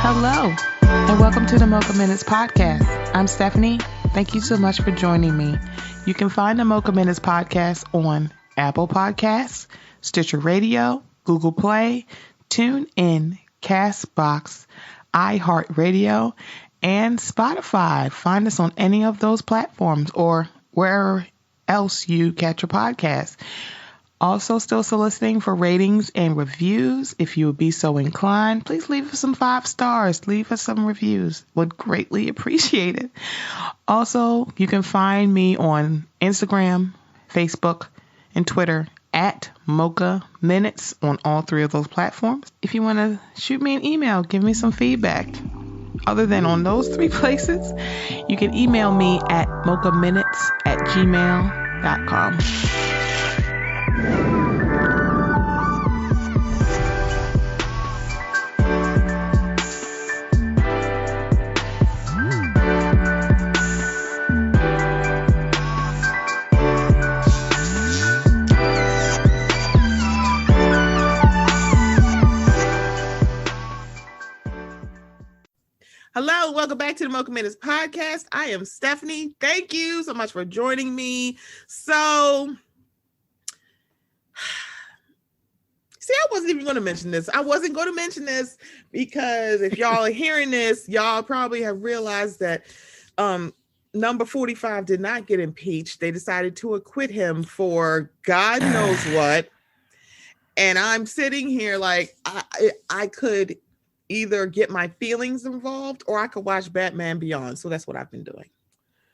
Hello, and welcome to the Mocha Minutes podcast. I'm Stephanie. Thank you so much for joining me. You can find the Mocha Minutes podcast on Apple Podcasts, Stitcher Radio, Google Play, TuneIn, Castbox, iHeartRadio, and Spotify. Find us on any of those platforms or wherever else you catch your podcast. Also, still soliciting for ratings and reviews. If you would be so inclined, please leave us some 5 stars. Leave us some reviews. Would greatly appreciate it. Also, you can find me on Instagram, Facebook, and Twitter at Mocha Minutes on all 3 of those platforms. If you want to shoot me an email, give me some feedback. Other than on those 3 places, you can email me at mochaminutes@gmail.com. Hello, welcome back to the Mocha Minutes podcast. I am Stephanie. Thank you so much for joining me. So, see, I wasn't even going to mention this. I wasn't going to mention this because if y'all are hearing this, y'all probably have realized that number 45 did not get impeached. They decided to acquit him for God knows what. And I'm sitting here like I could either get my feelings involved or I could watch Batman Beyond. So that's what I've been doing.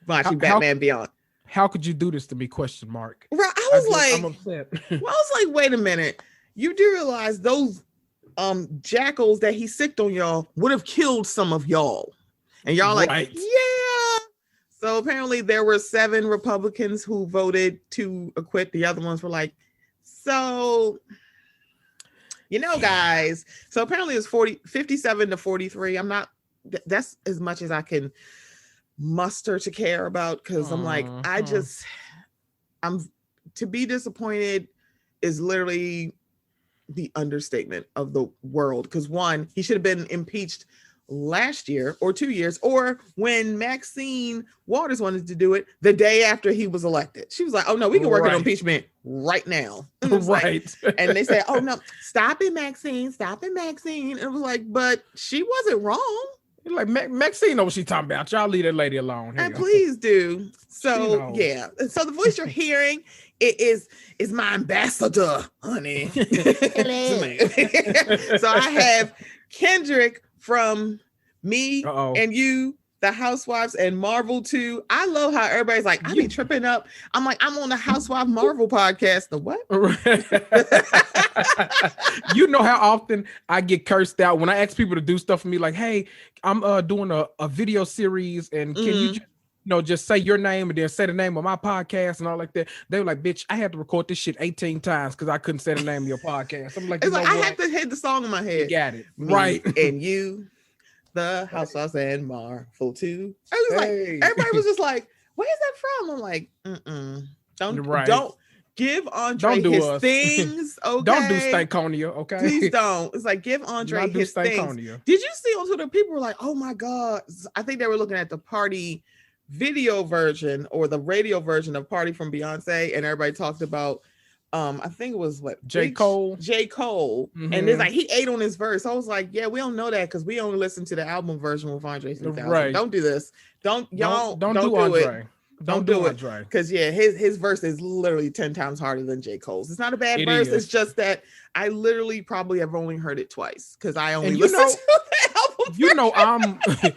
Watching Batman Beyond. How could you do this to me? Question mark. Right. I'm upset. Well, I was like, wait a minute. You do realize those jackals that he sicked on y'all would have killed some of y'all. And y'all like, yeah. So apparently there were 7 Republicans who voted to acquit. The other ones were like, so... You know, guys, so apparently it's 57 to 43. That's as much as I can muster to care about because I'm like, to be disappointed is literally the understatement of the world. Because 1, he should have been impeached last year or 2 years, or when Maxine Waters wanted to do it the day after he was elected. She was like, oh no, we can work on impeachment right now. Right. Like, and they said, oh no, stop it, Maxine. And it was like, but she wasn't wrong. Like Maxine knows what she's talking about. Y'all leave that lady alone. And please do. So yeah. So the voice you're hearing is my ambassador, honey. So I have Kendrick from Me and You, The Housewives, and Marvel 2. I love how everybody's like, I be tripping up. I'm like, I'm on the Housewife Marvel podcast. The what? You know how often I get cursed out when I ask people to do stuff for me, like, hey, I'm doing a video series, and can you just say your name and then say the name of my podcast and all like that. They were like, bitch, I had to record this shit 18 times because I couldn't say the name of your podcast. I'm like, it's like I have to hit the song in my head. You got it. Me right. And You, The Housewives, and Marvel 2. I was like, everybody was just like, where's that from? I'm like, don't give Andre his things. Okay. Don't do Stankonia, okay? Please don't. It's like, give Andre his things. Did you see on Twitter, people were like, oh my God. I think they were looking at the Party video version or the radio version of Party from Beyonce, and everybody talked about I think it was J. Cole. Mm-hmm. And it's like he ate on his verse. I was like, yeah, we don't know that because we only listen to the album version with Andre 3000. Right. Don't do this. Don't do Andre. Don't do it. Because his verse is literally 10 times harder than J. Cole's. It's not a bad verse. It's just that I literally probably have only heard it twice because I only listened to the album version.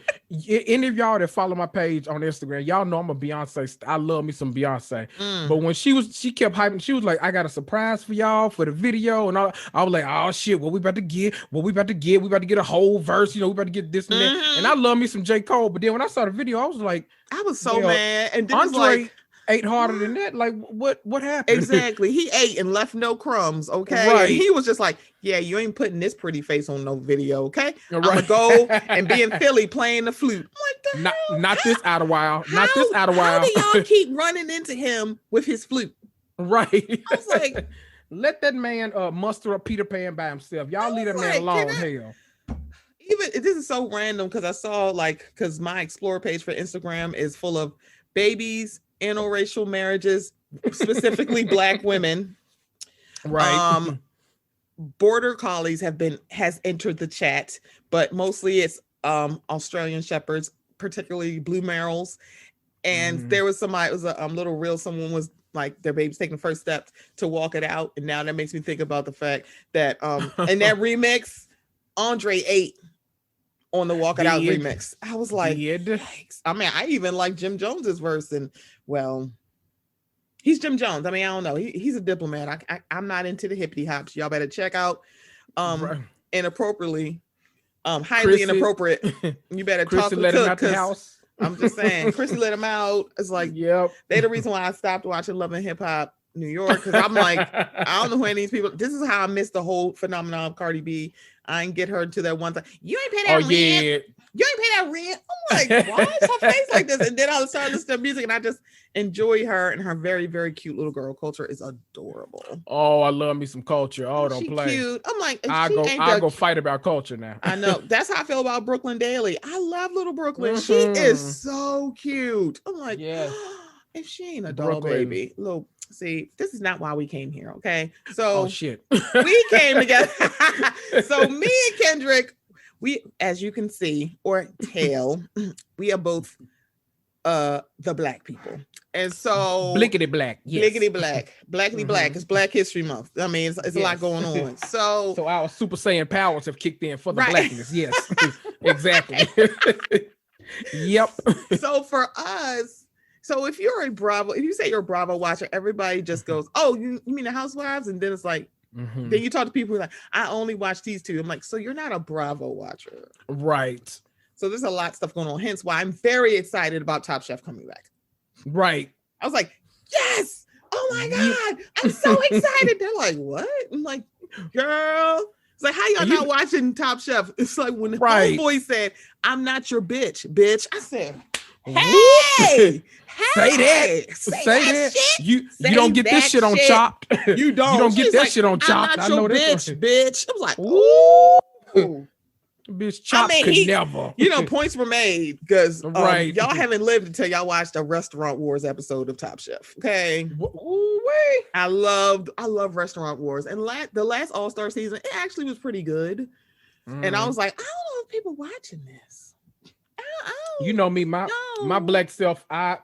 Any of y'all that follow my page on Instagram, y'all know I'm a Beyonce. I love me some Beyonce. But when she kept hyping, she was like, "I got a surprise for y'all for the video," and all. I was like, "Oh shit, what we about to get? What we about to get? We about to get a whole verse. You know, we about to get this and that." And I love me some J. Cole. But then when I saw the video, I was like, I was so mad. And then Andre like, ate harder than that. Like, what happened? Exactly. He ate and left no crumbs. Okay. Right. And he was just like, yeah, you ain't putting this pretty face on no video. Okay. Right. I'm gonna go and be in Philly playing the flute. I'm like, not this out of while. Not this out of while. How do y'all keep running into him with his flute? Right. I was like, let that man muster up Peter Pan by himself. Y'all leave that man alone. Hell. Even this is so random because I saw because my explore page for Instagram is full of babies, interracial marriages, specifically Black women. Right. Border collies has entered the chat, but mostly it's Australian shepherds, particularly blue merles. And there was somebody, it was a little reel. Someone was like, their baby's taking the first steps to walk it out. And now that makes me think about the fact that in that remix, Andre ate on the Walk It Out remix. I was like, yikes. I mean, I even like Jim Jones's verse, and well, he's Jim Jones. I mean, I don't know. He's a diplomat. I'm not into the hippity hops. Y'all better check out Inappropriately, highly inappropriate. You better talk to let him Cook, out the house. I'm just saying, Chrissy let him out. It's like, yep. They the reason why I stopped watching Love and Hip Hop New York, because I'm like, I don't know who any of these people. This is how I missed the whole phenomenon of Cardi B. I ain't get her to that one time. You ain't pay that rent. Yeah. You ain't pay that rent. I'm like, why is her face like this? And then I started listening to music, and I just enjoy her, and her very, very cute little girl culture is adorable. Oh, I love me some culture. Oh, don't play. Cute. I'm like, I'll go fight about culture now. I know. That's how I feel about Brooklyn Daily. I love little Brooklyn. She is so cute. I'm like, if she ain't a doll baby, little. See, this is not why we came here, okay? So shit. We came together. So me and Kendrick, we, as you can see or tell, we are both the Black people. And so blickety black. Yes. Blickety black. Blackity black. It's Black History Month. I mean, it's a lot going on. So our Super Saiyan powers have kicked in for the blackness. Yes. Exactly. Yep. So for us, so if you're a Bravo, if you say you're a Bravo watcher, everybody just goes, oh, you mean the Housewives? And then it's like, then you talk to people who are like, I only watch these two. I'm like, so you're not a Bravo watcher. Right. So there's a lot of stuff going on. Hence why I'm very excited about Top Chef coming back. Right. I was like, yes. Oh my God. I'm so excited. They're like, what? I'm like, girl. It's like, how y'all not watching Top Chef? It's like when the homeboy said, I'm not your bitch. I said, hey, say that. Say that. You don't get this shit on Chopped. You don't. You don't get that like, shit on Chopped. I know this bitch. I was like, ooh. Bitch, Chopped could never. You know, points were made because y'all haven't lived until y'all watched a Restaurant Wars episode of Top Chef. Okay. I love Restaurant Wars. And the last All-Star season, it actually was pretty good. And I was like, I don't know if people watching this. You know me, my Black self, I'm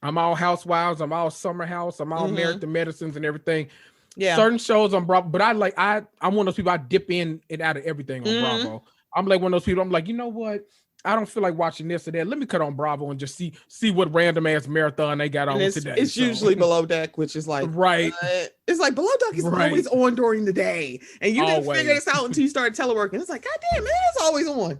all Housewives, I'm all Summer House, I'm all Married to Medicines and everything. Yeah. Certain shows on Bravo, but I'm one of those people, I dip in and out of everything on Bravo. I'm like one of those people, I'm like, you know what? I don't feel like watching this or that. Let me cut on Bravo and just see what random ass marathon they got on today. It's usually Below Deck, which is like it's like Below Deck is always on during the day. And you didn't figure this out until you started teleworking. It's like, God damn, man, it's always on.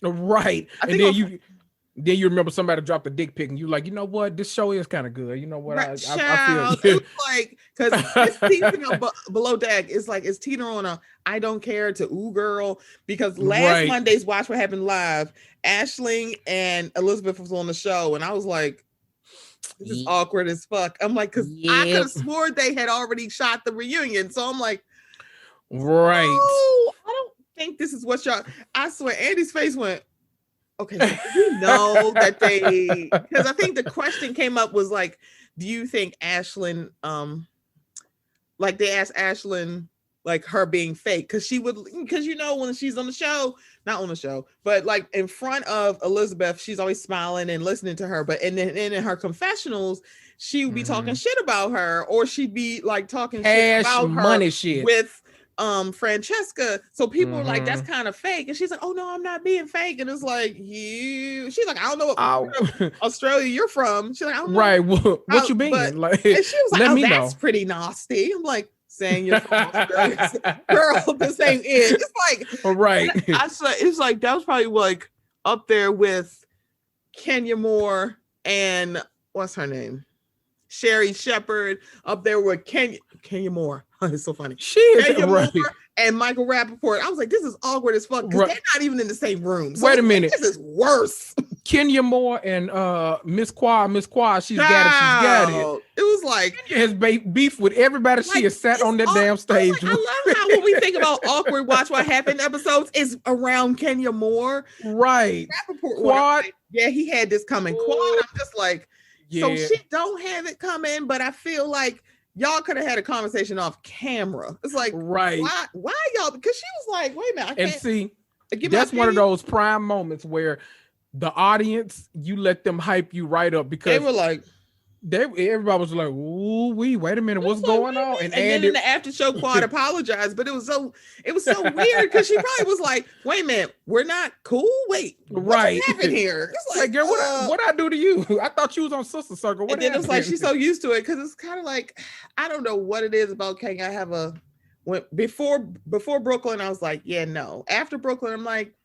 Right. And then you remember somebody dropped a dick pic and you like, you know what? This show is kind of good. You know what? I feel it's like, because this season of Below Deck is like, it's teetering on a I don't care to ooh girl, because last Monday's Watch What Happened Live, Aisling and Elizabeth was on the show. And I was like, this is awkward as fuck. I'm like, because I could have swore they had already shot the reunion. So I'm like, I don't think this is what y'all, I swear, Andy's face went, okay, so you know that because I think the question came up was like, do you think Aisling, like they asked Aisling, like her being fake, because you know, when she's on the show, not on the show, but like in front of Elizabeth, she's always smiling and listening to her, but and then in her confessionals, she would be talking shit about her, or she'd be like talking shit about her shit with Francesca. So people were like, that's kind of fake. And she's like, oh no, I'm not being fake. And it's like, she's like, I don't know what Australia you're from. She's like, I don't know. Right. What you mean? Like, and she was like, let me that's know. pretty nasty. I'm like, saying you're from Australia. Girl, this ain't it. It's like, right. I said, it's like, that was probably like up there with Kenya Moore and what's her name? Sherry Shepherd, up there with Kenya Moore. It's so funny. She is Kenya right. Moore and Michael Rappaport. I was like, this is awkward as fuck because they're not even in the same room. So wait a minute. This is worse. Kenya Moore and Miss Qua, she's got it. It was like Kenya has beef with everybody. Like, she has sat on that damn stage. I love how when we think about awkward Watch What Happened episodes, it's around Kenya Moore. Right. Rappaport, Quad. Yeah, he had this coming. Quad, I'm just like, so she don't have it coming, but I feel like y'all could have had a conversation off camera. It's like, right. Why y'all? Because she was like, wait a minute, I can't. And see, that's one of those prime moments where the audience, you let them hype you right up because they were like, everybody was like, ooh, wait a minute, what's going on? And then in the after show, Quad apologized, but it was so weird because she probably was like, wait a minute, we're not cool. Wait, what happened here? It's like, girl, what I do to you? I thought you was on Sister Circle. And then it's like she's so used to it because it's kind of like, I don't know what it is about Kenya. I have before Brooklyn, I was like, yeah, no. After Brooklyn, I'm like,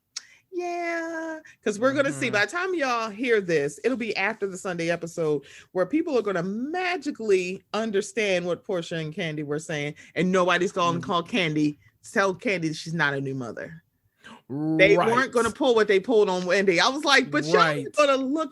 yeah, because we're gonna see by the time y'all hear this, it'll be after the Sunday episode where people are gonna magically understand what Portia and Candy were saying, and nobody's gonna tell Candy she's not a new mother. They weren't gonna pull what they pulled on Wendy. I was like, but y'all gonna look.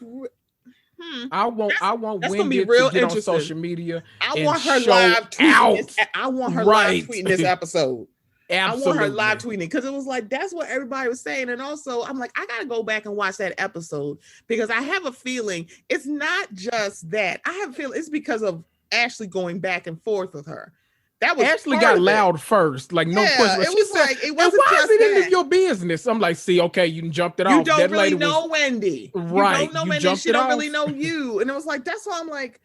I want Wendy gonna be real to get on interesting. social media. I want her live tweeting. I want her live tweeting this episode. Absolutely. I want her live tweeting because it was like that's what everybody was saying. And also, I'm like, I gotta go back and watch that episode because I have a feeling it's not just that. I have a feeling it's because of Ashley going back and forth with her. That was Ashley got loud first, like no question. It was like it wasn't why just is it that. any of your business? I'm like, see, okay, you jumped it off. You don't that really lady know Wendy, right? You don't know Wendy. She don't really know you, and it was like that's why I'm like.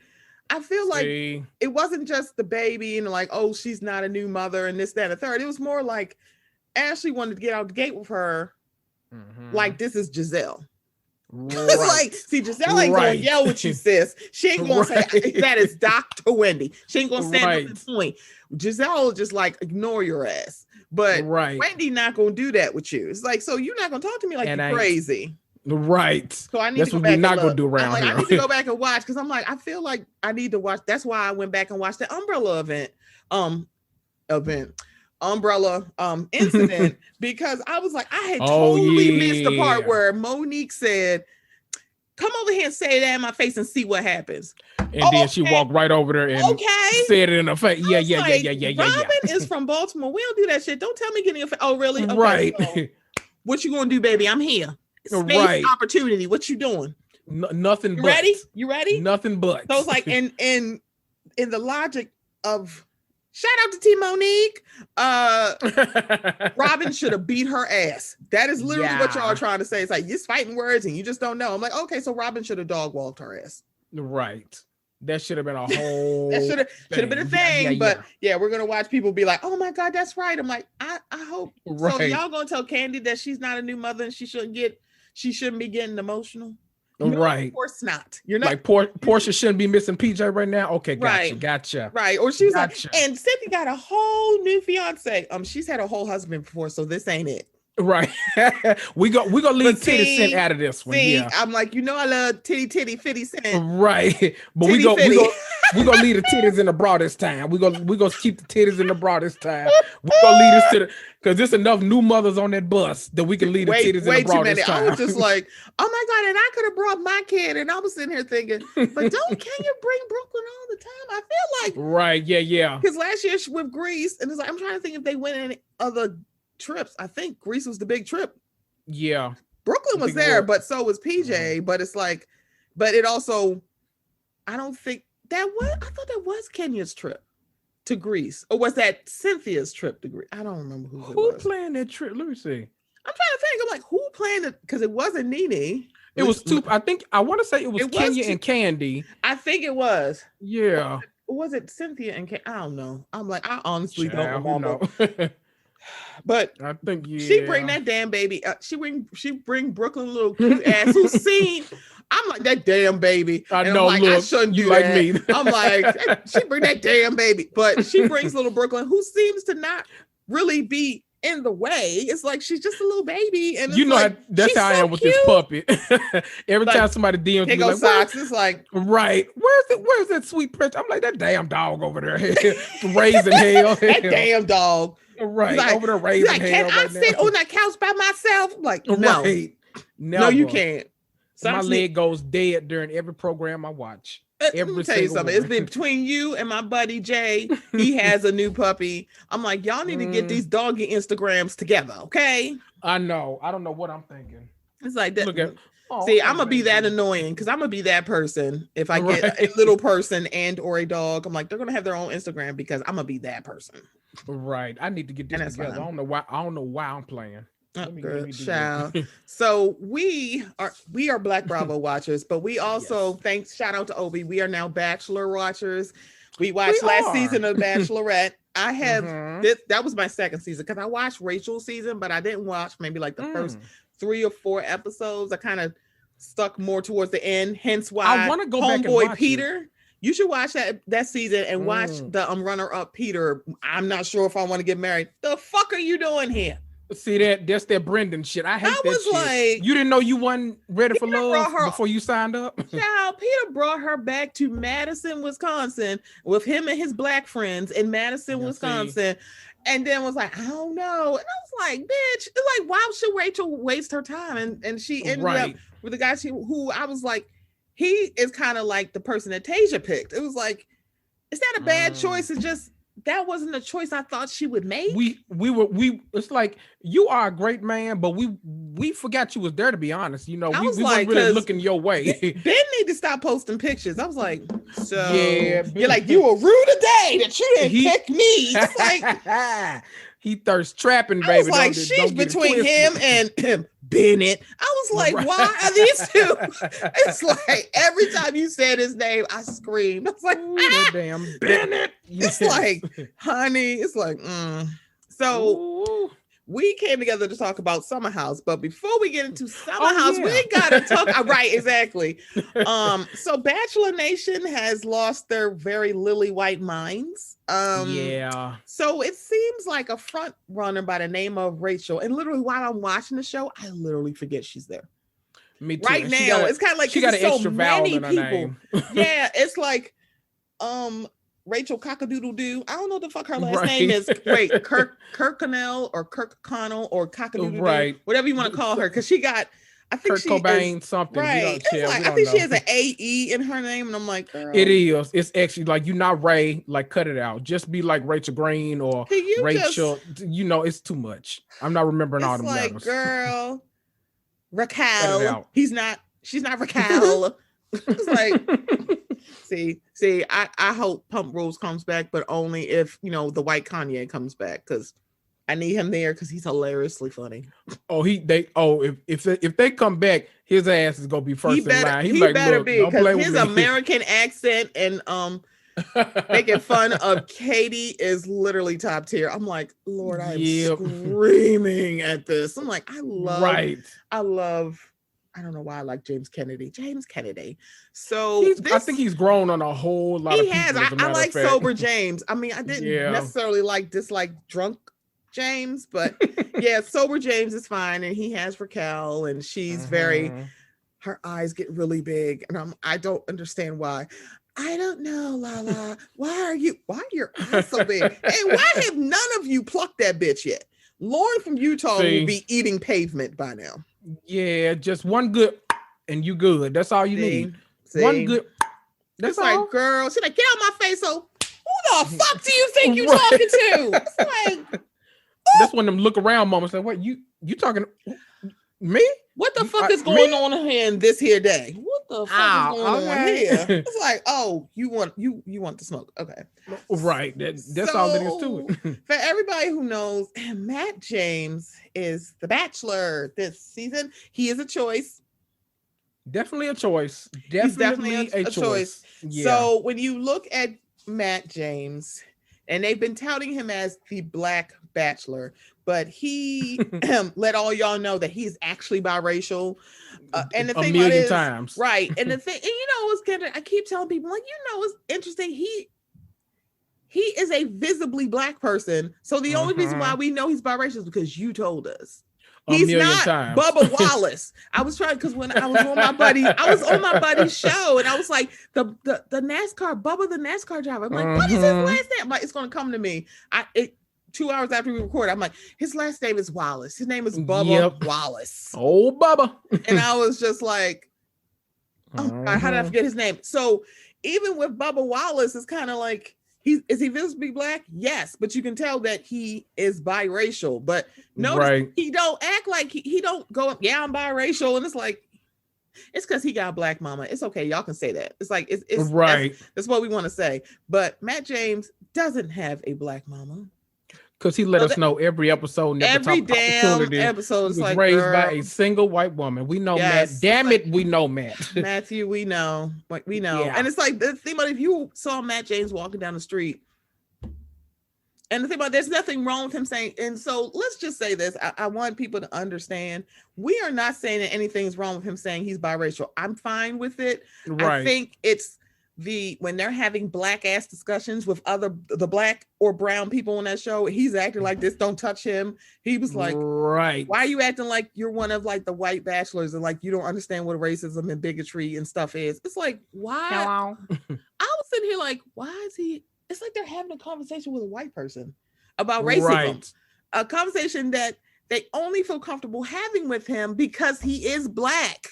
I feel like it wasn't just the baby and like, oh, she's not a new mother and this, that, and the third. It was more like Ashley wanted to get out the gate with her. Like this is Giselle. Right. It's like, see, Giselle ain't gonna yell with you, sis. She ain't gonna say that is Dr. Wendy. She ain't gonna stand up and point. Giselle will just like ignore your ass. But Wendy not gonna do that with you. It's like, so you're not gonna talk to me like you're crazy. Right. So I need that's to go what back we're not and gonna do around here. I need to go back and watch because I'm like, I feel like I need to watch. That's why I went back and watched the Umbrella incident because I was like, I had totally missed the part where Monique said, come over here and say that in my face and see what happens. And then she walked right over there and said it in her face. Yeah. Robin is from Baltimore. We don't do that shit. Don't tell me getting your face. Oh, really? Okay, right. So what you gonna do, baby? I'm here. Space opportunity. What you doing? Nothing but. Ready? You ready? Nothing but. So it's like in the logic of shout out to T Monique. Robin should have beat her ass. That is literally what y'all are trying to say. It's like you're fighting words and you just don't know. I'm like, okay, so Robin should have dog walked her ass. Right. That should have been a whole that should have been a thing. But we're gonna watch people be like, oh my God, that's right. I'm like, I hope so. Y'all gonna tell Candy that she's not a new mother and she shouldn't be getting emotional. Right. Of course not. You're not like Portia shouldn't be missing PJ right now. Okay, gotcha. Right. Or she was like, and Cindy got a whole new fiance. She's had a whole husband before, so this ain't it. Right. we gonna leave Titty Cent out of this one. I'm like, I love titty 50 Cent. Right. But we gonna leave the titties in the bra this time. We gonna keep the titties in the bra this time. We gonna lead us to because there's enough new mothers on that bus that we can leave the titties in the bra this time. I was just like, oh my God, and I could have brought my kid, and I was sitting here thinking, but can you bring Brooklyn all the time? I feel like right, yeah. Because last year with Greece, and it's like I'm trying to think if they went any other trips. I think Greece was the big trip. Yeah. Brooklyn was there, but so was PJ. But it's like, but it also, I don't think I thought that was Kenya's trip to Greece. Or was that Cynthia's trip to Greece? I don't remember who planned that trip. Let me see. I'm trying to think. I'm like, who planned it? Because it wasn't Nene. It was two. I want to say it was Kenya and Candy. I think it was. Yeah. was it Cynthia and I don't know. I'm like, I honestly Child, don't remember. But I think she bring that damn baby. She bring Brooklyn little cute ass who's seen. I'm like that damn baby. I and know. I'm like, look, I shouldn't do like that. Me. I'm like, she bring that damn baby, but she brings little Brooklyn who seems to not really be in the way. It's like she's just a little baby, and you know like, that's how I am with this puppy. Every like, time somebody DMs me like, socks, it's like, right, where's that sweet prince? I'm like, that damn dog over there raising hell. That damn dog. Right, like, over there raising hell. Can I sit on that couch by myself? I'm like, no, right. No, you can't. My leg goes dead during every program I watch. Let me tell you something. It's been between you and my buddy Jay. He has a new puppy. I'm like, y'all need to get these doggy Instagrams together, okay? I know. I don't know what I'm thinking. It's like that. Look at, see, I'm gonna be that annoying because I'm gonna be that person. If I get a little person and or a dog, I'm like, they're gonna have their own Instagram because I'm gonna be that person. Right. I need to get this together. Fine. I don't know why I'm playing. So we are Black Bravo watchers, but we also shout out to Obi. We are now Bachelor watchers. We watched last season of Bachelorette. I have that was my second season because I watched Rachel's season, but I didn't watch maybe like the first 3 or 4 episodes. I kind of stuck more towards the end, hence why I want to go back and watch Peter. It. You should watch that season and watch the runner-up Peter. I'm not sure if I want to get married. The fuck are you doing here? See that's that Brendan shit. I hate that shit. Like, you didn't know you wasn't ready for love before you signed up. Child, Peter brought her back to Madison, Wisconsin, with him and his black friends in Madison, Wisconsin, and then was like, I don't know, and I was like, bitch, it's like, why should Rachel waste her time? And she ended up with the guy who I was like, he is kind of like the person that Tasia picked. It was like, it's not a bad choice. It's just. That wasn't a choice I thought she would make. We it's like you are a great man, but we forgot you was there, to be honest. You know, we weren't really looking your way. Ben need to stop posting pictures. I was like, so you're like, you were rude today that you didn't pick me. It's like he thirst trapping, baby. I was like, she's between him and Bennett. I was like, why are these two? It's like every time you said his name, I screamed. I was like, damn Bennett. It's like, honey, it's like, So we came together to talk about Summer House, but before we get into Summer House, we gotta talk. Right, exactly. So Bachelor Nation has lost their very lily white minds. So it seems like a front runner by the name of Rachel, and literally while I'm watching the show, I literally forget she's there. Me too. Right now, it's kind of like she got an extra so vowel many in her people. name. Yeah, it's like Rachel Cockadoodle-Doo. I don't know what the fuck her last name is. Wait, Kirkconnell or Kirkconnell or Cockadoodle-Doo, whatever you want to call her, because she got, I think Kurt Cobain is, something. Right. Like, I think she has an A-E in her name, and I'm like, girl. It is. It's actually like, you're not Ray, like cut it out. Just be like Rachel Green or Rachel. You know, it's too much. I'm not remembering all them letters. Girl, Raquel. She's not Raquel. It's like, see, I hope Pump Rules comes back, but only if, you know, the white Kanye comes back, because I need him there because he's hilariously funny. If they come back, his ass is gonna be first in line. He like, better be, because his American accent and making fun of Katie is literally top tier. I'm like, Lord, I'm screaming at this. I'm like, I love. I don't know why I like James Kennedy. So I think he's grown on a whole lot of people. He has. I like sober James. I mean, I didn't necessarily dislike drunk James, but sober James is fine, and he has Raquel, and she's very. Her eyes get really big, and I don't understand why. I don't know, Lala. Why are your eyes so big? And why have none of you plucked that bitch yet? Lauren from Utah will be eating pavement by now. Yeah, just one good and you good. That's all you need. One good. That's all. Like, girl, she's like, get out my face. So who the fuck do you think you talking to? It's like, that's when them look around moments like, what you talking me? What the fuck is going on here in this here day? What the fuck is going on here? It's like, oh, you want to smoke. Okay. Right. That's all that is to it. For everybody who knows, Matt James is the Bachelor this season. He is a choice. Definitely a choice. Definitely a choice. Yeah. So when you look at Matt James, and they've been touting him as the Black Bachelor, but he let all y'all know that he's actually biracial. And the thing about it is, times. right? And the thing, and it's Kendrick. I keep telling people, like, it's interesting. He is a visibly Black person, so the only reason why we know he's biracial is because you told us. He's not times. Bubba Wallace. I was trying, because when I was on my buddy's show, and I was like, the NASCAR, Bubba the NASCAR driver. I'm like, what is his last name? I'm like, it's gonna come to me. 2 hours after we record, I'm like, his last name is Wallace. His name is Bubba Wallace. Oh, Bubba. And I was just like, oh God, how did I forget his name? So even with Bubba Wallace, it's kind of like, is he visibly Black? Yes, but you can tell that he is biracial. But notice he don't act like he don't go, yeah, I'm biracial, and it's like, it's because he got a Black mama. It's okay, y'all can say that. It's like it's right. That's what we want to say. But Matt James doesn't have a Black mama. Because he let us know every episode, every damn episode, was like, raised by a single white woman. We know Matt. Damn it, we know Matt. Matthew, we know. We know. Yeah. And it's like, the thing about, if you saw Matt James walking down the street, and the thing about, there's nothing wrong with him saying, and so let's just say this. I want people to understand, we are not saying that anything's wrong with him saying he's biracial. I'm fine with it. Right. I think it's when they're having Black ass discussions with the Black or brown people on that show, he's acting like this, don't touch him. He was like, right, why are you acting like you're one of like the white bachelors and like you don't understand what racism and bigotry and stuff is? It's like, why? Hello. I was sitting here like, why is he? It's like they're having a conversation with a white person about racism. Right. A conversation that they only feel comfortable having with him because he is Black.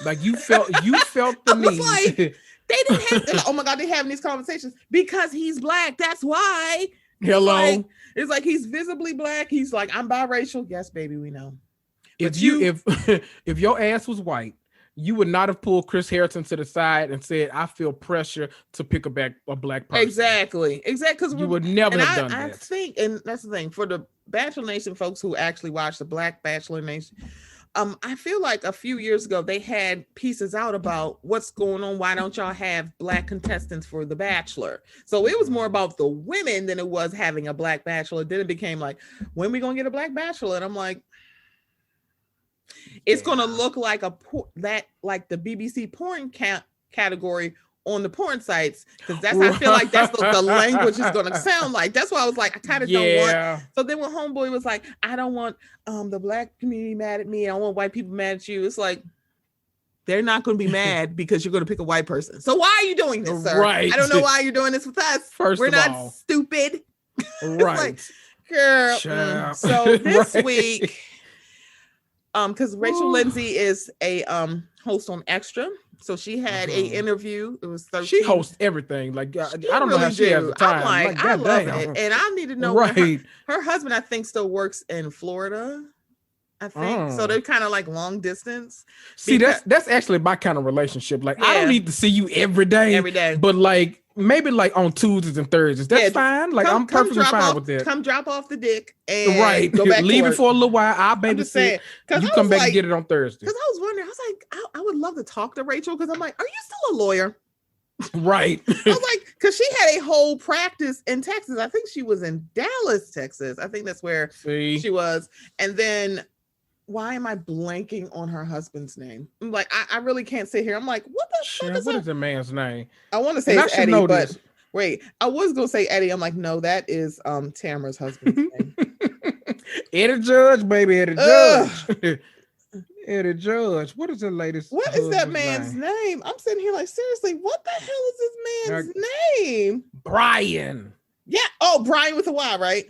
Like you felt the need. Like, they didn't have, oh my God, they're having these conversations because he's Black. That's why. Hello. It's like he's visibly Black. He's like, I'm biracial. Yes, baby, we know. If if your ass was white, you would not have pulled Chris Harrison to the side and said, I feel pressure to pick a Black person. Exactly. Because you would never have done that. I think, and that's the thing, for the Bachelor Nation folks who actually watch the Black Bachelor Nation, I feel like a few years ago they had pieces out about what's going on. Why don't y'all have Black contestants for The Bachelor? So it was more about the women than it was having a Black Bachelor. Then it became like, when we gonna get a Black Bachelor? And I'm like, it's gonna look like like the BBC porn category on the porn sites, because that's I feel like that's what the language is gonna sound like. That's why I was like, I kind of don't want. So then when Homeboy was like, I don't want the Black community mad at me, I don't want white people mad at you. It's like, they're not going to be mad because you're going to pick a white person. So why are you doing this, sir? Right. I don't know why you're doing this with us. We're not stupid. Right. Like, girl. So this week, because Rachel Lindsay is a host on Extra. So she had a interview. It was 13. She hosts everything. Like I don't know how she has the time. I'm like, I love it. And I need to know her husband, I think, still works in Florida. I think so. They're kind of like long distance. See, that's actually my kind of relationship. Like, I don't need to see you every day. But like maybe like on Tuesdays and Thursdays. That's fine. Like I'm perfectly fine with that. Come drop off the dick and go back. Leave it for a little while. I'll babysit. You come back and get it on Thursday. Because I was wondering, I was like, I would love to talk to Rachel, because I'm like, are you still a lawyer? Right. I was like, because she had a whole practice in Texas. I think she was in Dallas, Texas. I think that's where she was. And then, why am I blanking on her husband's name? I'm like, I really can't sit here. I'm like, what the fuck is what is the man's name? I want to say it's Eddie, but wait, I was gonna say Eddie. I'm like, no, that is Tamara's husband's name. Eddie Judge, baby, Eddie Judge. Eddie Judge. What is the latest? What is that man's name? I'm sitting here like, seriously, what the hell is this man's name? Brian. Yeah. Oh, Brian with a Y, right?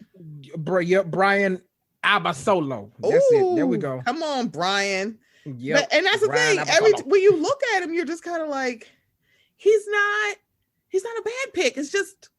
Yep, Brian Abasolo. That's it. There we go. Come on, Brian. Yeah. And that's the thing. When you look at him, you're just kind of like, he's not a bad pick. It's just,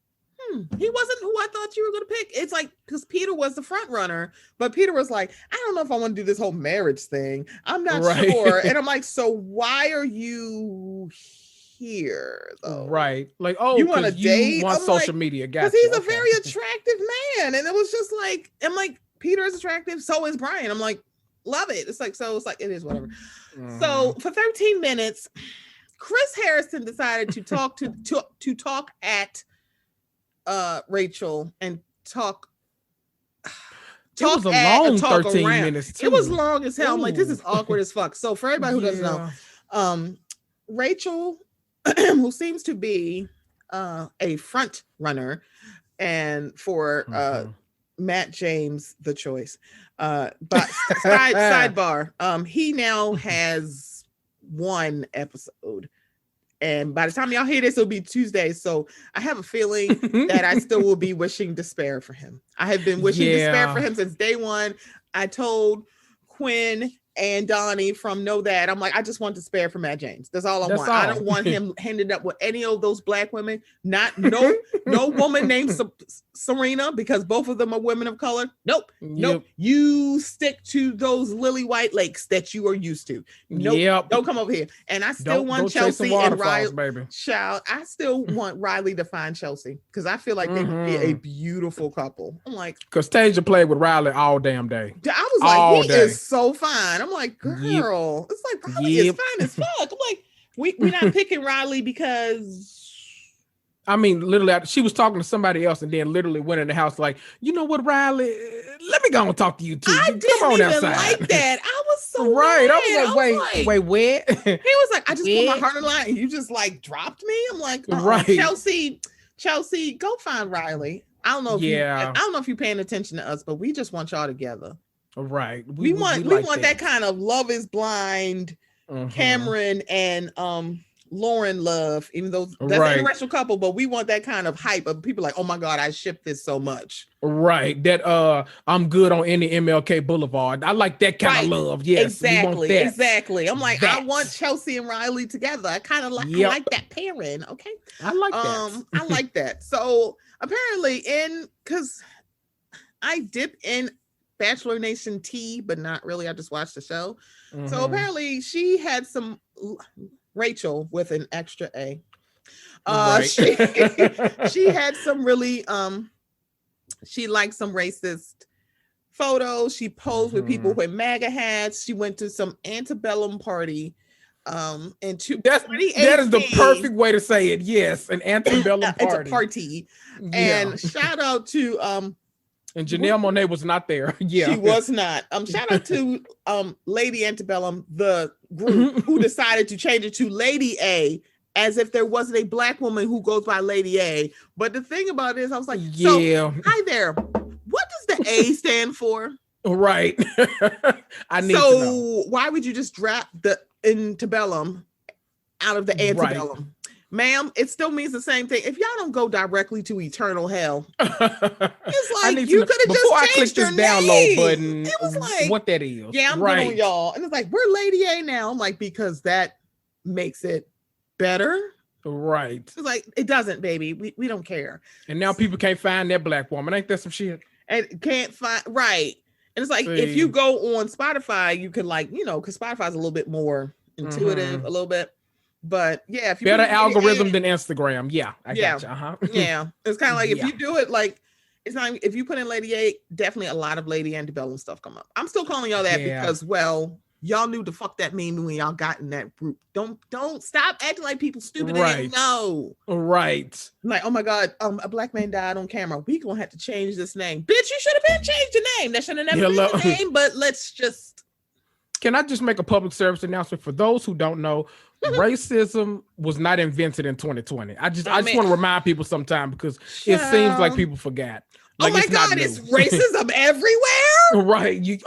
he wasn't who I thought you were going to pick. It's like, because Peter was the front runner, but Peter was like, I don't know if I want to do this whole marriage thing. I'm not sure. And I'm like, so why are you here though? Right. Like, oh, you want to date? You want social media. Gotcha. Because he's a very attractive man. And it was just like, I'm like, Peter is attractive, so is Brian. I'm like, love it. It's like, it is whatever. So for 13 minutes, Chris Harrison decided to talk at Rachel and talk. It was a long talk 13 around. minutes too. It was long as hell. I'm like, this Ooh. is awkward as fuck. So for everybody who doesn't know, Rachel, who seems to be a front runner, and for Matt James, the choice. But sidebar, he now has one episode. And by the time y'all hear this, it'll be Tuesday. So I have a feeling that I still will be wishing despair for him. I have been wishing despair for him since day one. I told Quinn and Donnie from Know That, I'm like, I just want despair for Matt James. That's all I want. I don't want him ended up with any of those black women. No woman named Serena, because both of them are women of color. Nope. You stick to those Lily White Lakes that you are used to. Don't come over here. And I still want Chelsea and Riley. Baby. Child, I still want Riley to find Chelsea because I feel like they would be a beautiful couple. I'm like, because Tasia played with Riley all damn day. I was like, he is so fine. I'm like, girl, it's like Riley is fine as fuck. I'm like, we're not picking Riley because. I mean, literally, she was talking to somebody else and then literally went in the house like, you know what, Riley? Let me go and talk to you too. I didn't even like that. I was so right. Mad. I was like, wait, what? He was like, I just put my heart in line and you just like dropped me. I'm like, right. Chelsea, go find Riley. I don't know if you're paying attention to us, but we just want y'all together. Right. We want that kind of Love is Blind, Cameron and Lauren love, even though that's an interracial couple, but we want that kind of hype of people like, oh my God, I ship this so much. Right. That I'm good on any MLK Boulevard. I like that kind of love. Yes. Exactly. I'm like, I want Chelsea and Riley together. I kind of like I like that pairing. Okay. I like that. I like that. So apparently because I dip in Bachelor Nation tea, but not really. I just watched the show. So apparently she had some Rachel with an extra A. She had some really she liked some racist photos. She posed with people with MAGA hats. She went to some antebellum party in that is the perfect way to say it. Yes, an antebellum party. It's a party. And shout out to and Janelle Monáe was not there. Yeah, she was not. Shout out to Lady Antebellum, the group who decided to change it to Lady A, as if there wasn't a black woman who goes by Lady A. But the thing about it is, I was like, so, hi there. What does the A stand for? Right. I need to know. Why would you just drop the antebellum out of the antebellum? Right. Ma'am, it still means the same thing. If y'all don't go directly to eternal hell, it's like you could have just changed your download button. It was like what that is. Yeah, I'm good on y'all. And it's like, we're Lady A now. I'm like, because that makes it better. Right. It's like, it doesn't, baby. We don't care. And now people can't find that black woman. Ain't that some shit? And can't find right. And it's like, if you go on Spotify, you can like, because Spotify's a little bit more intuitive, a little bit. But yeah, if you better algorithm than Instagram. Yeah, I got you. Yeah, it's kind of like if you do it like it's not. If you put in Lady A, definitely a lot of Lady Antebellum stuff come up. I'm still calling y'all that because y'all knew the fuck that mean when y'all got in that group. Don't stop acting like people stupid. Right. No. Right. Like, oh my God, a black man died on camera. We gonna have to change this name. Bitch, you should have been changed your name. That should have never been the name. But let's just. Can I just make a public service announcement for those who don't know? Racism was not invented in 2020. I just want to remind people sometime because it seems like people forgot. Like, oh my God, it's racism everywhere. Right. You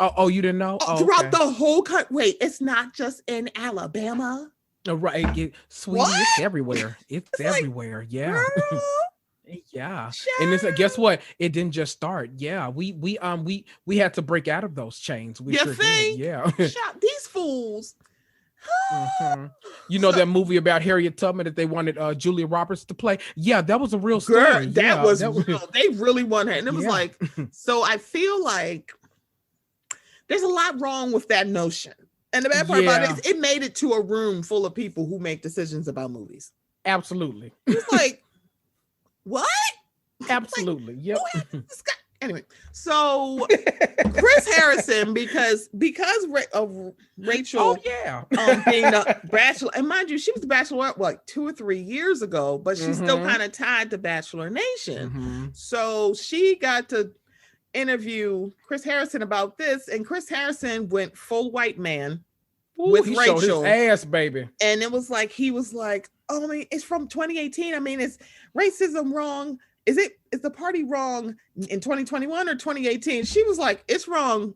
didn't know? Throughout the whole country. Wait, it's not just in Alabama. Right. Sweetie, it's everywhere. It's everywhere. Like, yeah. Yeah. And it's guess what? It didn't just start. Yeah. We had to break out of those chains. We sure did. Yeah. These fools. You know that movie about Harriet Tubman that they wanted Julia Roberts to play? Yeah, that was a real story. Girl, that was real. They really wanted her. And it was like, so I feel like there's a lot wrong with that notion. And the bad part about it is it made it to a room full of people who make decisions about movies. Absolutely. It's like, what? Absolutely. Like, Anyway, so Chris Harrison, because of Rachel, being the bachelor, and mind you, she was the Bachelorette what 2 or 3 years ago, but she's still kind of tied to Bachelor Nation. So she got to interview Chris Harrison about this, and Chris Harrison went full white man. With he Rachel, showed his ass, baby, and it was like he was like, "Oh, I mean, it's from 2018. I mean, is racism wrong? Is the party wrong in 2021 or 2018?" She was like, "It's wrong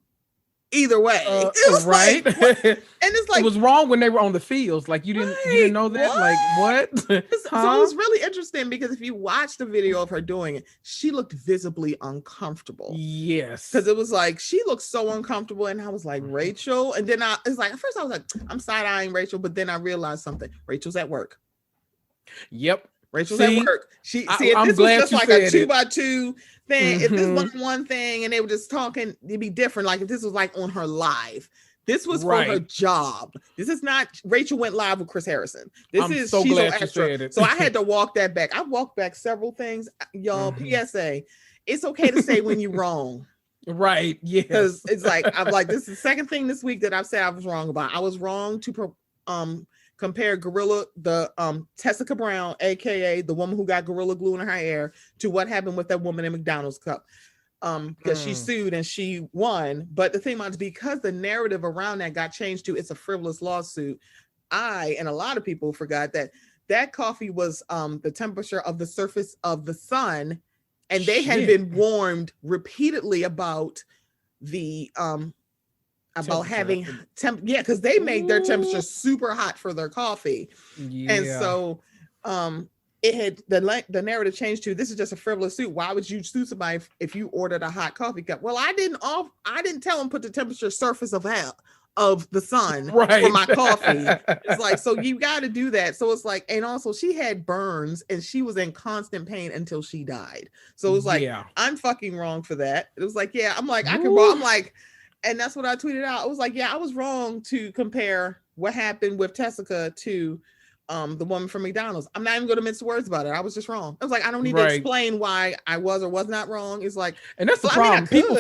either way." It was right, like, and it's like it was wrong when they were on the fields. Like you didn't know that. What? Like what? So it was really interesting because if you watch the video of her doing it, she looked visibly uncomfortable. Yes, because it was like she looked so uncomfortable, and I was like, Rachel, and then it's like at first I was like, I'm side eyeing Rachel, but then I realized something. Rachel's at work. Yep. Rachel's at work. If I'm this was just like a 2x2 thing, if this was one thing and they were just talking, it'd be different. Like if this was like on her live, this was for her job. This is not Rachel went live with Chris Harrison. She's glad you said it. So I had to walk that back. I walked back several things, y'all. PSA, it's okay to say when you're wrong. Right. Yeah. Because it's like I'm like, this is the second thing this week that I've said I was wrong about. I was wrong to compare Tessica Brown, aka the woman who got Gorilla Glue in her hair, to what happened with that woman in McDonald's cup. Because she sued and she won. But the thing about it is because the narrative around that got changed to it's a frivolous lawsuit, I and a lot of people forgot that coffee was the temperature of the surface of the sun, and they had been warned repeatedly about the about having because they made their temperature super hot for their coffee. And so it had the narrative changed to this is just a frivolous suit. Why would you sue somebody if you ordered a hot coffee cup? Well, I didn't tell them put the temperature surface of the sun for my coffee. It's like, so you got to do that. So it's like, and also she had burns and she was in constant pain until she died. So it was like, I'm fucking wrong for that. It was like, I'm like, I'm like, and that's what I tweeted out. I was like, I was wrong to compare what happened with Tessica to the woman from McDonald's. I'm not even going to mince words about it. I was just wrong. I was like, I don't need to explain why I was or was not wrong. It's like, and that's the problem. People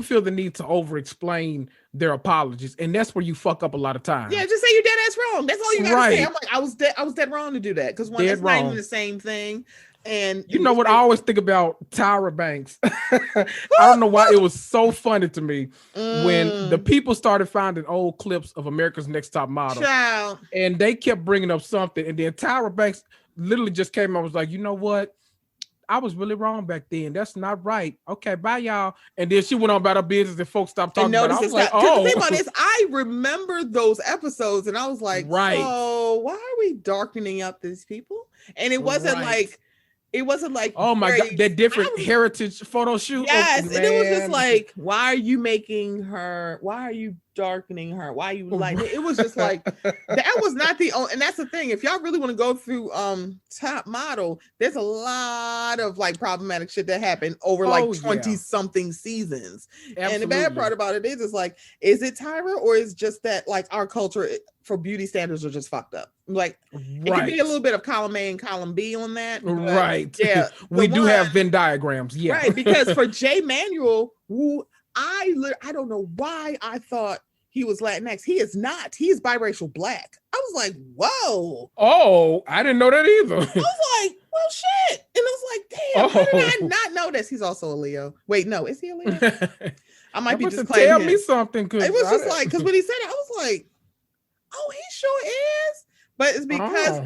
feel the need to over explain their apologies, and that's where you fuck up a lot of times. Yeah, just say you're dead ass wrong. That's all you gotta say. I'm like, I was dead wrong to do that because it's not even the same thing. And you know what? I always think about Tyra Banks. I don't know why it was so funny to me when the people started finding old clips of America's Next Top Model, and they kept bringing up something, and then Tyra Banks literally just came out and was like, you know what? I was really wrong back then. That's not right. Okay, bye y'all. And then she went on about her business, and folks stopped talking about it. I was like, the thing about this, I remember those episodes, and I was like, so why are we darkening up these people? And it wasn't like. It wasn't like, oh my God, that different heritage photo shoot. Yes, and it was just like, why are you darkening her? Why are you like it? Was just like that was not the only, and that's the thing. If y'all really want to go through Top Model, there's a lot of like problematic shit that happened over 20-something seasons. Absolutely. And the bad part about it is like, is it Tyra or is just that like our culture for beauty standards are just fucked up? Like it could be a little bit of column A and column B on that. Right. Yeah. We do have Venn diagrams. Yeah. Right. Because for Jay Manuel, who I don't know why I thought he was Latinx. He is not. He is biracial black. I was like, whoa. Oh, I didn't know that either. I was like, well, shit. And I was like, damn, how did I not know this? He's also a Leo. Wait, no, is he a Leo? I might be just playing tell me something. It was just like, because when he said it, I was like, oh, he sure is. But it's because,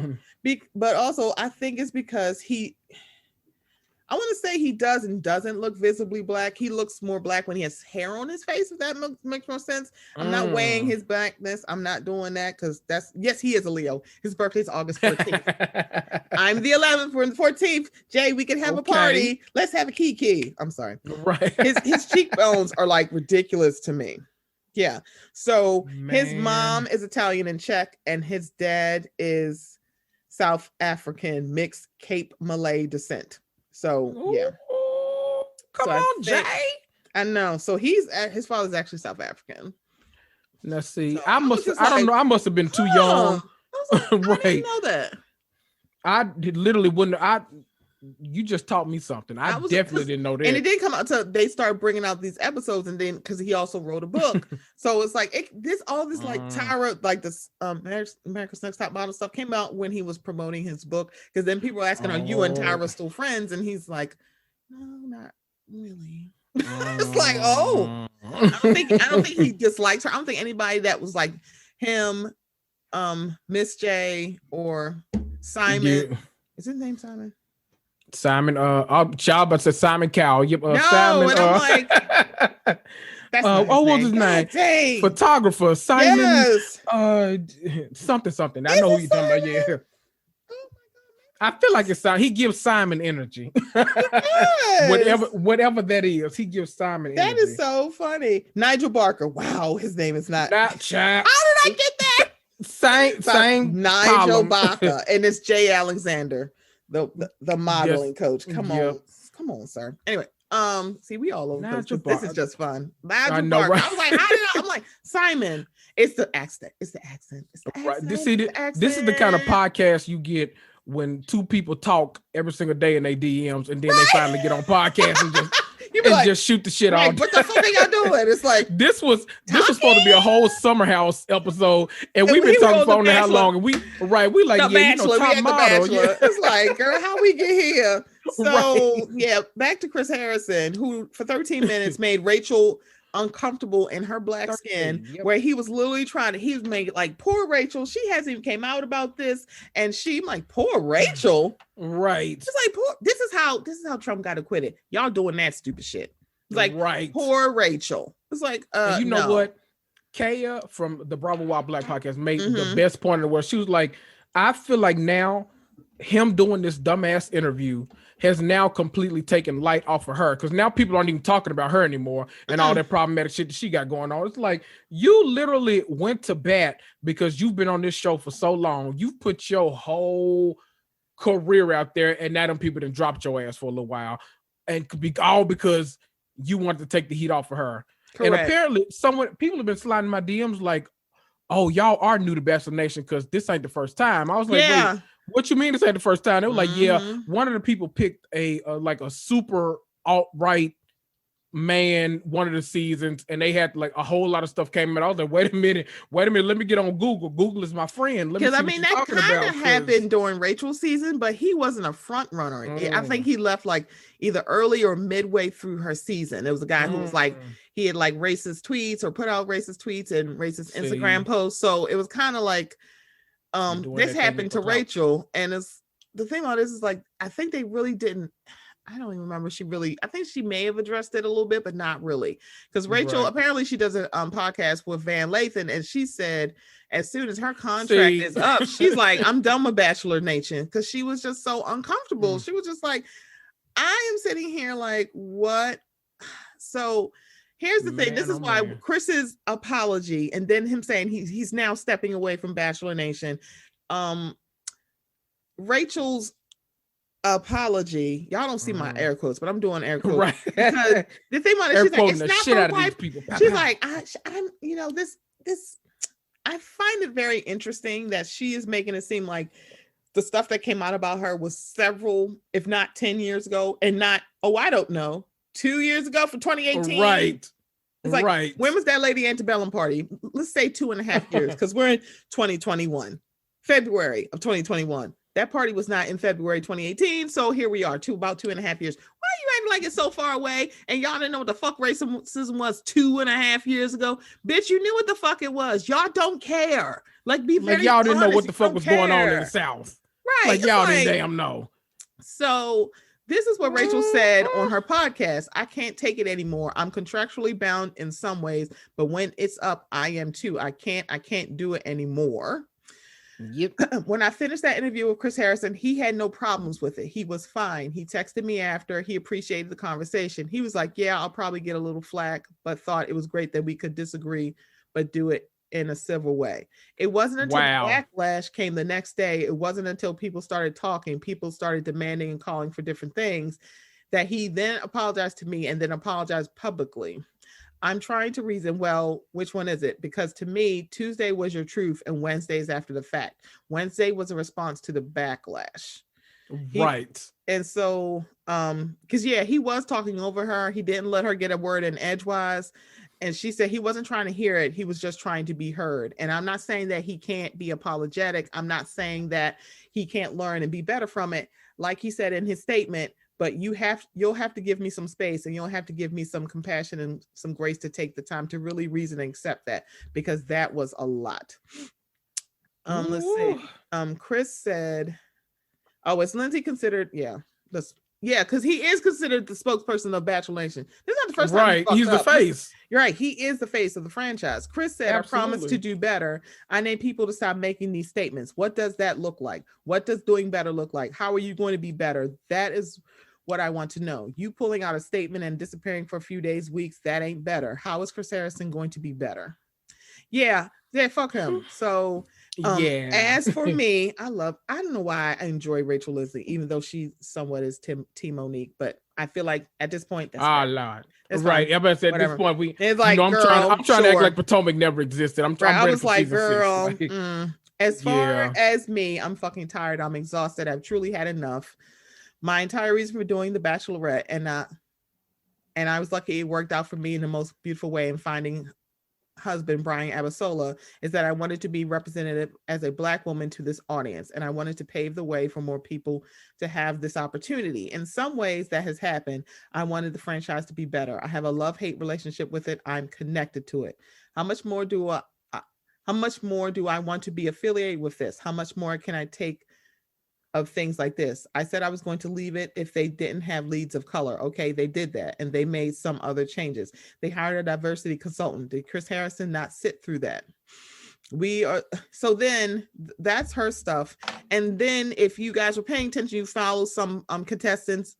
but also I think it's because I want to say he does and doesn't look visibly black. He looks more black when he has hair on his face, if that makes more sense. I'm not weighing his blackness. I'm not doing that because yes, he is a Leo. His birthday is August 14th. I'm the 11th. We're the 14th. Jay, we can have a party. Let's have a kiki. I'm sorry. Right. His cheekbones are like ridiculous to me. Yeah. So his mom is Italian and Czech, and his dad is South African, mixed Cape Malay descent. So yeah. Ooh, come on, Jay. I know. So his father's actually South African. Let's see. So I must have been too young. I was like, I didn't know that. I literally wouldn't. you just taught me something. I was definitely didn't know that. And it didn't come out until they started bringing out these episodes, and then because he also wrote a book, so it's like all this like Tyra, like this America's Next Top Model stuff came out when he was promoting his book. Because then people were asking, "Are you and Tyra still friends?" And he's like, "No, not really." It's like, oh, I don't think he dislikes her. I don't think anybody that was like him, Miss J or Simon. Yeah. Is his name Simon? Simon, child, but said Simon Cowell. Yep, No, Simon. and I'm like, that's not what was his name? Dang. Photographer Simon. Yes. Something. I know who you're talking about. Yeah. Oh my God. I feel like it's Simon. He gives Simon energy. Whatever that is, he gives Simon energy. That is so funny. Nigel Barker. Wow, his name is not. Child. How did I get that? Same Nigel column. Barker, and it's Jay Alexander, the modeling coach. Come on, sir. Anyway, see, we all over the place. This is just fun. Nigel Barker. Right? I was like, how did I'm like, Simon? It's the accent. It's the accent. Right. This is the kind of podcast you get when two people talk every single day in their DMs, and then they finally get on podcast and just shoot the shit off. What the fuck are y'all doing? It's like this was supposed to be a whole Summer House episode, and we've been talking for how long? And we like top model. Yeah. It's like, girl, how we get here? So back to Chris Harrison, who for 13 minutes made Rachel uncomfortable in her black skin, where he was literally he's made like, poor Rachel, she hasn't even came out about this, and she like, poor Rachel, right? It's like, this is how Trump got acquitted. Y'all doing that stupid shit. It's like, right, poor Rachel. It's like, you know what, Kaya from the Bravo Wild Black podcast made the best point in the world. She was like, I feel like now him doing this dumbass interview has now completely taken light off of her, because now people aren't even talking about her anymore and all that problematic shit that she got going on. It's like, you literally went to bat because you've been on this show for so long. You've put your whole career out there, and now them people done dropped your ass for a little while, and could be all because you wanted to take the heat off of her. Correct. And apparently people have been sliding my DMs like, oh, y'all are new to Bachelor Nation because this ain't the first time. I was like, wait, what you mean this ain't the first time? They were like, one of the people picked a super alt-right man one of the seasons, and they had like a whole lot of stuff came in. I was like, wait a minute, let me get on Google. Google is my friend. Because I mean, that kind of happened during Rachel's season, but he wasn't a front runner. I think he left like either early or midway through her season. There was a guy who was like, he had like racist tweets or put out racist tweets and racist Instagram posts. So it was kind of like, this happened to Rachel. And the thing about this is like, I think they really didn't. I don't even remember. I think she may have addressed it a little bit, but not really. Because Rachel, apparently she does a podcast with Van Lathan, and she said as soon as her contract is up, she's like, I'm done with Bachelor Nation, because she was just so uncomfortable. She was just like, I am sitting here like, what? So here's the thing. This is why Chris's apology, and then him saying he's now stepping away from Bachelor Nation. Rachel's apology, y'all don't see my air quotes, but I'm doing air quotes. Right. Because the thing about it, she's like, it's not for white people. She's like, I'm, this. I find it very interesting that she is making it seem like the stuff that came out about her was several, if not 10 years ago, and not, I don't know, 2 years ago for 2018. Right. It's like, when was that Lady Antebellum party? Let's say 2.5 years, because we're in 2021, February of 2021. That party was not in February 2018. So here we are, about 2.5 years. Why are you acting like it's so far away? And y'all didn't know what the fuck racism was 2.5 years ago? Bitch, you knew what the fuck it was. Y'all don't care. Like, be very y'all didn't know what the fuck was going on in the South. Right. Like, y'all didn't damn know. So this is what Rachel said on her podcast. I can't take it anymore. I'm contractually bound in some ways, but when it's up, I am too. I can't do it anymore. Yep. When I finished that interview with Chris Harrison, he had no problems with it. He was fine. He texted me after. He appreciated the conversation. He was like, yeah, I'll probably get a little flack, but thought it was great that we could disagree, but do it in a civil way. It wasn't until the backlash came the next day. It wasn't until people started talking, people started demanding and calling for different things, that he then apologized to me and then apologized publicly. I'm trying to reason, well, which one is it? Because to me, Tuesday was your truth and Wednesday is after the fact. Wednesday was a response to the backlash. Right. And so, because he was talking over her. He didn't let her get a word in edgewise. And she said he wasn't trying to hear it. He was just trying to be heard. And I'm not saying that he can't be apologetic. I'm not saying that he can't learn and be better from it. Like he said in his statement, but you'll have to give me some space, and you'll have to give me some compassion and some grace to take the time to really reason and accept that, because that was a lot. Let's see. Chris said, oh, is Lindsay considered? Yeah. Because he is considered the spokesperson of Bachelor Nation. This is not the first time. Right. He's the face. You're right. He is the face of the franchise. Chris said, Absolutely. I promise to do better. I need people to stop making these statements. What does that look like? What does doing better look like? How are you going to be better? That is what I want to know. You pulling out a statement and disappearing for a few days, weeks, that ain't better. How is Chris Harrison going to be better? Yeah, fuck him. So as for me, I don't know why I enjoy Rachel Leslie, even though she somewhat is Team Monique, but I feel like at this point, that's Lord. That's right. Fine. I'm about to say at this point, it's like, I'm trying to act like Potomac never existed. I was like, girl, as far as me, I'm fucking tired. I'm exhausted. I've truly had enough. My entire reason for doing The Bachelorette, and I was lucky it worked out for me in the most beautiful way in finding husband Brian Abasola, is that I wanted to be representative as a Black woman to this audience, and I wanted to pave the way for more people to have this opportunity. In some ways that has happened. I wanted the franchise to be better. I have a love-hate relationship with it. I'm connected to it. How much more do I want to be affiliated with this? How much more can I take of things like this? I said I was going to leave it if they didn't have leads of color. Okay, they did that, and they made some other changes. They hired a diversity consultant. Did Chris Harrison not sit through that? So then that's her stuff. And then if you guys were paying attention, you follow some contestants,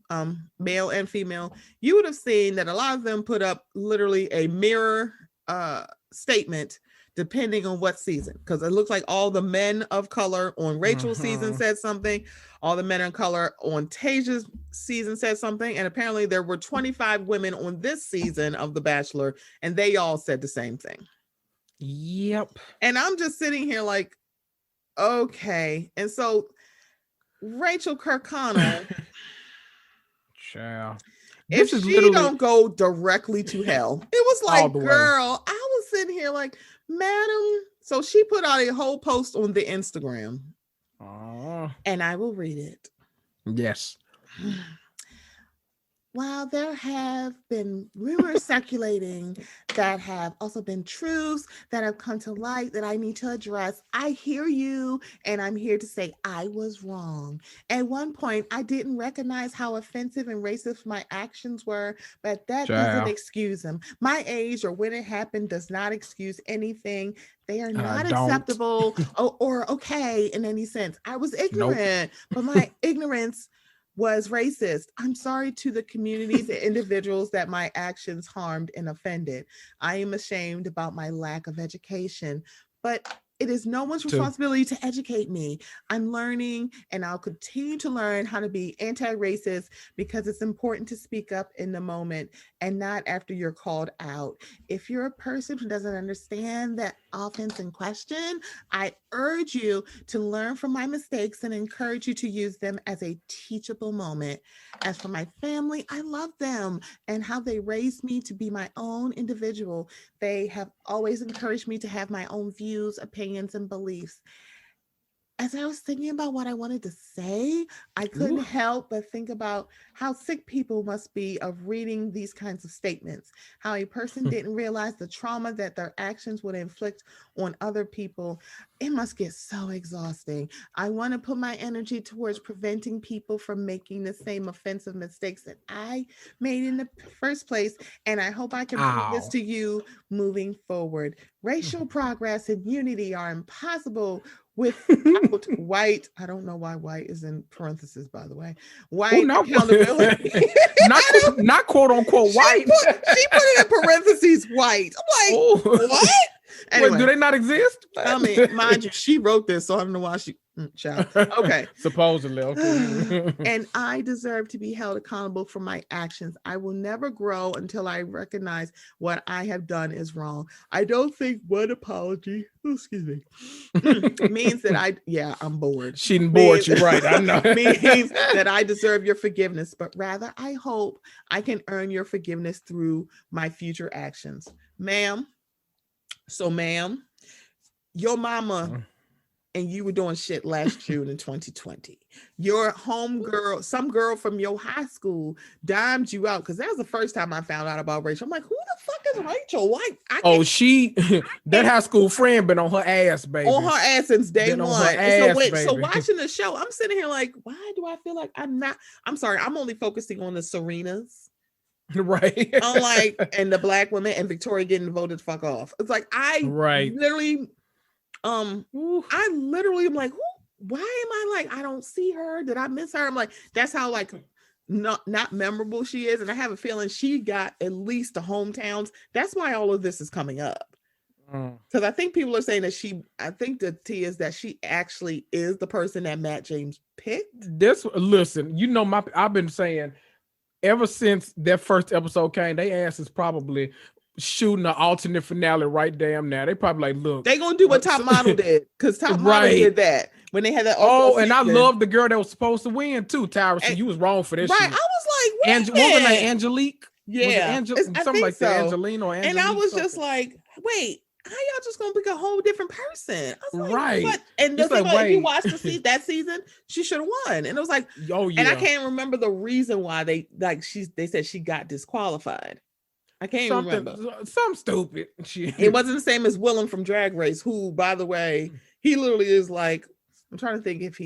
male and female, you would have seen that a lot of them put up literally a mirror statement depending on what season, because it looks like all the men of color on Rachel's season said something, all the men of color on Tasia's season said something, and apparently there were 25 women on this season of The Bachelor, and they all said the same thing. Yep. And I'm just sitting here like, okay. And so Rachel Kirkconnell, child, if she don't go directly to hell, it was like, girl, I was sitting here like, madam. So she put out a whole post on the Instagram, and I will read it. Yes. While there have been rumors circulating that have also been truths that have come to light that I need to address, I hear you, and I'm here to say I was wrong. At one point, I didn't recognize how offensive and racist my actions were, but that doesn't excuse them. My age or when it happened does not excuse anything. They are not acceptable or okay in any sense. I was ignorant, but my ignorance was racist. I'm sorry to the communities and individuals that my actions harmed and offended. I am ashamed about my lack of education, but it is no one's responsibility to educate me. I'm learning, and I'll continue to learn how to be anti-racist, because it's important to speak up in the moment and not after you're called out. If you're a person who doesn't understand that offense in question, I urge you to learn from my mistakes and encourage you to use them as a teachable moment. As for my family, I love them and how they raised me to be my own individual. They have always encouraged me to have my own views, opinions, and beliefs. As I was thinking about what I wanted to say, I couldn't help but think about how sick people must be of reading these kinds of statements, how a person didn't realize the trauma that their actions would inflict on other people. It must get so exhausting. I want to put my energy towards preventing people from making the same offensive mistakes that I made in the first place, and I hope I can bring this to you moving forward. Racial progress and unity are impossible without white, I don't know why white is in parentheses, by the way, white accountability. not quote unquote white. She put it in parentheses white. I'm like, what? Anyway, wait, do they not exist? I mean, mind you, she wrote this, so I don't know why she. Child. Okay. Supposedly, okay. And I deserve to be held accountable for my actions. I will never grow until I recognize what I have done is wrong. I don't think one apology, excuse me, means that I'm bored. She bored you, right? I know. Means that I deserve your forgiveness, but rather I hope I can earn your forgiveness through my future actions, ma'am. So, ma'am, your mama and you were doing shit last June in 2020. Your home girl, some girl from your high school, dimed you out, because that was the first time I found out about Rachel. I'm like, who the fuck is Rachel? Like, that high school friend been on her ass, baby. On her ass since day been one. On her ass, so watching the show, I'm sitting here like, why do I feel like I'm sorry, I'm only focusing on the Serenas. Right. Unlike, and the black women and Victoria getting voted the fuck off. It's like, literally am like, why am I like, I don't see her, did I miss her? I'm like, that's how like not memorable she is, and I have a feeling she got at least the hometowns. That's why all of this is coming up, because I think people are saying that I think the tea is that she actually is the person that Matt James picked. Listen, I've been saying ever since that first episode came, they ass is probably shooting an alternate finale right damn now. They probably like, look, they gonna do what Top Model did, because Top Model did that when they had that. And I love the girl that was supposed to win too, Tyra. So you was wrong for this. Right, shit. I was like, what was her name? Angelique. Yeah, something like that. Angelina or Angelique. And I was just like, wait, how y'all just gonna pick a whole different person? I was like, right. What? And the thing, if you watched that season, she should have won. And it was like, oh yeah. And I can't remember the reason why they said she got disqualified. I can't remember. Something stupid. It wasn't the same as Willem from Drag Race, who, by the way, he literally is like, I'm trying to think if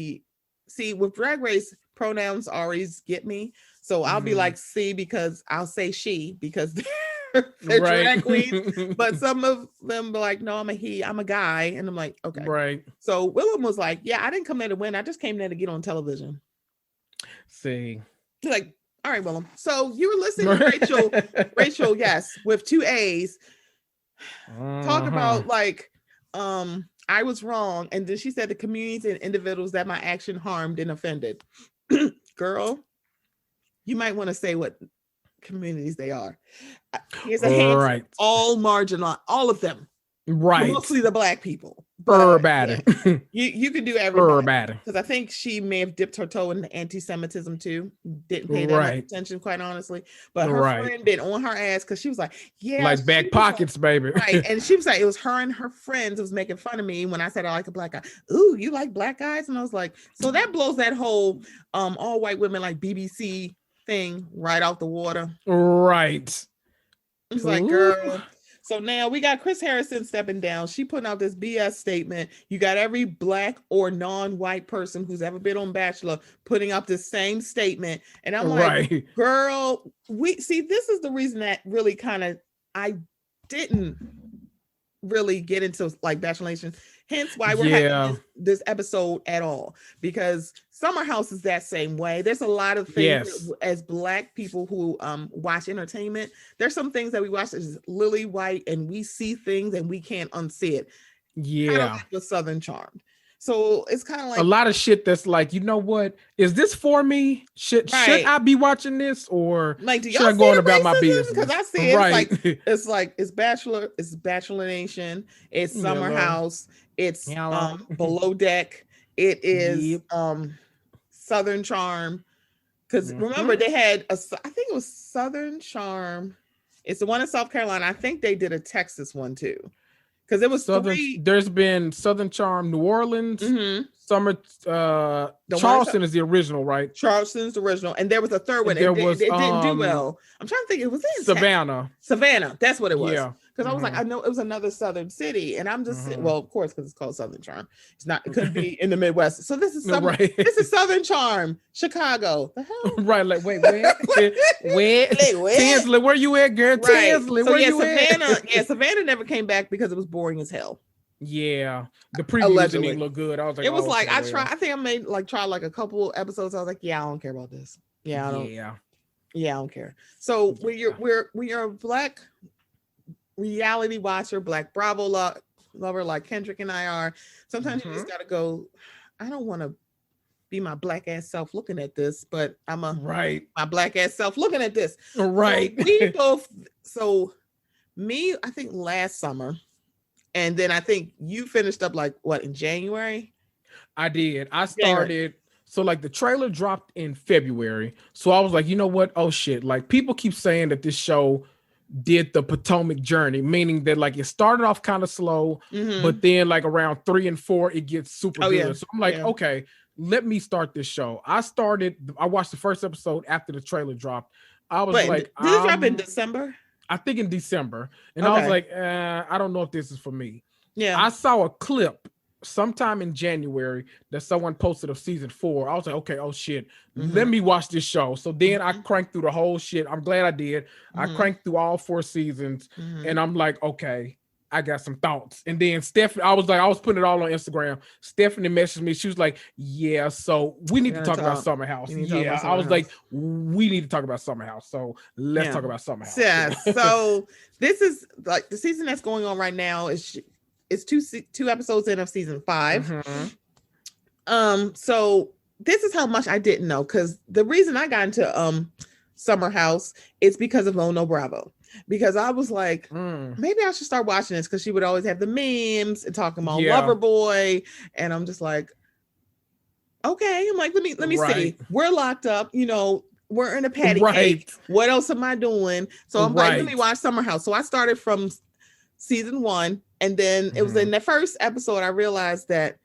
with Drag Race, pronouns always get me. So I'll be like C, because I'll say she, because they're drag queens. But some of them be like, no, I'm a he, I'm a guy. And I'm like, okay. Right. So Willem was like, yeah, I didn't come there to win. I just came there to get on television. See. He's like, all right, Willem. So you were listening to Rachel, yes, with 2 A's, talk about like, I was wrong. And then she said the communities and individuals that my action harmed and offended. Girl, you might want to say what communities they are. Here's a hint, all marginalized, all of them. Right. Mostly the black people. Everybody. Yeah, you can do everybody. Because I think she may have dipped her toe in the anti-Semitism too. Didn't pay that much attention, quite honestly. But her friend been on her ass, because she was like, yeah. Like back pockets, baby. Right. And she was like, it was her and her friends was making fun of me when I said I like a black guy. Ooh, you like black guys? And I was like, so that blows that whole all white women like BBC thing right out the water. Right. It's like, girl. So now we got Chris Harrison stepping down. She putting out this BS statement. You got every black or non-white person who's ever been on Bachelor putting out the same statement. And I'm like, girl, this is the reason that really kind of, I didn't really get into like Bachelor Nation. Hence why we're having this episode at all, because Summer House is that same way. There's a lot of things as black people who watch entertainment. There's some things that we watch that is lily white, and we see things and we can't unsee it. Yeah, kind of like the Southern Charm. So it's kind of like a lot of shit that's like, you know what? Is this for me? Should I be watching this, or like, do should I go on about my business? Because I see it. It's Bachelor, it's Bachelor Nation, it's Summer House, it's Below Deck, it is Southern Charm. Because remember, they had I think it was Southern Charm. It's the one in South Carolina. I think they did a Texas one too. Because it was there's been Southern Charm, New Orleans, Summer. Charleston is the original, right? Charleston's the original, and there was a third one. It didn't do well. I'm trying to think. It was in Savannah. Savannah, that's what it was. Yeah. Because I was like, I know it was another Southern city, and I'm just well, of course, because it's called Southern Charm. It's not. It couldn't be in the Midwest. So this is This is Southern Charm, Chicago. The hell? Right. Like, wait, where? Tinsley, where you at, girl? Right. Tinsley, where you at? Savannah never came back because it was boring as hell. Yeah, the previews didn't look good. I was like, it was like I tried. I think I made tried a couple episodes. I was like, yeah, I don't care about this. Yeah, I don't. Yeah, I don't care. So when you're a black reality watcher, Black Bravo lover like Kendrick and I are, sometimes you just gotta go, I don't want to be my black ass self looking at this, but I'm my black ass self looking at this. Right. So we both, I think last summer, and then I think you finished up like what, in January? I did. I started, so like the trailer dropped in February. So I was like, you know what? Oh shit. Like people keep saying that this show did the Potomac journey, meaning that like it started off kind of slow, but then like around 3 and 4, it gets super good. Yeah. So I'm like, okay, let me start this show. I watched the first episode after the trailer dropped. I was like, did it drop in December? I think in December. And I was like, I don't know if this is for me. Yeah. I saw a clip sometime in January that someone posted of season 4. I was like, okay, oh shit, let me watch this show. So then I cranked through the whole shit. I'm glad I did. I cranked through all 4 seasons, and I'm like, okay, I got some thoughts. And then Stephanie, I was putting it all on Instagram. Stephanie messaged me. She was like, yeah, so we need to talk about Summer House. Yeah, I was like, we need to talk about Summer House. So let's talk about Summer House. Yeah. So this is like the season that's going on right now is 2 episodes in of season 5. So this is how much I didn't know, because the reason I got into Summer House is because of Ono Bravo. Because I was like, maybe I should start watching this, because she would always have the memes and talking about Loverboy, and I'm just like, okay. I'm like, let me see. We're locked up, we're in a patty cake. What else am I doing? So I'm like, let me watch Summer House. So I started from season 1, and then it was in the first episode I realized that,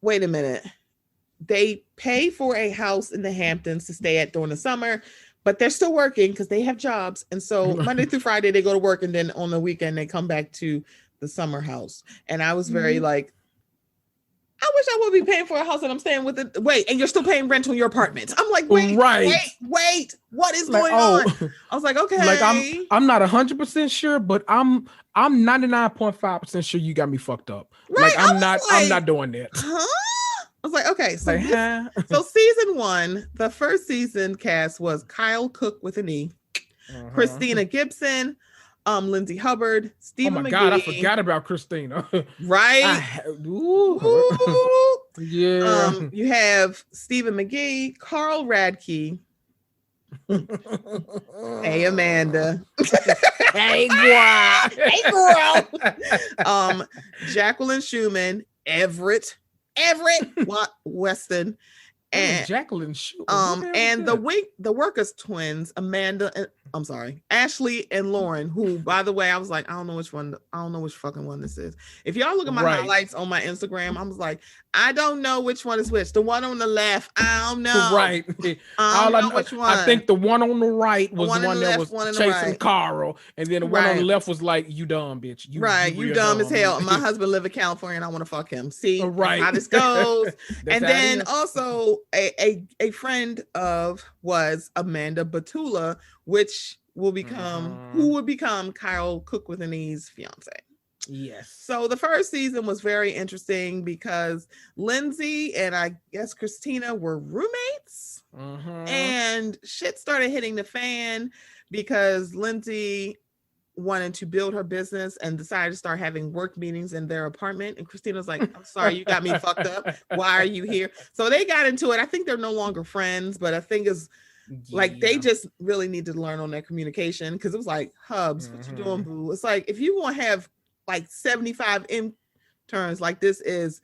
wait a minute, they pay for a house in the Hamptons to stay at during the summer, but they're still working because they have jobs. And so Monday through Friday, they go to work. And then on the weekend, they come back to the summer house. And I was very like, I wish I would be paying for a house that I'm staying with. Wait, and you're still paying rent on your apartment. I'm like, wait, what is going on? I was like, okay. Like I'm not 100% sure, but I'm 99.5% sure you got me fucked up. Right? Like I'm not doing that. Huh? I was like, okay, so so season 1, the first season cast was Kyle Cook with an E, Christina Gibson, Lindsay Hubbard, Stephen McGee. God, I forgot about Christina. Right? Yeah. You have Stephen McGee, Carl Radke. Hey, Amanda. Hey, girl. Hey, girl. Jacqueline Schumann, Everett Weston, and Jacqueline Schumann. and the Workers twins, Ashley and Lauren, who, by the way, I was like, I don't know which fucking one this is. If y'all look at my highlights on my Instagram, I was like, I don't know which one is which. The one on the left, I don't know. Right. I don't know which one. I think the one on the right was the one that was chasing Carl, and then the one on the left was like, you dumb bitch. You dumb as hell. My husband live in California and I want to fuck him. See how this goes. And then also a friend of was Amanda Batula, which will become Kyle Cook with an E's fiance. Yes. So the first season was very interesting because Lindsay and I guess Christina were roommates, and shit started hitting the fan because Lindsay wanted to build her business and decided to start having work meetings in their apartment. And Christina's like, I'm sorry, you got me fucked up. Why are you here? So they got into it. I think they're no longer friends, but I think is like they just really need to learn on their communication, because it was like, Hubs, what you doing, boo? It's like, if you want to have like 75 interns like this is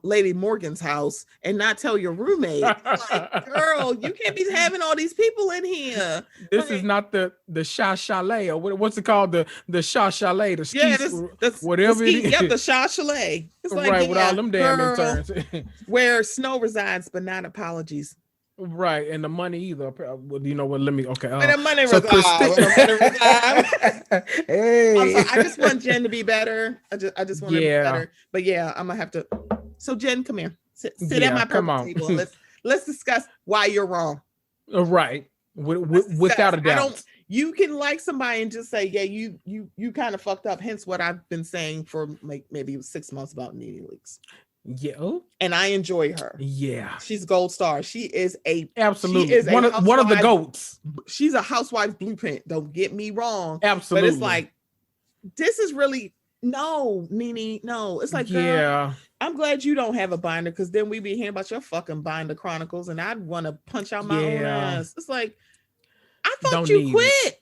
Lady Morgan's house and not tell your roommate, like, girl, you can't be having all these people in here. This is not the Sha Chalet, or what's it called, the Sha Chalet, the ski, whatever it is. Yeah, the Sha Chalet. It's like, right, with all them damn interns. Where snow resides, but not apologies. Right, and the money either. You know what? Let me. Okay. The money resides. Hey, I just want Jen to be better. I just want her to be better. But yeah, I'm gonna have to. So Jen, come here. Sit at my purple table. And let's discuss why you're wrong. Right, without a doubt. You can like somebody and just say, yeah, you kind of fucked up. Hence what I've been saying for like maybe 6 months about Nene Leakes. Yeah, and I enjoy her. Yeah, she's gold star. She is absolutely she is one of the goats. She's a housewife blueprint. Don't get me wrong. Absolutely, but it's like this is really no, Nene, no. It's like, girl, Yeah. I'm glad you don't have a binder, because then we be hearing about your fucking binder chronicles, and I'd want to punch out my own ass. It's like, I thought Don't you need quit. it.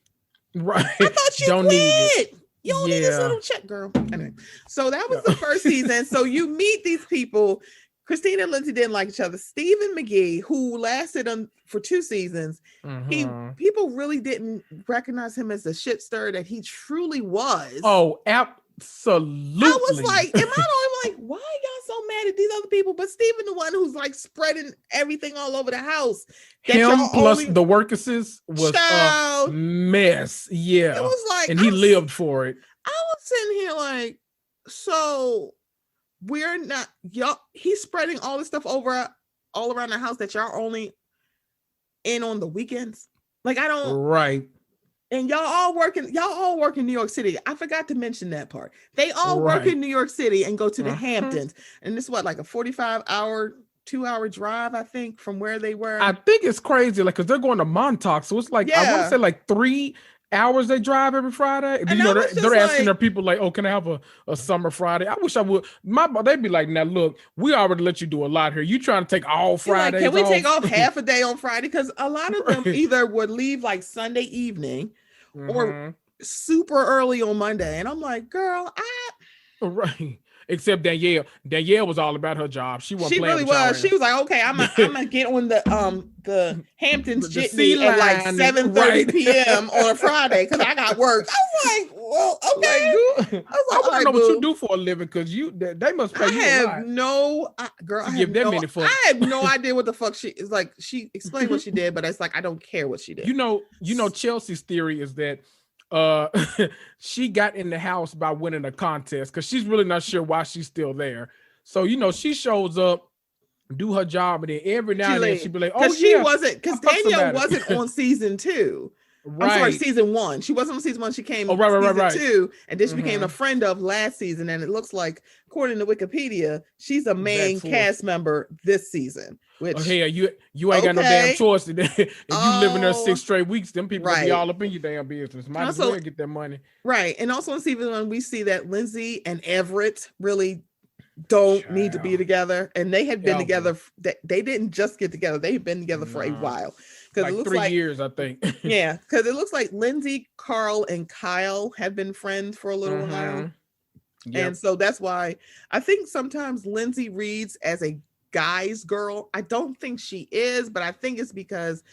Right. I thought you Don't quit. need it. You don't need this little check, girl. Anyway, so that was the first season. So you meet these people. Christina and Lindsay didn't like each other. Stephen McGee, who lasted for 2 seasons, people really didn't recognize him as the shit stir that he truly was. Oh, absolutely. I was like, am I the only, like, why are y'all so mad at these other people? But Stephen, the one who's like spreading everything all over the house. Him plus the workers was a mess. Yeah. It was like, and he lived for it. I was sitting here like, so we're not, y'all, he's spreading all this stuff over all around the house that y'all only in on the weekends. Like, I don't. Right. And y'all all work in New York City. I forgot to mention that part. They all work in New York City and go to the Hamptons. And this is what, like a 45-hour, 2-hour drive, I think, from where they were. I think it's crazy, like, because they're going to Montauk. So it's like, I want to say like 3 hours they drive every Friday. And, they're asking their people like, oh, can I have a summer Friday? I wish I would. They'd be like, now look, we already let you do a lot here. You trying to take all Fridays like, can we take off half a day on Friday? Because a lot of them either would leave like Sunday evening or super early on Monday. And I'm like, girl, Right. Except Danielle. Danielle was all about her job. She really was. She was like, okay, I'm gonna get on the Hamptons jitney at like 7:30 p.m. on a Friday because I got work. I was like, well, okay. I want to know what you do for a living, because they must pay you a lot. I have no idea what the fuck she is like. She explained what she did, but it's like, I don't care what she did. You know, Chelsea's theory is that she got in the house by winning a contest, because she's really not sure why she's still there. So she shows up, do her job, and then every now and then she'd be like, oh, she wasn't, because Danielle wasn't on season 2. Right. I'm sorry, season 1. She wasn't on season 1. She came season 2, and then she became a friend of last season. And it looks like, according to Wikipedia, she's a main cast member this season. Which you ain't got no damn choice. If you live in there 6 straight weeks, them people will be all up in your damn business. Might as well get that money. Right. And also in season 1, we see that Lindsay and Everett really don't need to be together. And they had been together. They didn't just get together. They've been together for a while. Because like 3 years, I think. Yeah. Because it looks like Lindsay, Carl, and Kyle have been friends for a little while. Yep. And so that's why I think sometimes Lindsay reads as a guy's girl. I don't think she is, but I think it's because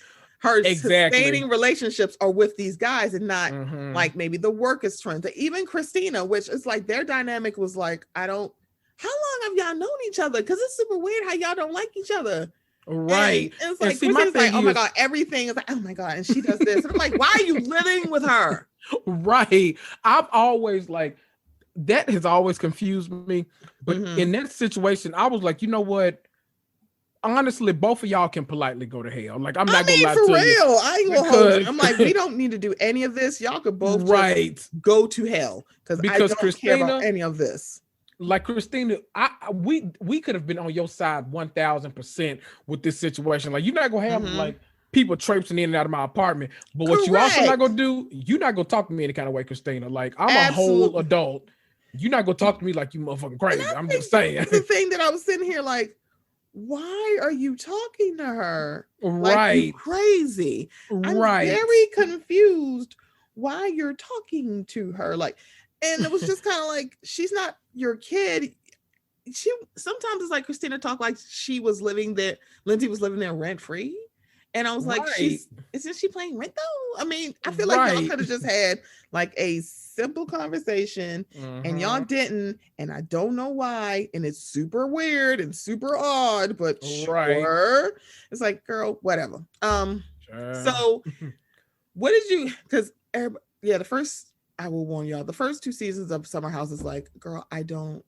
her sustaining relationships are with these guys and not like maybe the work is friends. Even Christina, which is like their dynamic was like, how long have y'all known each other? Because it's super weird how y'all don't like each other. Right. And it's like, Christina's like, oh my God, everything is like, oh my God. And she does this. And I'm like, why are you living with her? Right. I've always like, that has always confused me. But in that situation, I was like, you know what? Honestly, both of y'all can politely go to hell. Like, I'm not gonna lie to you. For real, I ain't gonna hold you. I'm like, we don't need to do any of this. Y'all could both just go to hell, because I don't care about any of this. Like Christina, we could have been on your side 1000% with this situation. Like, you're not gonna have like people traipsing in and out of my apartment. But what you also not gonna do, you're not gonna talk to me any kind of way, Christina. Like, I'm a whole adult. You're not gonna talk to me like you motherfucking crazy. I'm just saying. That's the thing that I was sitting here like, why are you talking to her? Right. Like, you crazy. I'm very confused why you're talking to her. Like, and it was just kind of like, she's not your kid. She sometimes it's like Christina talked like she was living there. Lindsay was living there rent free. And I was like, isn't she playing rent though? I mean, I feel like y'all could have just had like a simple conversation and y'all didn't. And I don't know why. And it's super weird and super odd, but sure. It's like, girl, whatever. So what did you, because the first, I will warn y'all, the first 2 seasons of Summer House is like, girl, I don't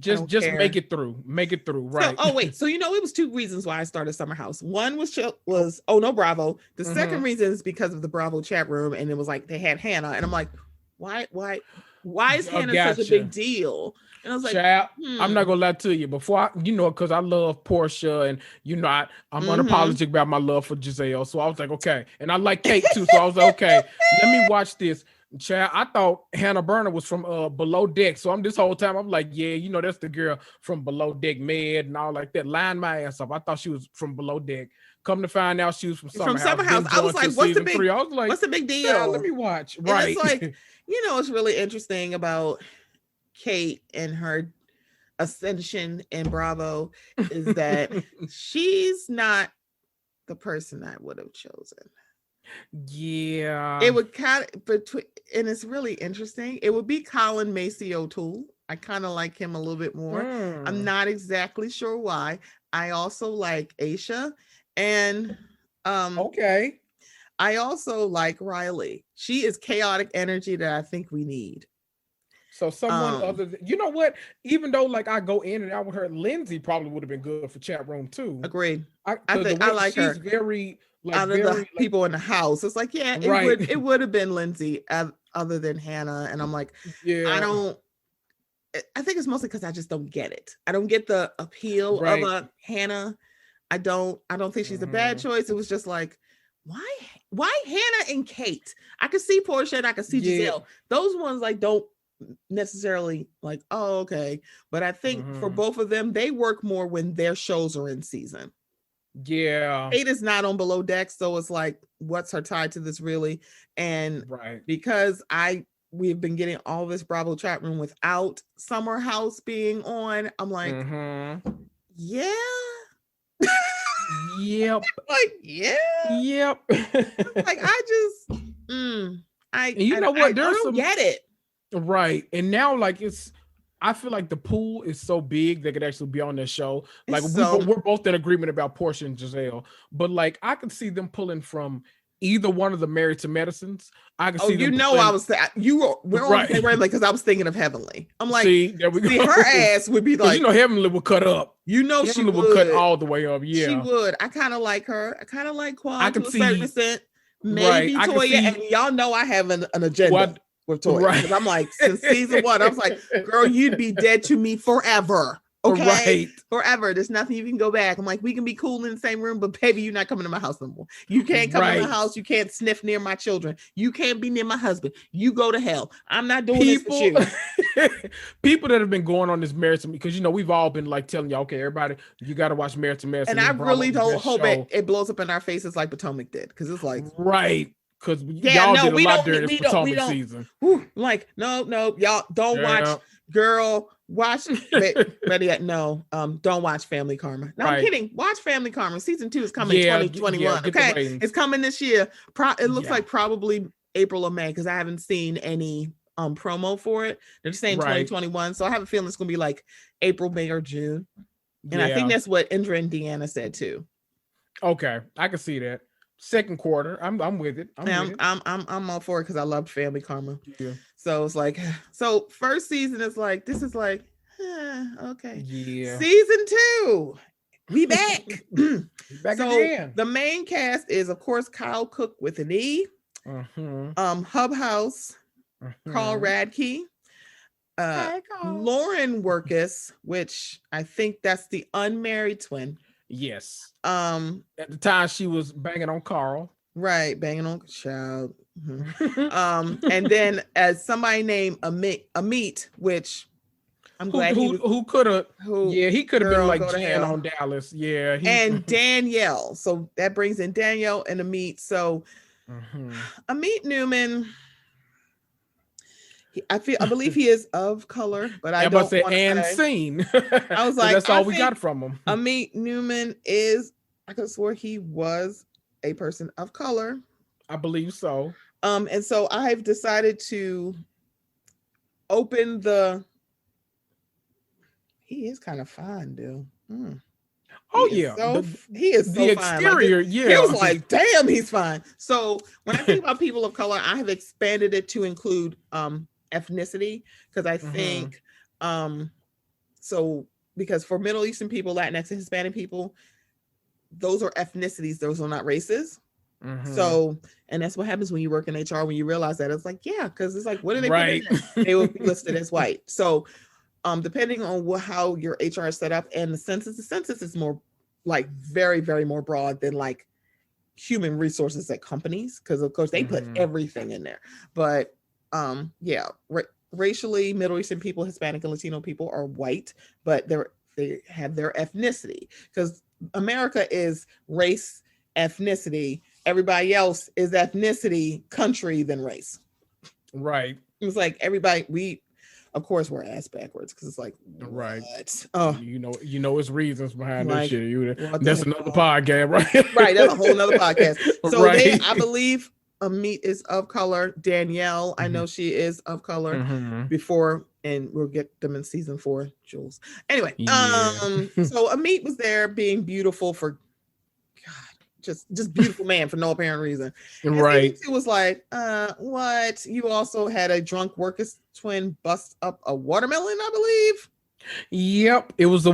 care. make it through, right? So it was 2 reasons why I started Summer House. One was oh no, Bravo. The second reason is because of the Bravo chat room, and it was like they had Hannah, and I'm like, why is Hannah such a big deal? And I was like, I'm not gonna lie to you. Before because I love Portia, and I'm unapologetic about my love for Giselle. So I was like, okay, and I like Kate too. So I was like, okay, let me watch this. Child, I thought Hannah Burner was from Below Deck. So I'm this whole time I'm like, yeah, that's the girl from Below Deck Med and all like that. Line my ass up. I thought she was from Below Deck. Come to find out she was from Summer House. I was like, what's the big 3. I was like, what's the big deal? Let me watch. And right. it's like, what's really interesting about Kate and her ascension in Bravo is that she's not the person I would have chosen. Yeah. It would kind of and it's really interesting. It would be Colin Macy O'Toole. I kind of like him a little bit more. I'm not exactly sure why. I also like Aisha, and okay. I also like Riley. She is chaotic energy that I think we need. So someone other than, you know what? Even though like I go in and out with her, Lindsay probably would have been good for chat room too. Agreed. I think I like her. She's very like out of the people in the house. It's like, yeah, it would have been Lindsay other than Hannah. And I'm like, yeah, I think it's mostly because I just don't get it. I don't get the appeal of a Hannah. I don't think she's a bad choice. It was just like, why Hannah and Kate? I could see Portia and I could see Giselle. Those ones like don't necessarily like, oh, okay. But I think for both of them, they work more when their shows are in season. Yeah. Kate is not on Below Deck, so it's like, what's her tie to this really? And because we've been getting all this Bravo chat room without Summer House being on, I'm like, yeah. Yep. Like, yeah. Yep. Like, I just you know what? I don't get it. Right. And now like I feel like the pool is so big they could actually be on their show. Like we're both in agreement about Portia and Giselle, but like I could see them pulling from either one of the Married to Medicines. I can see them I was we're on the same because I was thinking of Heavenly. I'm like, there we go. Her ass would be like, Heavenly would cut up. Heavenly she would cut all the way up. Yeah, she would. I kind of like her. I kind of like Quan I can to a see, certain extent. Maybe Toya, and y'all know I have an agenda. With Toya, because I'm like, since season 1, I was like, girl, you'd be dead to me forever. Okay, forever. There's nothing you can go back. I'm like, we can be cool in the same room, but baby, you're not coming to my house no more. You can't come to my house. You can't sniff near my children. You can't be near my husband. You go to hell. I'm not doing this with you. People that have been going on this Married to Me, because we've all been like telling y'all, okay, everybody, you got to watch Married to Medicine. And I really don't hope it blows up in our faces like Potomac did, because it's like because y'all did a lot during this Potomac season. Like, no, y'all don't watch. Girl, watch. Better yet, no. Don't watch Family Karma. No, I'm kidding. Watch Family Karma. Season 2 is coming 2021. Okay, it's coming this year. It looks like probably April or May, because I haven't seen any promo for it. They're just saying 2021, so I have a feeling it's gonna be like April, May, or June. And I think that's what Indra and Deanna said too. Okay, I can see that. Second quarter, I'm with it. I'm all for it because I loved Family Karma. Yeah. So it's like, first season is like, this is like, okay. Yeah. Season 2, we back. Back again. The main cast is, of course, Kyle Cook with an E. Hub House, Carl Radke, Lauren Workus, which I think that's the unmarried twin. Yes. At the time she was banging on Carl. Right, banging on child. And then as somebody named Amit, which I'm glad he could have been like Jan on Dallas. Yeah. And Danielle. So that brings in Danielle and Amit. So Amit Newman, I believe he is of color, but I don't want to say. Seen. I was like, that's all we got from him. Amit Newman is, I could swear he was a person of color. I believe so. And so I've decided to open he is kind of fine, dude. He is so the fine. Exterior, like, he was like, damn, he's fine. So when I think about people of color, I have expanded it to include ethnicity, because I think because for Middle Eastern people, Latinx and Hispanic people, those are ethnicities, those are not races. So, and that's what happens when you work in HR, when you realize that. It's like, yeah, because it's like, what are they putting in? They will be listed as white. So depending on how your HR is set up, and the census is more like very, very more broad than like human resources at companies, because of course they put everything in there. But racially, Middle Eastern people, Hispanic and Latino people are white, but they have their ethnicity, because America is race, ethnicity. Everybody else is ethnicity, country, then race. Right. It's like everybody, of course we're ass backwards, because it's like, right. What? Oh, you know, it's reasons behind like, that shit. That's another podcast, right? Right. That's a whole nother podcast. So right. I believe Amit is of color. Danielle, I know she is of color before, and we'll get them in season 4, Jules. Anyway, so Amit was there being beautiful for just beautiful man for no apparent reason. And right. Season 2 was like, what? You also had a drunk workers twin bust up a watermelon, I believe. Yep, it was the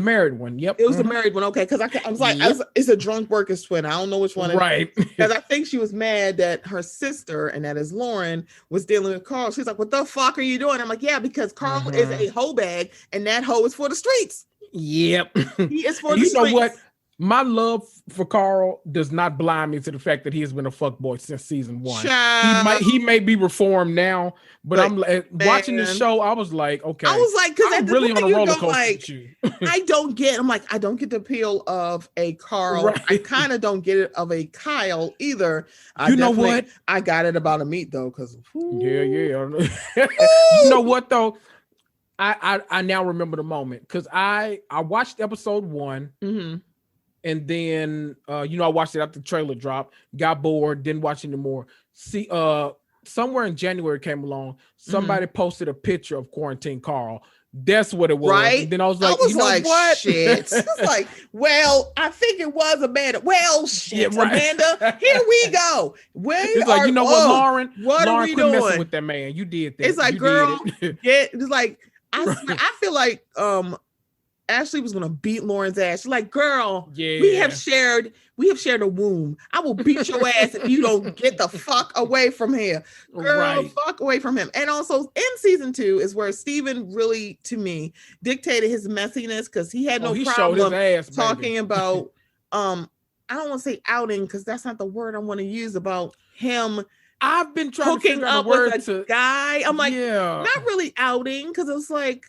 married one. Yep, it was the married one. Okay, because I was like, it's a drunk workers twin. I don't know which one. Right. Because I think she was mad that her sister, and that is Lauren, was dealing with Carl. She's like, "What the fuck are you doing?" I'm like, "Yeah, because Carl is a hoe bag, and that hoe is for the streets." Yep, he is for the streets. You know what? My love for Carl does not blind me to the fact that he has been a fuckboy since season 1. He may be reformed now, but I'm watching this show. I was like, okay, I was like, because I'm really on a roller coaster like, with you. I don't get the appeal of a Carl. Right. I kind of don't get it of a Kyle either. You know what? I got it about Amit though, because yeah. You know what though? I now remember the moment, because I watched episode 1. And then, I watched it after the trailer dropped, got bored, didn't watch anymore. See, somewhere in January came along, somebody posted a picture of Quarantine Carl. That's what it was. Right. And then I was like, what? Shit. It's like, well, I think it was Amanda. Well, shit, yeah, right. Amanda, here we go. It's like, what, Lauren? Lauren quit messing with that man. You did that. It's like, girl, it's like, I feel like, Ashley was gonna beat Lauren's ass. She's like, girl, we have shared a womb. I will beat your ass if you don't get the fuck away from here. Girl, fuck away from him. And also in season 2 is where Steven really, to me, dictated his messiness, because he had no problem talking about I don't want to say outing, because that's not the word I want to use, about him. I've been trying hooking to up with a guy. I'm like, not really outing, because it was like,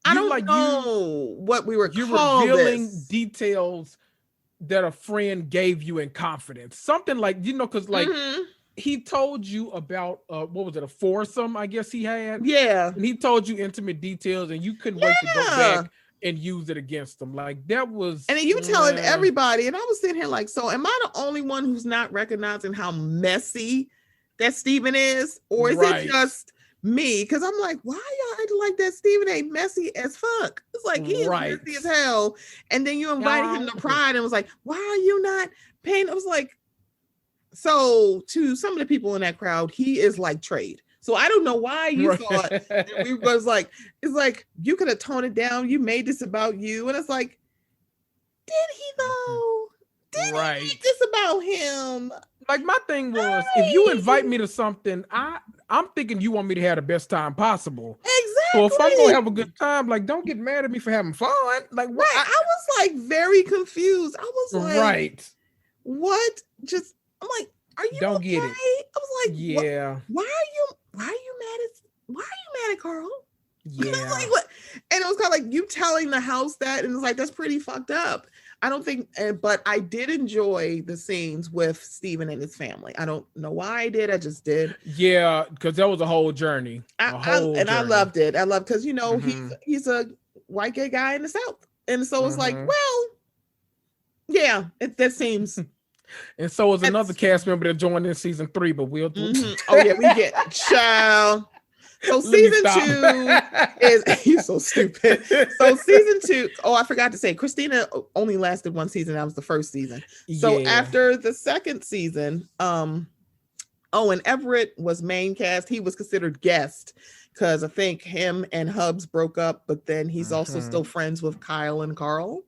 I don't know what we were called. You're revealing details that a friend gave you in confidence. Something like, because like he told you about what was it, a foursome, I guess he had. Yeah. And he told you intimate details, and you couldn't wait to go back and use it against him. Like, that was, and then you telling everybody, and I was sitting here like, so am I the only one who's not recognizing how messy that Steven is? Or is it just me? Because I'm like, why y'all acting like that Steven ain't messy as fuck? It's like, he is messy as hell. And then you invited him to Pride and was like, why are you not paying? I was like, so to some of the people in that crowd, he is like Trade. So I don't know why you thought that we was like, it's like, you could have toned it down. You made this about you. And it's like, did he though? Did he make this about him? Like, my thing was, if you invite me to something, I'm thinking you want me to have the best time possible. Exactly. So if I'm gonna have a good time, like, don't get mad at me for having fun. Like, what? I was like very confused. I was like, what? Just, I'm like, are you don't okay? get it? I was like, yeah. Why are you mad at Carl? Yeah. Like, what? And it was kind of like you telling the house that, and it's like, that's pretty fucked up. I don't think, but I did enjoy the scenes with Steven and his family. I don't know why I did. I just did. Yeah, because that was a whole journey. I loved it. I loved, because he's a white gay guy in the South, and so it's like, well, yeah, that seems. And so is another cast member that joined in season 3, but we'll do. Oh yeah, we get child. So season 2 is, you're so stupid. So season 2, I forgot to say, Christina only lasted 1 season. That was the first season. So after the second season, and Everett was main cast. He was considered guest, because I think him and Hubs broke up, but then he's also still friends with Kyle and Carl.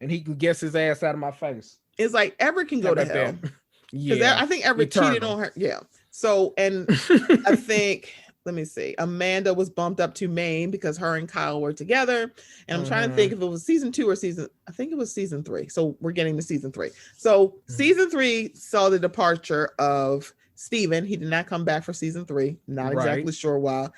And he can guess his ass out of my face. It's like, Everett can go to hell. Yeah. I think Everett cheated on her. Yeah. So, and I think, let me see, Amanda was bumped up to Maine because her and Kyle were together. And I'm trying to think if it was season 2 or I think it was season 3. So we're getting to season 3. So season 3 saw the departure of Steven. He did not come back for season 3. Not Right. exactly sure why.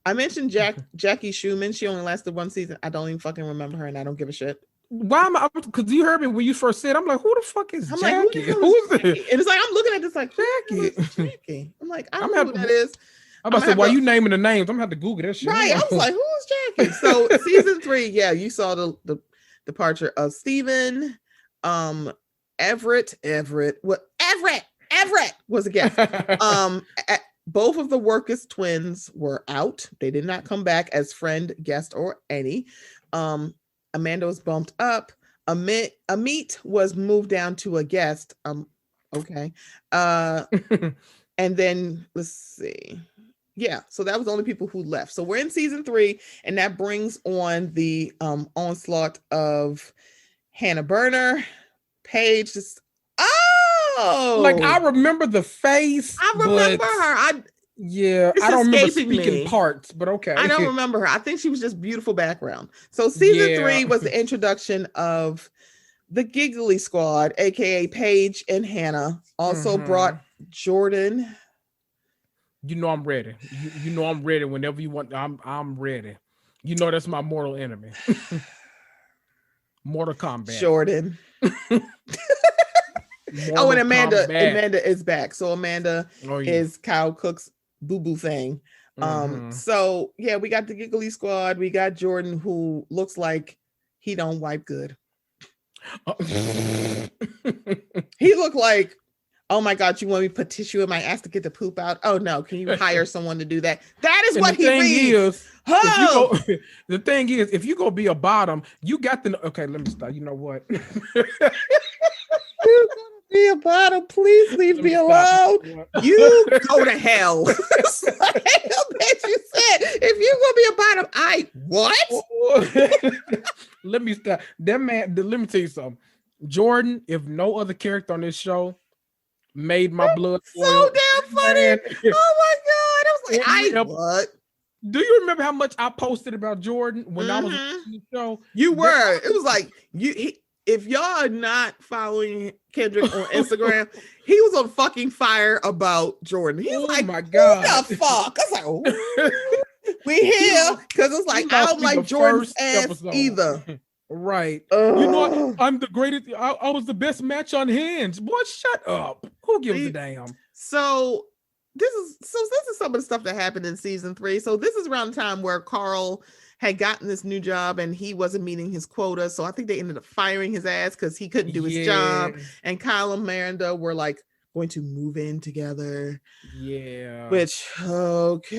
I mentioned Jackie Schumann. She only lasted 1 season. I don't even fucking remember her, and I don't give a shit. Why am I? Because you heard me when you first said, I'm like, who the fuck is I'm Jackie? like, who is Jackie? And it's like, I'm looking at this like, Jackie? Jackie. I'm like, I don't know who that is. I'm about to say, why you naming the names? I'm gonna have to Google that shit. Right. I was like, who is Jackie? So season 3, yeah, you saw the departure of Steven. Everett was a guest. Both of the Workus twins were out. They did not come back as friend, guest, or any. Amanda was bumped up. Amit was moved down to a guest. Okay. And then let's see. Yeah, so that was the only people who left. So we're in season 3, and that brings on the onslaught of Hannah Burner, Paige. Like, I remember the face. I remember her. I don't remember speaking parts, but okay. I don't remember her. I think she was just beautiful background. So season 3 was the introduction of the Giggly Squad, aka Paige and Hannah. Also brought Jordan. You know I'm ready. You know I'm ready whenever you want. I'm ready. You know that's my mortal enemy. Mortal Kombat. Jordan. And Amanda is back. So Amanda is Kyle Cook's boo-boo thing. So yeah, we got the Giggly Squad. We got Jordan, who looks like he don't wipe good. He looked like, oh my God, you want me to put tissue in my ass to get the poop out? Oh no, can you hire someone to do that? That is what he reads. The thing is, if you go be a bottom, you got the okay. Let me stop. You know what? You're gonna be a bottom. Please leave me alone. You go to hell. I bet you said if you gonna be a bottom, what? Let me stop. That man. Let me tell you something. Jordan, if no other character on this show made my blood so damn funny. Man. Oh my God. I was like, what? Do you remember how much I posted about Jordan when I was on the show? You were. It was like if y'all are not following Kendrick on Instagram, he was on fucking fire about Jordan. He's like, my God, what the fuck? I was like, oh, we here because it's like I don't like Jordan's ass either. Right. You know, I'm the greatest. I was the best match on hands. Boy, shut up. Who gives a damn? So this is some of the stuff that happened in season 3. So this is around the time where Carl had gotten this new job and he wasn't meeting his quota. So I think they ended up firing his ass because he couldn't do his job. And Kyle and Miranda were like going to move in together. Yeah. Which, okay.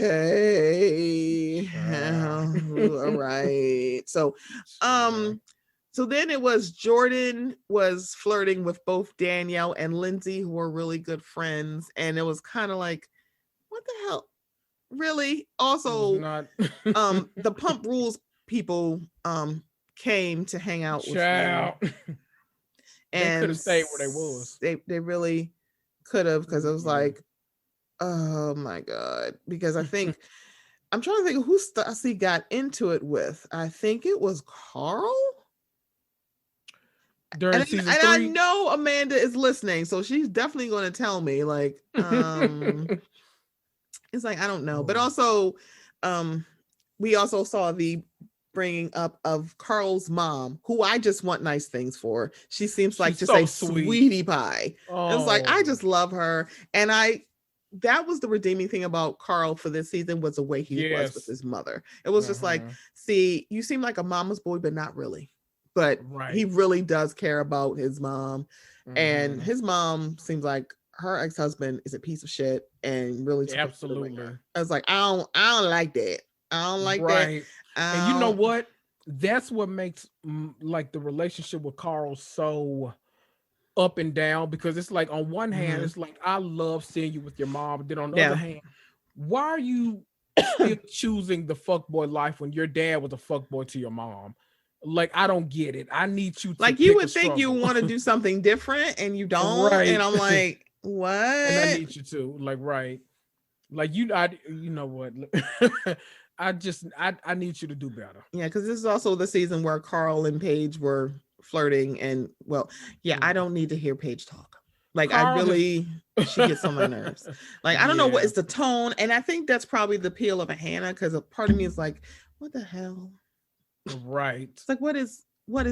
All right. So, so then it was Jordan was flirting with both Danielle and Lindsay, who were really good friends. And it was kind of like, what the hell? Really? Also, the Pump Rules people came to hang out with them. And they could have stayed where they was. They really could have, because it was like, oh my God. Because I think I'm trying to think of who Stassi got into it with. I think it was Carl. During season 3? I know Amanda is listening, so she's definitely going to tell me. Like, it's like I don't know, but also, we also saw the bringing up of Carl's mom, who I just want nice things for. She seems like just a sweetie pie. It's like I just love her, and that was the redeeming thing about Carl for this season was the way he was with his mother. It was just like, see, you seem like a mama's boy, but not really. But he really does care about his mom, and his mom seems like her ex-husband is a piece of shit and really absolutely. I was like, I don't like that. I don't like that. And you know what? That's what makes like the relationship with Carl so up and down, because it's like on one hand, it's like I love seeing you with your mom, but then on the other hand, why are you still choosing the fuckboy life when your dad was a fuckboy to your mom? Like, I don't get it. I need you to like you would think you want to do something different and you don't. And I'm like, what? And I need you to like you know what? I need you to do better. Yeah, because this is also the season where Carl and Paige were flirting, and I don't need to hear Paige talk. Like she gets on my nerves. Like, I don't know what is the tone. And I think that's probably the appeal of a Hannah, because a part of me is like, what the hell? Right. It's like, what is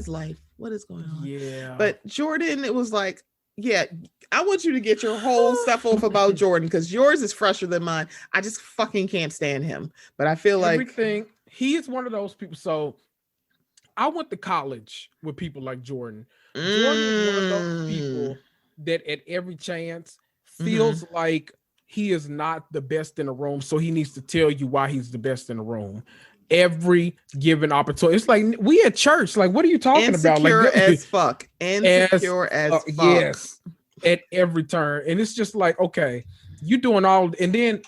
life? What is going on? Yeah. But Jordan, it was like, yeah, I want you to get your whole stuff off about Jordan, because yours is fresher than mine. I just fucking can't stand him. But I feel everything, he is one of those people. So I went to college with people like Jordan. Jordan is one of those people that at every chance feels like he is not the best in the room. So he needs to tell you why he's the best in the room. Every given opportunity. It's like we at church. Like, what are you talking about? Like, as fuck. Insecure as fuck. Yes. At every turn. And it's just like, okay, you doing all. And then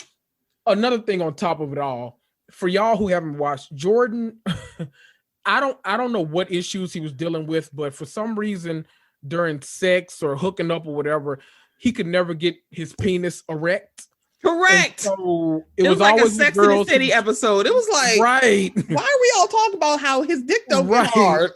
another thing on top of it all, for y'all who haven't watched, Jordan, I don't know what issues he was dealing with, but for some reason during sex or hooking up or whatever, he could never get his penis erect. Correct. And so it was like always a Sex in the City episode. It was like, right. Why are we all talking about how his dick don't get hard?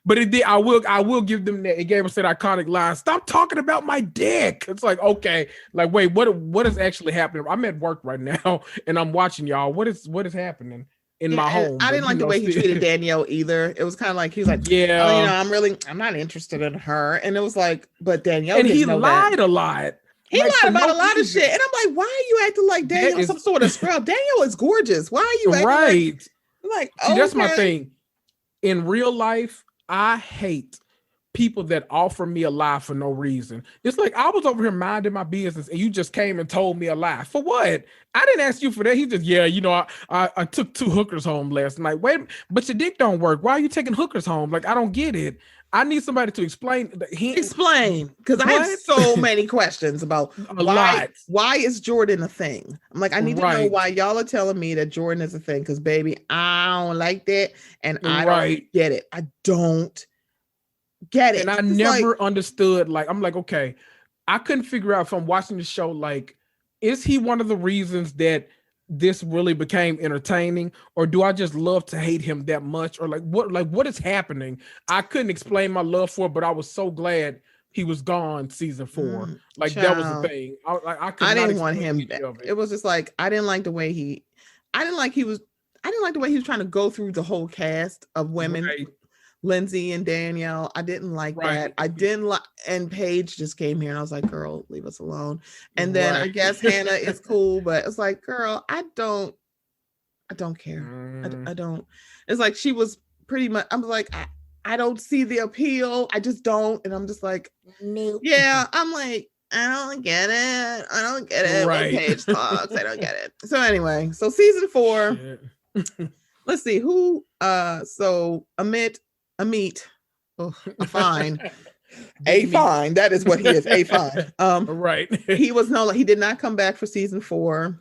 But it did. I will give them that. It gave us that iconic line. Stop talking about my dick. It's like, okay, like, wait, what is actually happening? I'm at work right now and I'm watching y'all. What is happening in my home? I didn't like the way he treated Danielle either. It was kind of like he was like, yeah, I'm not interested in her. And it was like, but Danielle, and he lied a lot. He lied about a lot of shit. And I'm like, why are you acting like Danielle some sort of scrub? Danielle is gorgeous. Why are you acting like See, that's my thing. In real life, I hate people that offer me a lie for no reason. It's like I was over here minding my business and you just came and told me a lie. For what? I didn't ask you for that. He just, I took 2 hookers home last night. Wait, but your dick don't work. Why are you taking hookers home? Like, I don't get it. I need somebody to explain. Explain, because I have so many questions about why is Jordan a thing? I'm like, I need to know why y'all are telling me that Jordan is a thing, because baby, I don't like that, and I don't get it. I don't get it. And I never understood. Like, I'm like, okay, I couldn't figure out if I'm watching the show, like, is he one of the reasons that this really became entertaining, or do I just love to hate him that much, or what is happening? I couldn't explain my love for it, but I was so glad he was gone season 4. That was the thing. I didn't want him. It was just like, I didn't like the way he was trying to go through the whole cast of women. Lindsay and Danielle. I didn't like that. I didn't like, and Paige just came here and I was like, girl, leave us alone. And then I guess Hannah is cool, but it's like, girl, I don't care. I don't. It's like she was pretty much, I'm like, I don't see the appeal. I just don't. And I'm just like, no. Yeah, I'm like, I don't get it. I don't get it. When Paige talks, I don't get it. So anyway, so season 4. Let's see who. So Amit. A fine. A fine. That is what he is. A fine. He did not come back for season 4.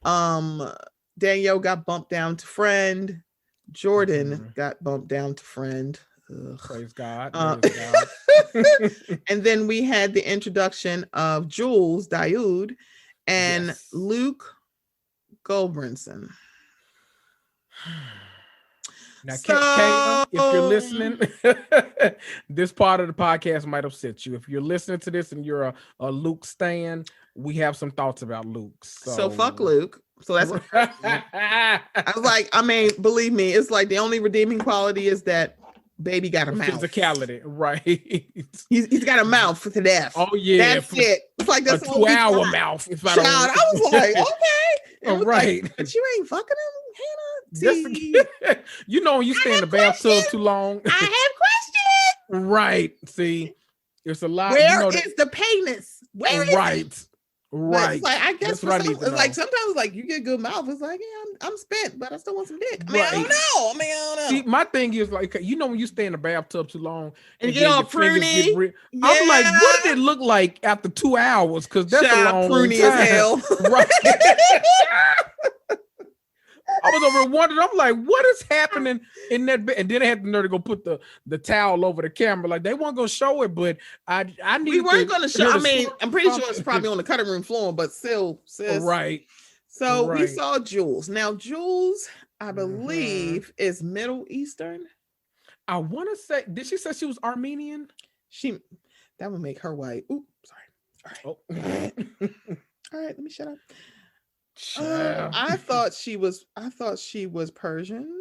Danielle got bumped down to friend. Jordan got bumped down to friend. Ugh. Praise God. And then we had the introduction of Jules Daoud and Luke Goldbrinson. Now, Kayla, if you're listening, this part of the podcast might upset you. If you're listening to this and you're a Luke stan, we have some thoughts about Luke. So fuck Luke. So that's I was like, I mean, believe me, it's like the only redeeming quality is that baby got a mouth. Physicality, right? He's got a mouth to death. Oh yeah, that's it. It's like that's a 2-hour mouth. Child, I was like, okay, right. Like, but you ain't fucking him, Hannah. You know, when you stay in the bathtub too long. I have questions. Right. See, it's a lot. Where is the penis? Where is it? Right. It's like, I guess for some, it's like sometimes like you get good mouth. It's like, yeah, I'm spent, but I still want some dick. I mean, I don't know. See, my thing is like, you know, when you stay in the bathtub too long and you get all pruny, I'm like, what did it look like after 2 hours? Because that's a long pruny time. As hell. Right. I was over wondering. I'm like, what is happening in that bed? And then I had the nerve to go put the towel over the camera. Like they weren't gonna show it, but I need. We weren't gonna show. I mean, I'm pretty sure it's probably on the cutting room floor, but still, sis. Right. So we saw Jules. Now Jules, I believe, is Middle Eastern. I want to say, did she say she was Armenian? That would make her white. Ooh, sorry. All right. Oh. All right, let me shut up. I thought she was Persian.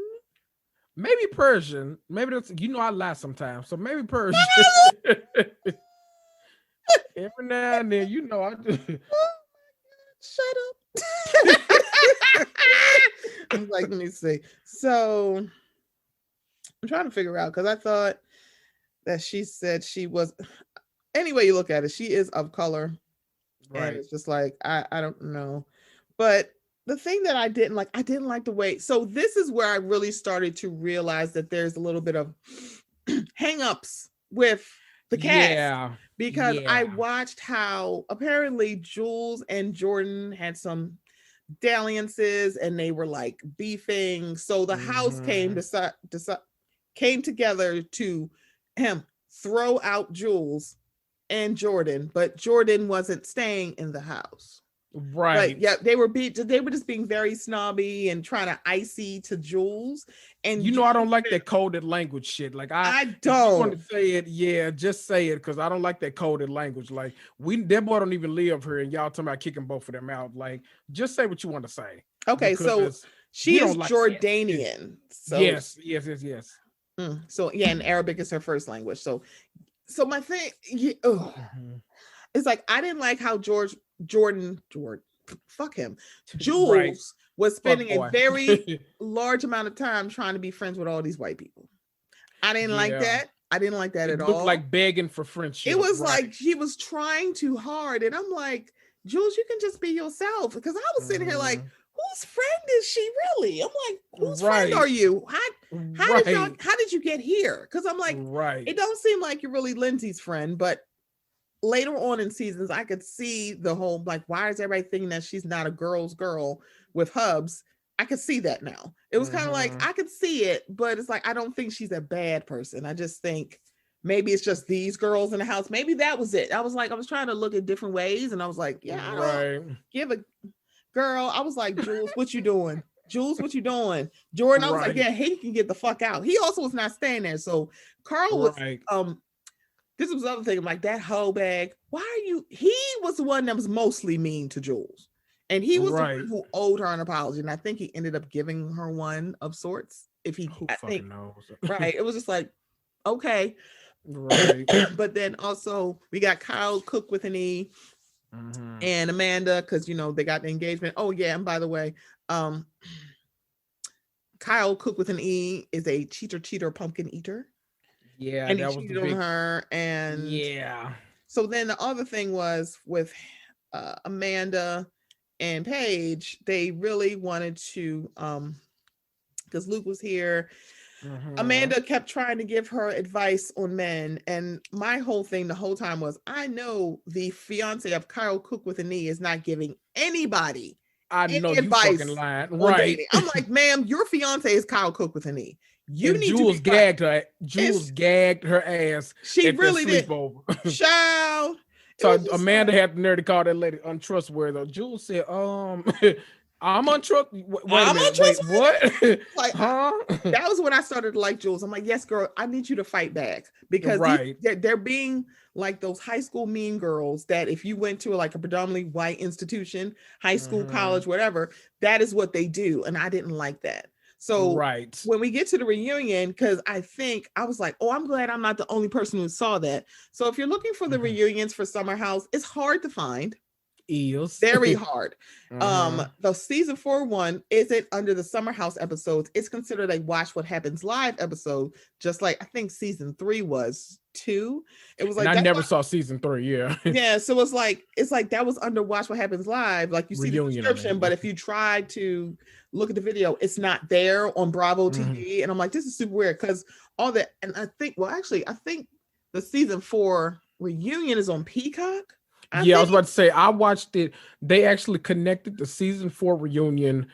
Maybe Persian. Maybe that's, I lie sometimes. So maybe Persian. Every now and then, I do. Shut up. I was like, let me see. So I'm trying to figure out because I thought that she said she was. Anyway, you look at it, she is of color. Right. And it's just like, I don't know. But the thing that I didn't like the way. So this is where I really started to realize that there's a little bit of hang-ups with the cast. Yeah. Because I watched how apparently Jules and Jordan had some dalliances and they were like beefing. So the house came together to throw out Jules and Jordan, but Jordan wasn't staying in the house. Right. But yeah, they were just being very snobby and trying to icy to Jules. And I don't like that coded language shit. Like I don't want to say it. Yeah, just say it because I don't like that coded language. Like that boy don't even live here, and y'all talking about kicking both of them out. Like just say what you want to say. Okay, so she is Jordanian. So yes. So yeah, and Arabic is her first language. So my thing, it's like I didn't like how Jordan, fuck him, Jules was spending a very large amount of time trying to be friends with all these white people. I didn't like that. I didn't like that at all. It looked like begging for friendship. It was like she was trying too hard, and I'm like, Jules, you can just be yourself. Because I was sitting here like, whose friend is she really? I'm like, whose friend are you? How did you get here? Because I'm like, it don't seem like you're really Lindsay's friend, but later on in seasons, I could see the whole, like, why is everybody thinking that she's not a girl's girl with hubs? I could see that now. It was kind of like, I could see it, but it's like, I don't think she's a bad person. I just think maybe it's just these girls in the house. Maybe that was it. I was trying to look at different ways, and I was like, yeah, I don't give a girl. I was like, Jules, what you doing? Jules, what you doing? Jordan, I was like, yeah, he can get the fuck out. He also was not staying there. So Carl was, this was the other thing. I'm like, that hoe bag. Why are you? He was the one that was mostly mean to Jules. And he was the one who owed her an apology. And I think he ended up giving her one of sorts. If he, who fucking knows? It was just like, okay. Right. But then also we got Kyle Cook with an E and Amanda, because they got the engagement. Oh yeah, and by the way, Kyle Cook with an E is a cheater pumpkin eater. Yeah, and that he was cheated on her. And so then the other thing was with Amanda and Paige, they really wanted to because Luke was here. Amanda kept trying to give her advice on men, and my whole thing the whole time was, I know the fiance of Kyle Cook with an E is not giving anybody any advice. You fucking lying. Right. I'm like, ma'am, your fiance is Kyle Cook with an E. You need Jules to be gagged her. Jules gagged her ass. She really did. Child. So Amanda had the nerve to call that lady untrustworthy. Jules said, I'm untrustworthy. I'm untrustworthy. What? Like, that was when I started to like Jules. I'm like, yes, girl, I need you to fight back, because they're being like those high school mean girls that if you went to a predominantly white institution, high school, college, whatever, that is what they do. And I didn't like that. So when we get to the reunion, because I was like, oh, I'm glad I'm not the only person who saw that. So if you're looking for the reunions for Summer House, it's hard to find. Very hard. The season 4 one isn't under the Summer House episodes. It's considered a Watch What Happens Live episode, just like I think season 3 was too. It was like, and I never saw season 3. Yeah, so it's like that was under Watch What Happens Live. Like you see the description, but if you try to look at the video, it's not there on Bravo TV. And I'm like, this is super weird, because all that. And I think the season 4 reunion is on Peacock. I was about to say, I watched it. They actually connected the season 4 reunion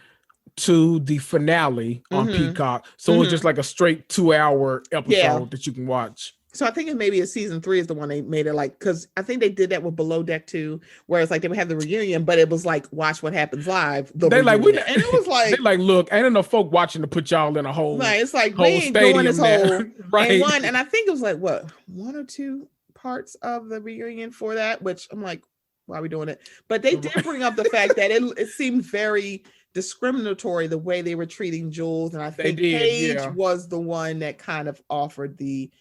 to the finale on Peacock. So it was just like a straight 2-hour episode that you can watch. So I think it maybe season 3 is the one they made it like, because I think they did that with Below Deck too, where it's like they would have the reunion, but it was like Watch What Happens Live. And it was like, they like, look, ain't enough folk watching to put y'all in a whole. Right, it's like whole we ain't doing this whole right. And I think it was like what, 1 or 2 parts of the reunion for that, which I'm like, why are we doing it? But they did bring up the fact that it seemed very discriminatory the way they were treating Jules, and I think Paige was the one that kind of offered the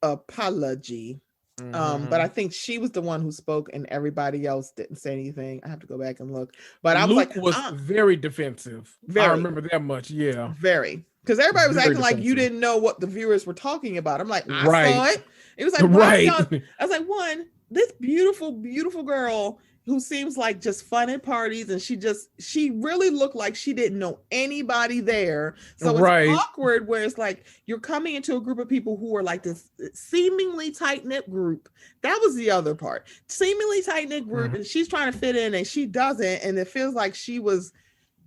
apology. But I think she was the one who spoke, and everybody else didn't say anything. I have to go back and look. But Luke was very defensive. I remember that much. Yeah, very. Because everybody was acting like you didn't know what the viewers were talking about. I'm like, I saw it. It was like, why I was like, one, this beautiful, beautiful girl who seems like just fun at parties, and she really looked like she didn't know anybody there. So it's awkward where it's like you're coming into a group of people who are like this seemingly tight-knit group. That was the other part. Seemingly tight-knit group, and she's trying to fit in and she doesn't, and it feels like she was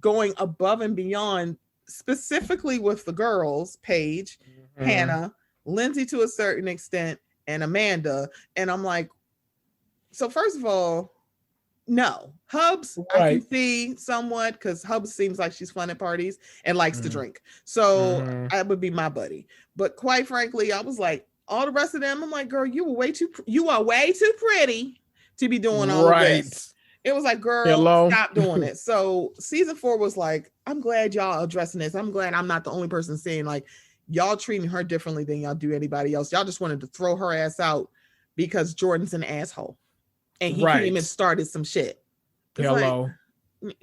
going above and beyond, specifically with the girls, Paige, Hannah, Lindsay to a certain extent, and Amanda. And I'm like, so first of all, no. Hubs, I can see somewhat, because Hubs seems like she's fun at parties and likes to drink. So that would be my buddy. But quite frankly, I was like, all the rest of them, I'm like, girl, you are way too pretty to be doing all of this. It was like, girl, stop doing it. So season 4 was like, I'm glad y'all addressing this. I'm glad I'm not the only person saying like, y'all treating her differently than y'all do anybody else. Y'all just wanted to throw her ass out because Jordan's an asshole. And he came and started some shit. Like,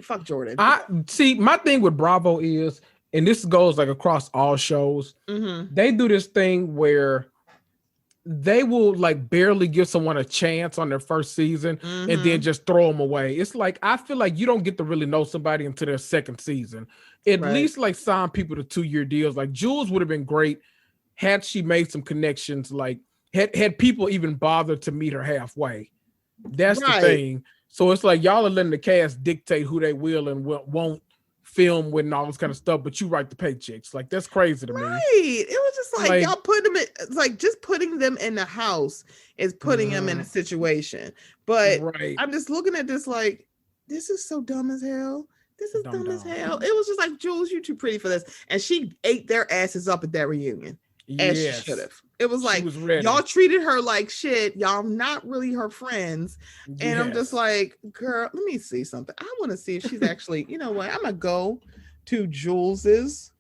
fuck Jordan. I see, my thing with Bravo is, and this goes like across all shows, they do this thing where they will like barely give someone a chance on their first season and then just throw them away. It's like, I feel like you don't get to really know somebody until their second season. At least like sign people to 2-year deals. Like Jules would have been great had she made some connections, like had people even bothered to meet her halfway. That's the thing. So it's like y'all are letting the cast dictate who they will and won't film with and all this kind of stuff, but you write the paychecks. Like, that's crazy to me. It was just like y'all put them in, like just putting them in the house is putting them in a situation. But I'm just looking at this like, this is so dumb as hell. This is dumb as hell. It was just like, Jules, you too pretty for this. And she ate their asses up at that reunion. As she should have. It was like, y'all treated her like shit. Y'all not really her friends. And I'm just like, girl, let me see something. I want to see if she's actually, you know what? I'm going to go to Jules's.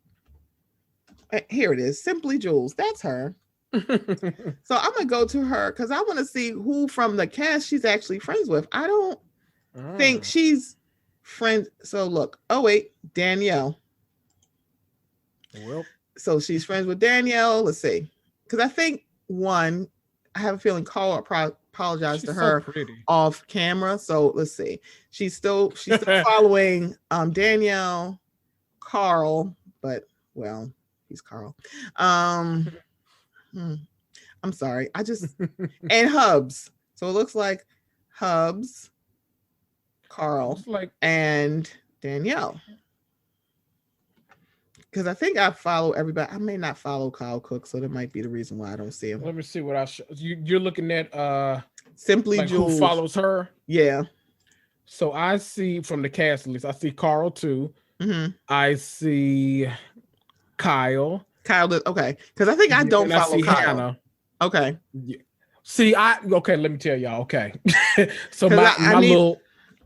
Here it is. Simply Jules. That's her. So I'm going to go to her because I want to see who from the cast she's actually friends with. I don't think she's friends. So look. Oh, wait. Danielle. Well. So she's friends with Danielle. Let's see. Because I think I have a feeling Carl apologized to her off camera. So let's see. She's still following Danielle, Carl, but well, he's Carl. I'm sorry. And Hubs. So it looks like Hubs, Carl, and Danielle. Because I think I follow everybody. I may not follow Kyle Cook, so that might be the reason why I don't see him. Let me see what I show you're looking at. Simply Jules. Who follows her? Yeah. So I see from the cast list, I see Carl too. I see Kyle. Okay. Because I think I don't follow Kyle. Hannah. Okay. Yeah. See, let me tell y'all. Okay. So my little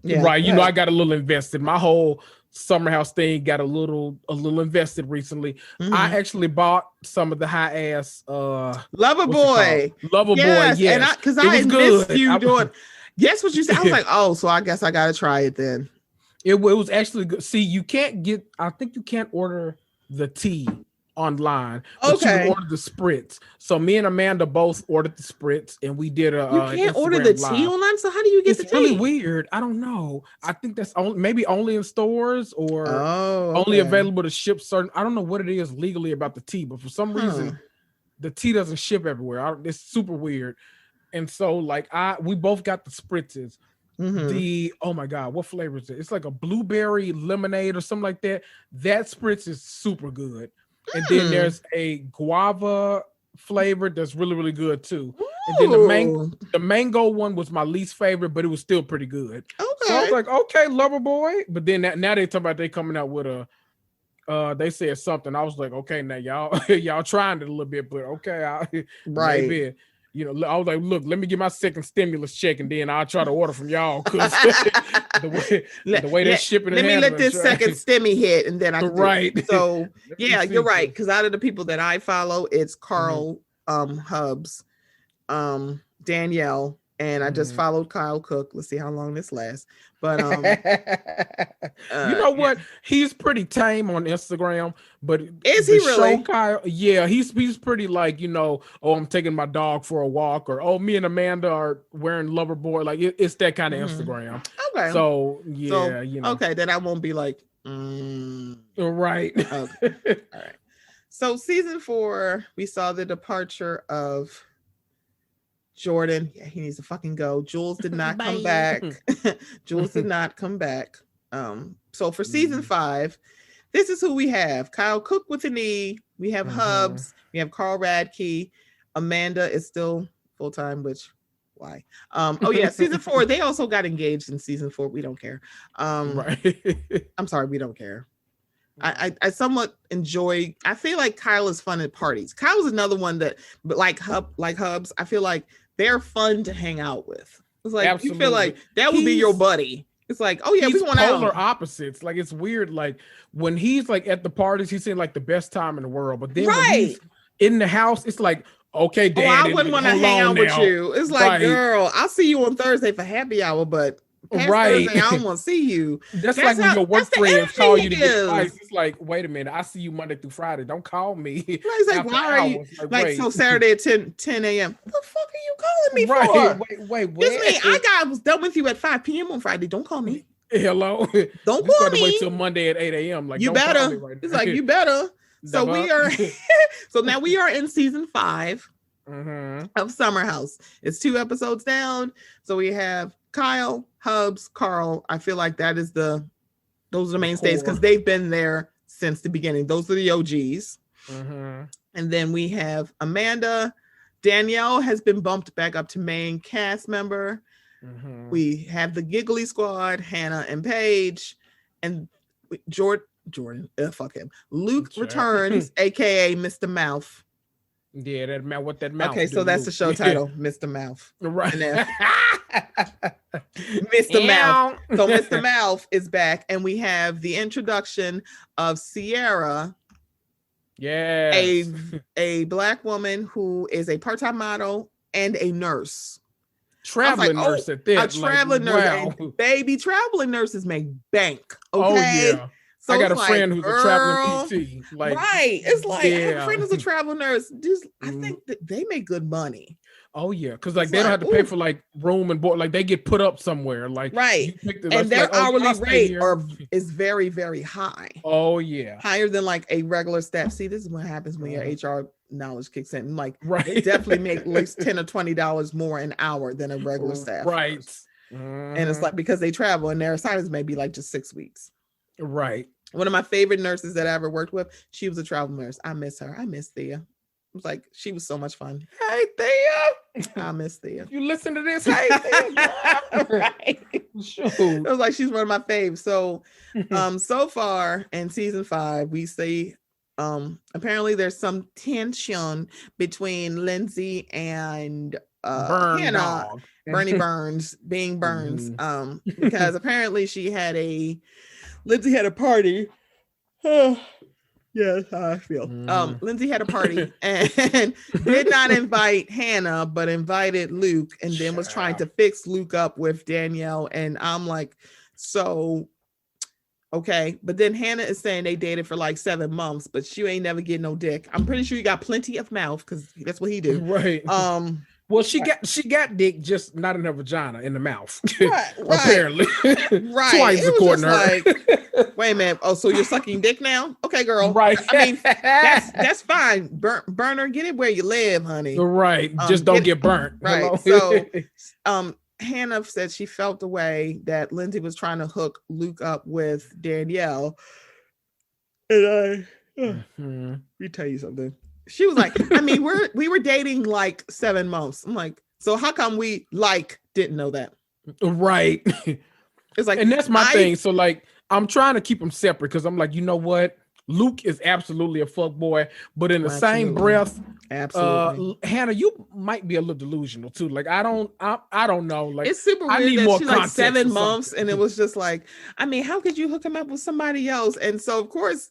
I got a little invested. My whole Summer House thing got a little invested recently. I actually bought some of the high ass Lover Boy. Yes. And because I missed you doing. Guess what you said? I was like, oh, so I guess I gotta try it then. It was actually good. See, I think you can't order the tea online, but you can order the spritz. So me and Amanda both ordered the spritz, and we did a. You can't order the tea online. So how do you get the tea? It's really weird. I don't know. I think that's only in stores or only available to ship certain. I don't know what it is legally about the tea, but for some reason, the tea doesn't ship everywhere. It's super weird. And so, we both got the spritzes. Oh my god, what flavor is it? It's like a blueberry lemonade or something like that. That spritz is super good. And then there's a guava flavor that's really, really good too. Ooh. And then the mango one was my least favorite, but it was still pretty good. Okay. So I was like, okay, Lover Boy. But then now they talk about they coming out with they said something. I was like, okay, now y'all trying it a little bit, but okay, maybe. You know, I was like, look, let me get my second stimulus check and then I'll try to order from y'all because the way they're shipping. Let me let this second stimmy hit and then I can right. So yeah, you're right. Because out of the people that I follow, it's Carl, Hubs, Danielle, and I just followed Kyle Cook. Let's see how long this lasts. But you know what? Yeah. He's pretty tame on Instagram, but is he really? Kyle, yeah, he's pretty like, you know, oh, I'm taking my dog for a walk, or oh, me and Amanda are wearing lover boy. Like it's that kind of Instagram. Okay. So yeah, you know. Okay, then I won't be like right. Okay. All right. So season 4, we saw the departure of Jordan. Yeah, he needs to fucking go. Jules did not come back. Jules did not come back. So for season 5, this is who we have. Kyle Cook with an E. We have Hubs. We have Carl Radke. Amanda is still full-time, which why? Oh yeah, season 4. They also got engaged in season 4. We don't care. Right. I'm sorry, we don't care. I somewhat enjoy. I feel like Kyle is fun at parties. Kyle's another one that, but like Hubs, I feel like they're fun to hang out with. It's like Absolutely. You feel like that would be your buddy. It's like, oh yeah, we want out. Polar opposites. Like it's weird. Like when he's like at the parties, he's in like the best time in the world. But then when he's in the house, it's like, okay, Dad, I wouldn't want to hang out with you. It's like, girl, I'll see you on Thursday for happy hour, but Thursday, I don't want to see you. That's like when your work friends call you to get advice. It's like, wait a minute, I see you Monday through Friday. Don't call me. It's like, why are you like so Saturday at 10 a.m. What the fuck are you calling me for? Wait. I was done with you at 5 p.m. on Friday. Don't call me. Hello. Don't call me. Wait till Monday at 8 a.m. Like you better. It's like you better. So we are. So now we are in season 5 of Summer House. It's 2 episodes down. So we have Kyle, Hubs, Carl. I feel like those are the mainstays because they've been there since the beginning. Those are the OGs. And then we have Amanda. Danielle has been bumped back up to main cast member. We have the Giggly Squad, Hannah and Paige, and Jordan. Fuck him. Luke returns, aka Mr. Mouth. Yeah, what that mouth. Okay, so that's the show title, Mr. Mouth. Right. Mr. Mouth. So Mr. Mouth is back, and we have the introduction of Sierra. Yeah. A Black woman who is a part-time model and a nurse. Traveling nurse at this. A traveling nurse. Wow. Baby, traveling nurses make bank. Okay. Oh, yeah. So I got a friend who's a traveling PT. Like, right. It's like, I have a friend who's a travel nurse. I think that they make good money. Oh, yeah. Because like they don't have to pay for like room and board. Like they get put up somewhere. Like right. And their hourly rate is very, very high. Oh, yeah. Higher than like a regular staff. See, this is what happens when your HR knowledge kicks in. Like they definitely make at least $10 or $20 more an hour than a regular staff. Right. And it's like because they travel and their assignments may be like just 6 weeks. Right. One of my favorite nurses that I ever worked with, she was a travel nurse. I miss her. I miss Thea. It was like, she was so much fun. Hey, Thea. I miss Thea. You listen to this? Hey, Thea. Right. Shoot. It was like, she's one of my faves. So, so far in season 5, we see, apparently there's some tension between Lindsay and Hannah. Bernie Burns, being Burns. Because apparently Lindsay had a party. Yeah, that's how I feel. Lindsay had a party and did not invite Hannah, but invited Luke, and then was trying to fix Luke up with Danielle. And I'm like, so okay. But then Hannah is saying they dated for like 7 months, but she ain't never get no dick. I'm pretty sure you got plenty of mouth because that's what he do. Right. Well, she got dick, just not in her vagina, in the mouth. Right. Apparently. Right. Twice according to her. Like, wait a minute. Oh, so you're sucking dick now? Okay, girl. Right. I mean, that's fine. Burner, get it where you live, honey. Right. Just don't get burnt. Right. So Hannah said she felt the way that Lindsay was trying to hook Luke up with Danielle. And let me tell you something. She was like, I mean, we were dating like 7 months. I'm like, so how come we didn't know that? Right. It's like, and that's my thing. So like, I'm trying to keep them separate because I'm like, you know what? Luke is absolutely a fuck boy, but in the same Absolutely. breath, Absolutely. Hannah, you might be a little delusional too. Like I don't know. Like It's super I weird need that more she's like context 7 or months, something. and it was just like, I mean, how could you hook him up with somebody else? And so of course,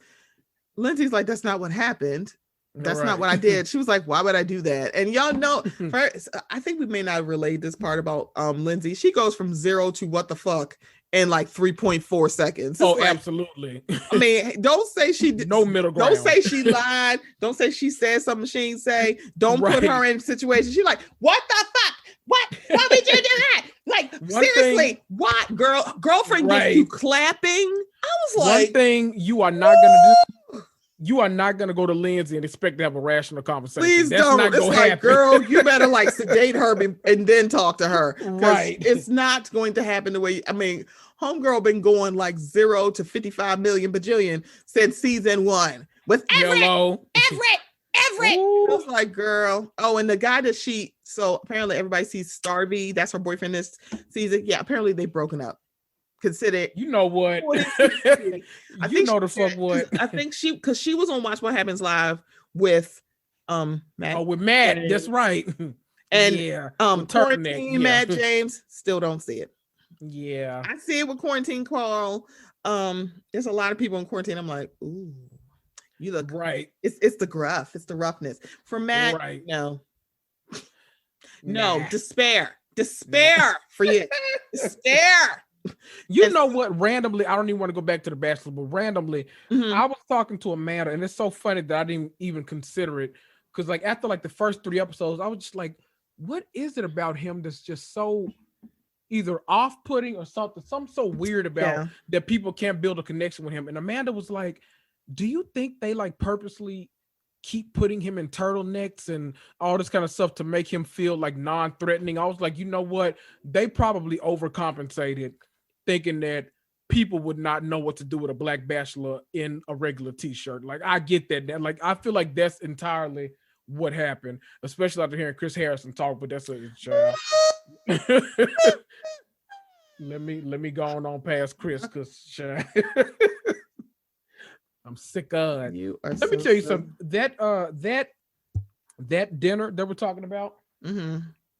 Lindsay's like, that's not what happened. That's not what I did. She was like, why would I do that? And y'all know, first, I think we may not relate this part about Lindsay. She goes from 0 to what the fuck in like 3.4 seconds. It's like, absolutely. I mean, don't say she did. No middle ground. Don't say she lied. Don't say she said something she didn't say. Don't put her in situations. She's like, what the fuck? What? Why would you do that? Like, seriously, what? Girlfriend gets you clapping. I was like, one thing you are not gonna do. You are not gonna go to Lindsay and expect to have a rational conversation. Please That's don't. not It's like, happen. girl, you better like sedate her and then talk to her. Right. It's not going to happen the way. I mean, homegirl been going like 0 to 55 million bajillion since season 1 with Everett. I was like, girl. Oh, and the guy that so apparently everybody sees Starvey. That's her boyfriend this season. Yeah, apparently they've broken up. Consider, you know what? I think the fuck what? I think because she was on Watch What Happens Live with Matt. Oh, with Matt, James. That's right. And quarantine Matt James, still don't see it. Yeah. I see it with quarantine Carl. There's a lot of people in quarantine. I'm like, ooh, you look right. It's the gruff, it's the roughness. For Matt, right. No, despair for you. Despair. You know what? Randomly, I don't even want to go back to The Bachelor, but randomly, I was talking to Amanda, and it's so funny that I didn't even consider it. Because like after like the first 3 episodes, I was just like, what is it about him that's just so either off-putting or something so weird about that people can't build a connection with him? And Amanda was like, do you think they like purposely keep putting him in turtlenecks and all this kind of stuff to make him feel like non-threatening? I was like, you know what? They probably overcompensated, thinking that people would not know what to do with a black bachelor in a regular t-shirt. Like, I get that. Like, I feel like that's entirely what happened, especially after hearing Chris Harrison talk, but that's a child. let me go on past Chris, because I'm sick of it. Let me tell you something. That dinner that we're talking about,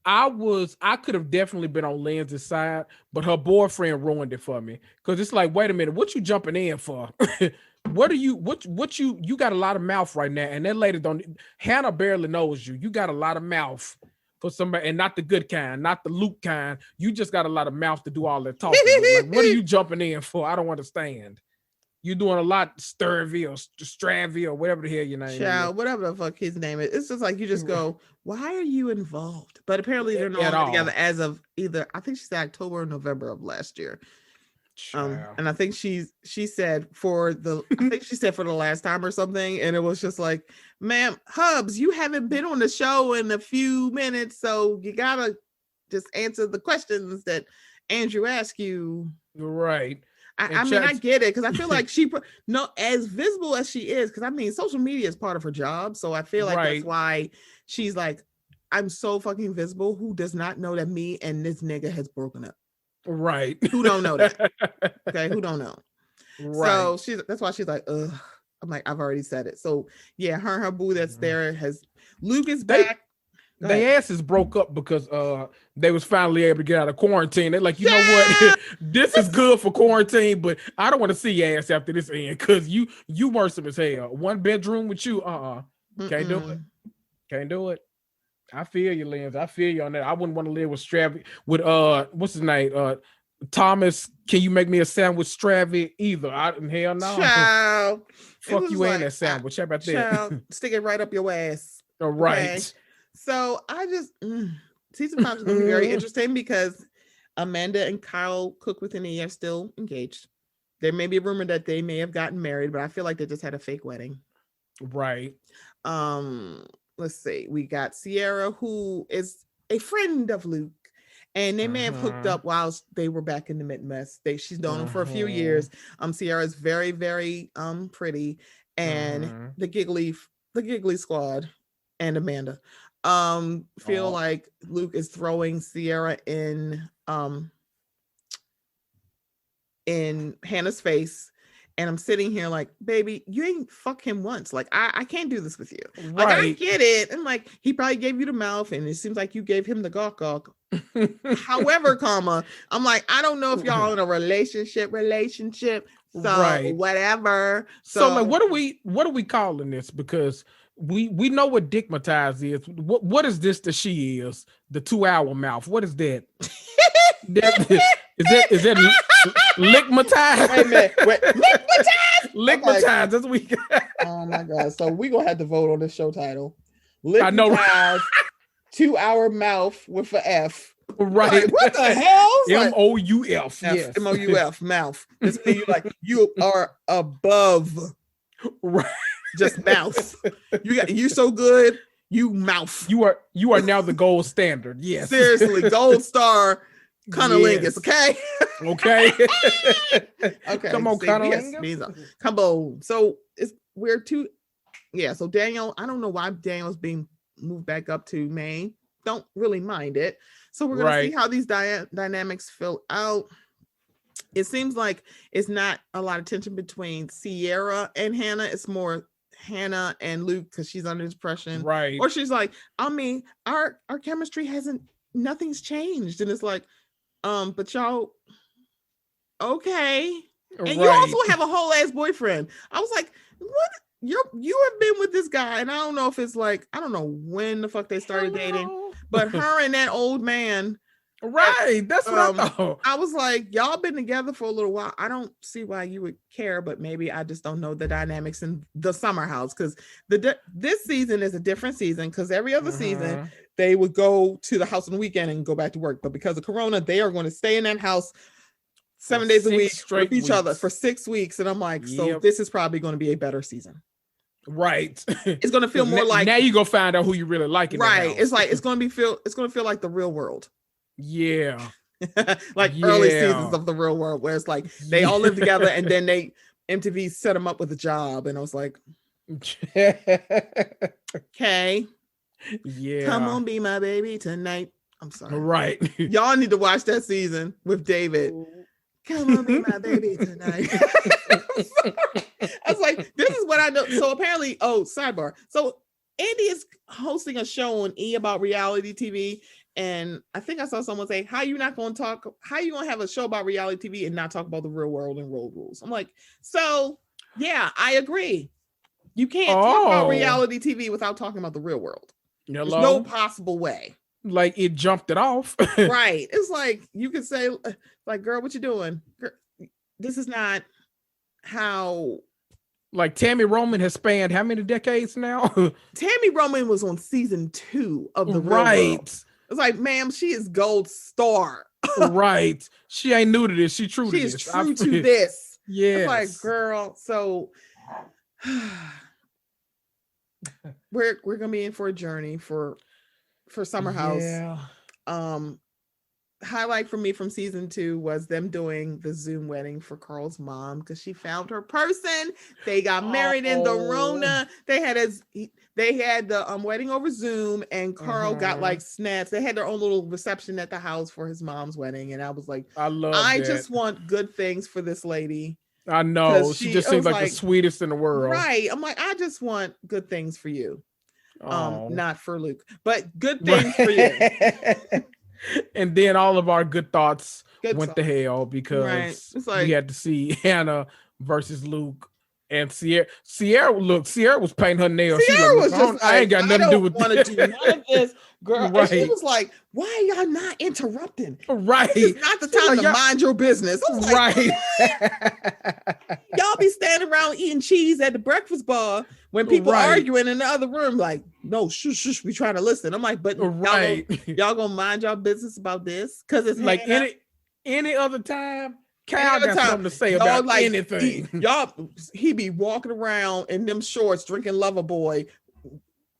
I could have definitely been on Lindsay's side, but her boyfriend ruined it for me. Because it's like, wait a minute, what you jumping in for? What you got a lot of mouth right now, and that lady Hannah barely knows you. You got a lot of mouth for somebody, and not the good kind, not the Luke kind. You just got a lot of mouth to do all that talking. Like, what are you jumping in for? I don't understand. You're doing a lot, Sturvey or Stravy or whatever the hell your name is. Whatever the fuck his name is. It's just like you just go, why are you involved? But apparently they're not together as of either, I think she said October or November of last year. And I think she said for the last time or something, and it was just like, ma'am, Hubs, you haven't been on the show in a few minutes, so you gotta just answer the questions that Andrew asked you. Right. I mean, I get it, because I feel like as visible as she is, because I mean, social media is part of her job. So I feel like that's why she's like, I'm so fucking visible. Who does not know that me and this nigga has broken up? Right. Who don't know that? Okay, who don't know? Right. So that's why she's like, ugh. I'm like, I've already said it. So yeah, her boo that's there Luke is back. They asses broke up because they was finally able to get out of quarantine. They're like, you know what? This is good for quarantine, but I don't want to see your ass after this end, because you worrisome as hell. 1 bedroom with you, can't do it. Can't do it. I feel you, Linz. I feel you on that. I wouldn't want to live with Stravy, with what's his name? Thomas, can you make me a sandwich, Stravy? Either. Hell no. Child. Fuck you and that sandwich. How about that? Stick it right up your ass. All right. Okay? So I just season 5 is going to be very interesting, because Amanda and Kyle Cook with are still engaged. There may be a rumor that they may have gotten married, but I feel like they just had a fake wedding. Right. Let's see. We got Sierra, who is a friend of Luke, and they may have hooked up while they were back in the Midwest. She's known him for a few years. Sierra is very, very pretty, and the giggly squad and Amanda feel like Luke is throwing Sierra in Hannah's face, And I'm sitting here like, baby, you ain't fuck him once. Like, I can't do this with you. Like, Right. I get it. And like, he probably gave you the mouth and it seems like you gave him the gawk gawk. However, I'm like, I don't know if y'all in a relationship. So Right. whatever. So like, what are we calling this? Because we know what Lickmatized is. What is this that she is? The 2-hour mouth. What is that? Is that Lickmatized? Wait a minute. Lickmatized? Lickmatized. Okay. That's what we got. Oh my God. So we're gonna have to vote on this show title. I know. Lickmatized 2-hour mouth with an F. Right. Like, what the hell? MOUF. Yes. MOUF mouth. This means you are above Right. just mouth. You so good, you mouth. You are now the gold standard. Yes. Seriously, gold star cunnilingus, okay? Okay. Okay. Come on, cunnilingus. Come on. So so Daniel, I don't know why Daniel's being moved back up to Maine. Don't really mind it. So we're gonna see how these dynamics fill out. It seems like it's not a lot of tension between Sierra and Hannah. It's more Hannah and Luke because she's under depression. Right. Or she's like, I mean, our chemistry nothing's changed. And it's like, but y'all, okay. And you also have a whole ass boyfriend. I was like, what? You have been with this guy, and I don't know if it's like, I don't know when the fuck they started dating, but her and that old man. Right. That's what I thought. I was like, y'all been together for a little while. I don't see why you would care, but maybe I just don't know the dynamics in the summer house because this season is a different season because every other season they would go to the house on the weekend and go back to work. But because of Corona, they are going to stay in that house 7 days a week with each other for 6 weeks. And I'm like, so this is probably going to be a better season. Right. It's going to feel more like now you go find out who you really like. Right. It's like it's going to feel like the real world. Yeah. Like early seasons of the real world where it's like they all live together and then MTV set them up with a job and I was like, okay. Yeah. Come on, be my baby tonight. I'm sorry. Right. Y'all need to watch that season with David. Come on, be my baby tonight. I was like, this is what I know. So apparently, sidebar. So Andy is hosting a show on E about reality TV. And I think I saw someone say, how you going to have a show about reality TV and not talk about the real world and road rules? I'm like, so yeah, I agree. You can't talk about reality TV without talking about the real world. Hello? There's no possible way. Like it jumped it off. Right. It's like you could say, like, girl, what you doing? Girl, this is not how. Like Tammy Roman has spanned how many decades now? Tammy Roman was on season 2 of the Real World. It's like, ma'am, she is gold star. Right. She ain't new to this. She true to this. She is true to this. Yeah. It's like, girl, so we're gonna be in for a journey for Summer House. Yeah. Highlight for me from season 2 was them doing the Zoom wedding for Carl's mom because she found her person. They got married in the Rona. They had the wedding over Zoom, and Carl got like snaps. They had their own little reception at the house for his mom's wedding, and I was like, I just want good things for this lady. I know she just seems like the sweetest in the world. Right. I'm like, I just want good things for you. Not for Luke, but good things for you. And then all of our good thoughts went to hell because we had to see Hannah versus Luke and Sierra. Sierra was painting her nails. Sierra was just I ain't got nothing to do with this. Do none of this, girl. Right. And she was like, why are y'all not interrupting? Right. It's not the time to mind your business. Right. Y'all be standing around eating cheese at the breakfast bar when people arguing in the other room, like, no, shush, we trying to listen. I'm like, but y'all gonna mind your business about this? Because it's like any other time, Kyle got something to say about like, anything. He be walking around in them shorts drinking Loverboy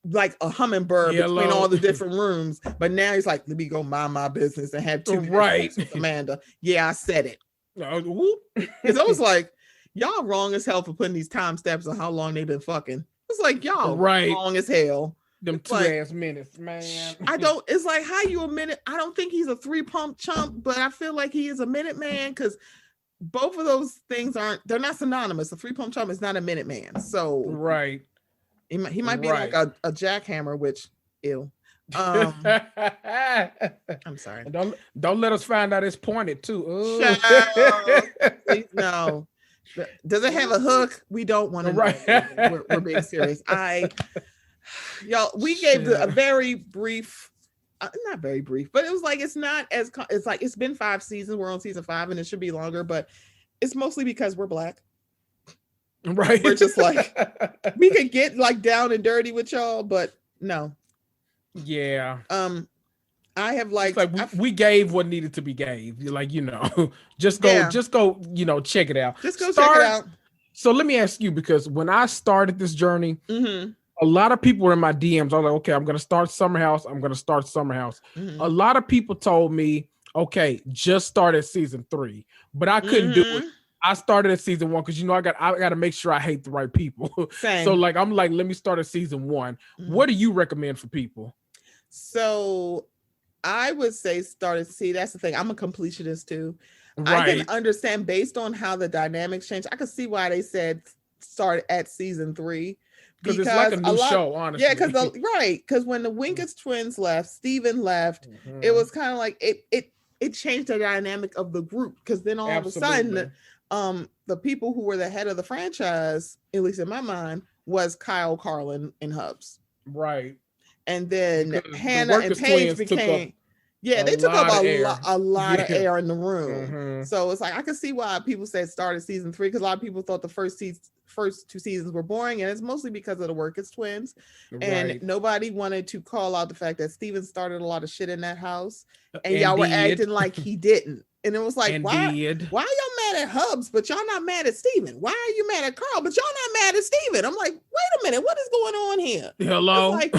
like a hummingbird between all the different rooms. But now he's like, let me go mind my business and have 2 minutes with Amanda. Yeah, I said it. It's almost like y'all wrong as hell for putting these time steps on how long they've been fucking. It's like y'all wrong as hell. Them it's 2 like, ass minutes, man. It's like, how you a minute? I don't think he's a 3-pump chump, but I feel like he is a minute man because both of those things they're not synonymous. The 3-pump chump is not a Minuteman. So right. He might be like a jackhammer, which ew. I'm sorry. Don't let us find out it's pointed too. Please, no. Does it have a hook? We don't want to know. Right. We're being serious. Y'all, we gave a very brief, not very brief, but it was like, it's like, it's been 5 seasons. We're on season 5 and it should be longer, but it's mostly because we're Black. Right. We're just like, we could get like down and dirty with y'all, but no. Yeah. I have like we gave what needed to be gave. Like, just go, check it out. Just go check it out. So let me ask you, because when I started this journey, a lot of people were in my DMs. I was like, okay, I'm going to start Summer House. A lot of people told me, okay, just start at season 3, but I couldn't do it. I started at season 1 because I got to make sure I hate the right people. Same. So like, I'm like, let me start at season 1. What do you recommend for people? So I would say see, that's the thing. I'm a completionist too. Right. I can understand based on how the dynamics change. I can see why they said start at season 3. Because it's like a new show, honestly. Yeah, because when the Winkers twins left, Steven left, it was kind of like it changed the dynamic of the group. Because then all of a sudden, the people who were the head of the franchise, at least in my mind, was Kyle, Carlin, and Hubs. Right. And then Hannah and Paige became, they took up a lot of air in the room. So it's like, I can see why people said started season 3, because a lot of people thought the first 2 seasons were boring, and it's mostly because of the Workers twins. Right. And nobody wanted to call out the fact that Steven started a lot of shit in that house, and y'all were acting like he didn't. And it was like, why are y'all mad at Hubs, but y'all not mad at Steven? Why are you mad at Carl, but y'all not mad at Steven? I'm like, wait a minute, what is going on here? Hello? Like,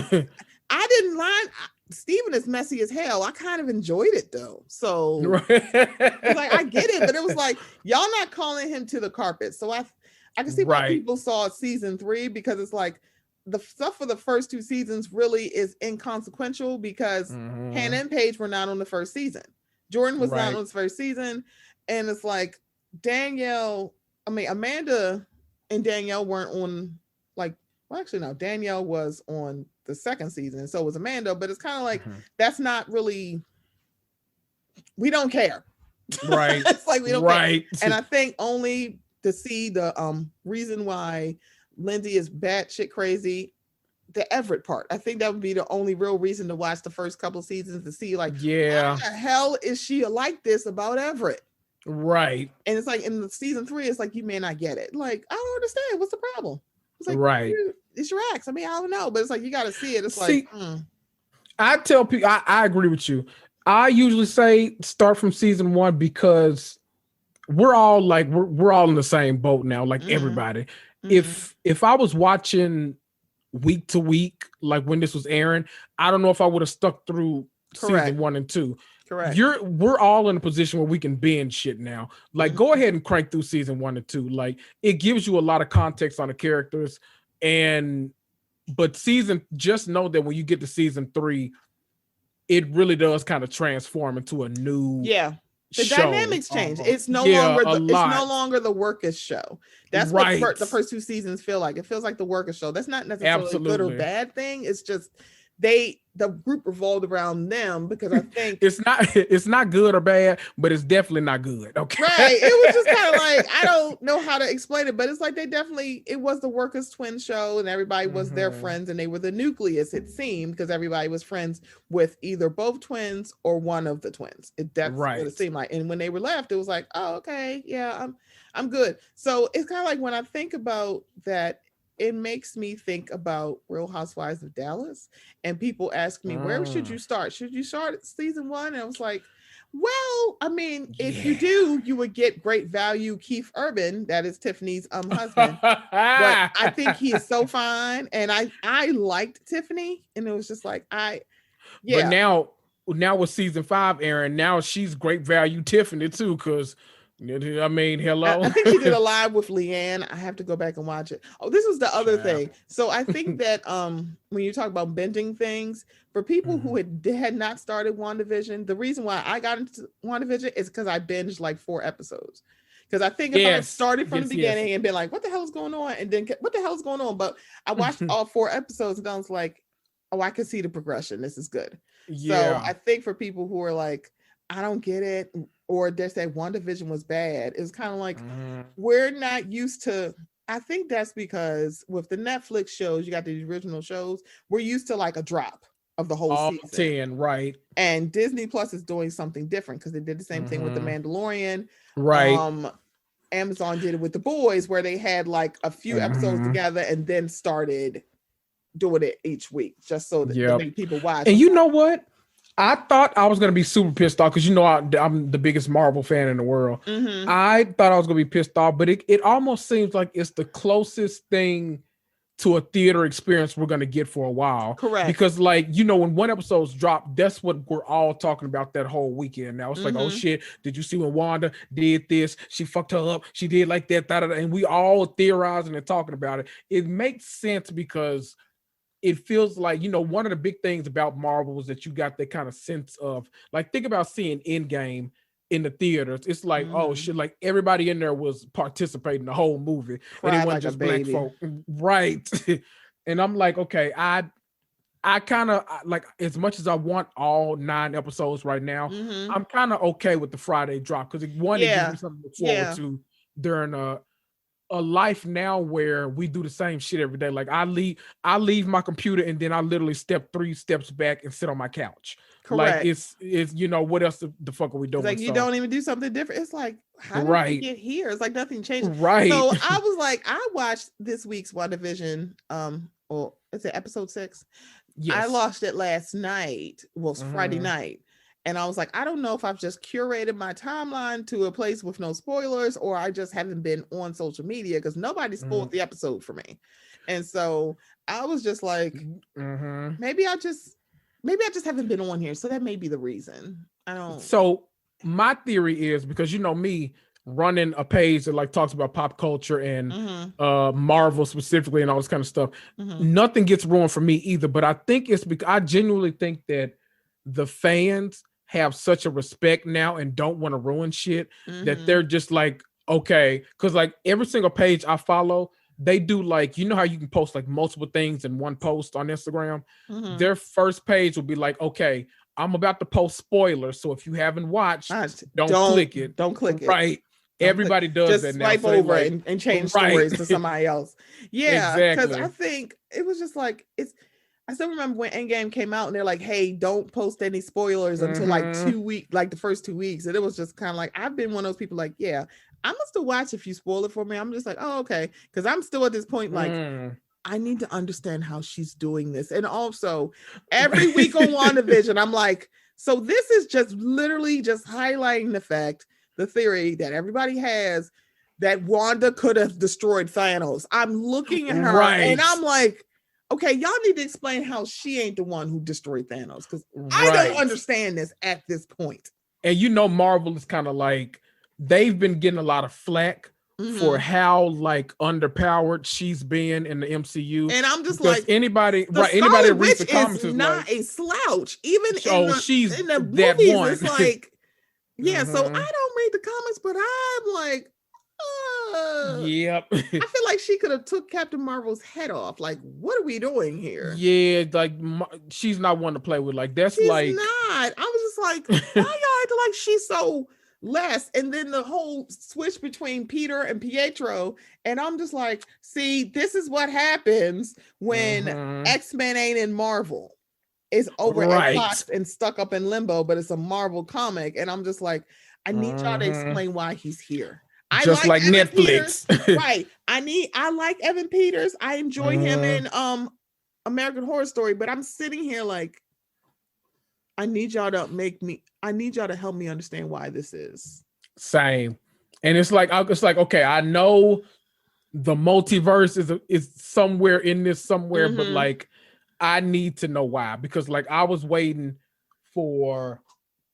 I didn't mind. Steven is messy as hell. I kind of enjoyed it though. So like, I get it, but it was like, y'all not calling him to the carpet. So I can see why people saw season 3, because it's like the stuff for the first 2 seasons really is inconsequential, because Hannah and Paige were not on the first season. Jordan was not on the first season. And it's like Amanda and Danielle weren't on, like, well, actually no, Danielle was on the second season, and so was Amanda, but it's kind of like, that's not really, we don't care. Right. It's like, we don't care. And I think only to see the reason why Lindsay is batshit crazy, the Everett part. I think that would be the only real reason to watch the first couple seasons, to see like, why the hell is she like this about Everett? Right. And it's like in the season 3, it's like, you may not get it. Like, I don't understand. What's the problem? It's like, it's your ex. I mean, I don't know, but it's like, you got to see it. It's I tell people, I agree with you. I usually say start from season 1, because we're all like, we're all in the same boat now, like everybody. If I was watching week to week, like when this was airing, I don't know if I would have stuck through season 1 and 2. Correct. We're all in a position where we can binge shit now. Like, go ahead and crank through season 1 and 2. Like, it gives you a lot of context on the characters. But just know that when you get to season 3, it really does kind of transform into a new the show. Dynamics change. It's no longer the Workers show. That's what the first 2 seasons feel like. It feels like the Workers show. That's not necessarily a good or bad thing. It's just the group revolved around them, because I think it's not good or bad, but it's definitely not good. Okay. Right. It was just kind of like, I don't know how to explain it, but it's like it was the Workers twin show, and everybody was their friends, and they were the nucleus, it seemed, because everybody was friends with either both twins or one of the twins. That's what it seemed like. And when they were left, it was like, oh, okay, yeah, I'm good. So it's kind of like, when I think about that, it makes me think about Real Housewives of Dallas, and people ask me, where should you start? Should you start at season 1? And I was like, well, I mean, if you do, you would get great value Keith Urban, that is Tiffany's husband. But I think he is so fine, and I liked Tiffany, and it was just like, But now with season 5 airing, now she's great value Tiffany too, because I mean, hello. I think he did a live with Leanne. I have to go back and watch it. Oh, this was the other thing. So I think that when you talk about binging things, for people who had not started WandaVision, the reason why I got into WandaVision is because I binged like 4 episodes. Because I think if I had started from the beginning and been like, what the hell is going on? And then what the hell is going on? But I watched all 4 episodes and I was like, oh, I can see the progression. This is good. So I think for people who are like, I don't get it, or they say WandaVision was bad, it's kind of like we're not used to. I think that's because with the Netflix shows, you got the original shows, we're used to like a drop of the whole season. 10, right? And Disney Plus is doing something different because they did the same thing with The Mandalorian. Right. Amazon did it with The Boys, where they had like a few episodes together and then started doing it each week just so that people watch. And you know what? I thought I was going to be super pissed off because, you know, I'm the biggest Marvel fan in the world. I thought I was going to be pissed off, but it almost seems like it's the closest thing to a theater experience we're going to get for a while. Correct. Because, like, you know, when one episode's dropped, that's what we're all talking about that whole weekend. Now it's like, oh shit, did you see when Wanda did this? She fucked her up. She did like that, and we all theorizing and talking about it. It makes sense because it feels like, you know, one of the big things about Marvel is that you got that kind of sense of, like, think about seeing Endgame in the theaters. It's like, oh shit, like everybody in there was participating the whole movie. Cried and it wasn't like just a black baby. folk. Right. And I'm like, okay, I kind of like, as much as I want all 9 episodes right now, I'm kind of okay with the Friday drop because it gives me something to look forward to during a life now where we do the same shit every day. Like I leave my computer and then I literally step 3 steps back and sit on my couch. Correct. Like it's you know, what else the fuck are we doing? It's like you don't even do something different. It's like, how did we get here? It's like nothing changed. Right. So I was like, I watched this week's WandaVision. Or is it episode 6? Yes. I watched it last night. Well, it's Friday night. And I was like, I don't know if I've just curated my timeline to a place with no spoilers, or I just haven't been on social media because nobody spoiled the episode for me. And so I was just like, maybe I just haven't been on here. So that may be the reason. I don't. So my theory is, because you know me running a page that like talks about pop culture and Marvel specifically and all this kind of stuff, nothing gets ruined for me either. But I think it's because I genuinely think that the fans have such a respect now and don't want to ruin shit that they're just like, okay, because like every single page I follow, they do like, you know how you can post like multiple things in one post on Instagram? Their first page will be like, okay, I'm about to post spoilers, so if you haven't watched, don't click it. Don't click it. Right. Everybody does just that now. Swipe over like, and change stories to somebody else. Yeah, because I think it was just like, I still remember when Endgame came out and they're like, hey, don't post any spoilers until like 2 weeks, like the first 2 weeks. And it was just kind of like, I've been one of those people like, yeah, I'm gonna still watch if you spoil it for me. I'm just like, oh, okay. Because I'm still at this point, like, I need to understand how she's doing this. And also every week on WandaVision, I'm like, so this is just literally just highlighting the theory that everybody has that Wanda could have destroyed Thanos. I'm looking at her and I'm like, okay, y'all need to explain how she ain't the one who destroyed Thanos, because I don't understand this at this point. And you know, Marvel is kind of like, they've been getting a lot of flack for how like underpowered she's been in the MCU. And I'm just because like, anybody that reads the comments is not a slouch. Even she's in the that movies, one. it's like, yeah. So I don't read the comments, but I'm like, yep. I feel like she could have took Captain Marvel's head off. Like, what are we doing here? Yeah, like she's not one to play with. Like that's she's like not. I was just like, why y'all acting like she's so less? And then the whole switch between Peter and Pietro, and I'm just like, see, this is what happens when X-Men ain't in Marvel. It's over at Fox and stuck up in limbo, but it's a Marvel comic, and I'm just like, I need y'all to explain why he's here. I just like Netflix. Right. I like Evan Peters. I enjoy him in American Horror Story, but I'm sitting here like, I need y'all to help me understand why this is. Same. And it's like, okay, I know the multiverse is somewhere in this somewhere, but like, I need to know why, because like I was waiting for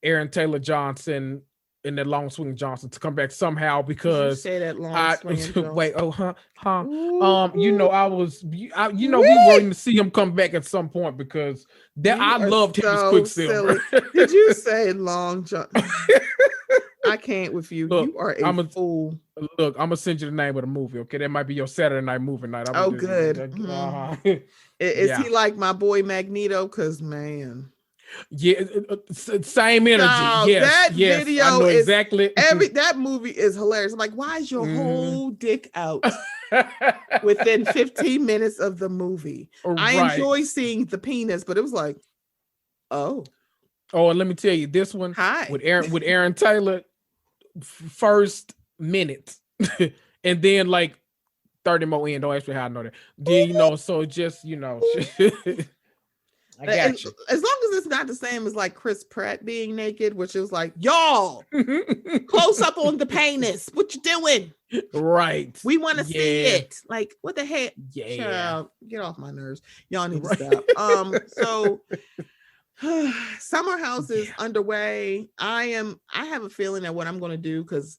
Aaron Taylor Johnson and that Long Swing Johnson to come back somehow, because say that long swing wait, you know, we were waiting to see him come back at some point, because I loved him as Quicksilver. Did you say Long John? I can't with you. Look, You are a fool. Look, I'm gonna send you the name of the movie. Okay, that might be your Saturday night movie night. Oh, good. Is he like my boy Magneto? Because man, yeah, same energy. Yes, that yes, video I know exactly. That movie is hilarious. I'm like, why is your whole dick out within 15 minutes of the movie? I enjoy seeing the penis, but it was like, oh, and let me tell you, this one with Aaron Taylor, first minute, and then like 30 more in. Don't ask me how I know that. Then so just I got you. As long as it's not the same as like Chris Pratt being naked, which is like, y'all, close up on the penis. What you doing? Right. We want to see it. Like, what the heck? Yeah. Child, get off my nerves. Y'all need to stop. So Summer House is underway. I have a feeling that what I'm going to do, because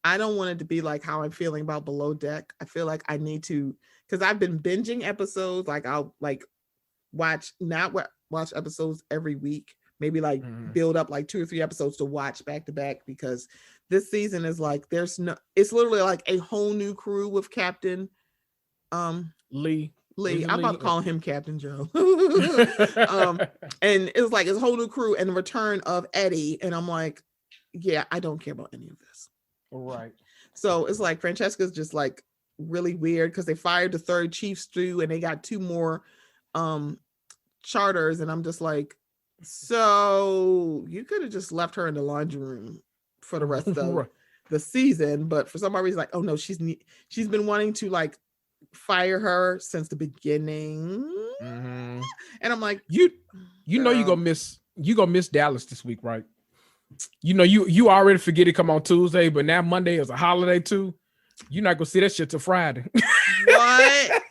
I don't want it to be like how I'm feeling about Below Deck. I feel like I need to, because I've been binging episodes. Like I'll like watch episodes every week, maybe like build up like 2 or 3 episodes to watch back to back, because this season is like it's literally like a whole new crew with Captain Lee. I'm about to call him Captain Joe. And it's like it's a whole new crew and the return of Eddie, and I'm like, yeah, I don't care about any of this. Right. So it's like Francesca's just like really weird because they fired the 3rd chief stew and they got 2 more charters, and I'm just like, so you could have just left her in the laundry room for the rest of the season, but for some reason, like, oh no, she's been wanting to like fire her since the beginning, and I'm like, you know you gonna miss Dallas this week, right? You already forget it come on Tuesday, but now Monday is a holiday too. You're not gonna see that shit till Friday. What?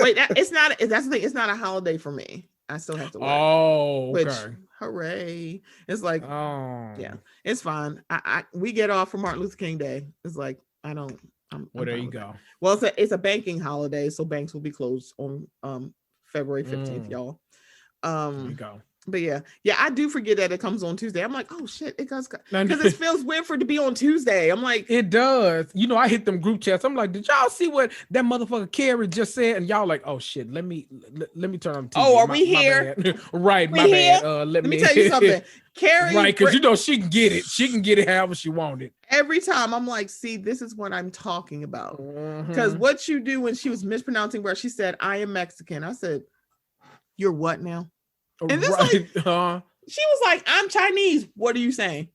Wait, that's the thing. It's not a holiday for me. I still have to work. Oh, okay. Which, hooray! It's like, yeah, it's fine. We get off for Martin Luther King Day. It's like I'm there you go. Well, it's a banking holiday, so banks will be closed on February 15th, y'all. There you go. But yeah, I do forget that it comes on Tuesday. I'm like, oh shit, it does, because it feels weird for it to be on Tuesday. I'm like, it does. I hit them group chats. I'm like, did y'all see what that motherfucker Carrie just said? And y'all like, oh shit, let me turn on TV. Oh, are we here? Right, my bad. Let me tell you something. Carrie, right, because she can get it. She can get it however she wanted. Every time I'm like, see, this is what I'm talking about. Because what you do when she was mispronouncing where she said, I am Mexican. I said, you're what now? And this she was like, I'm Chinese. What are you saying?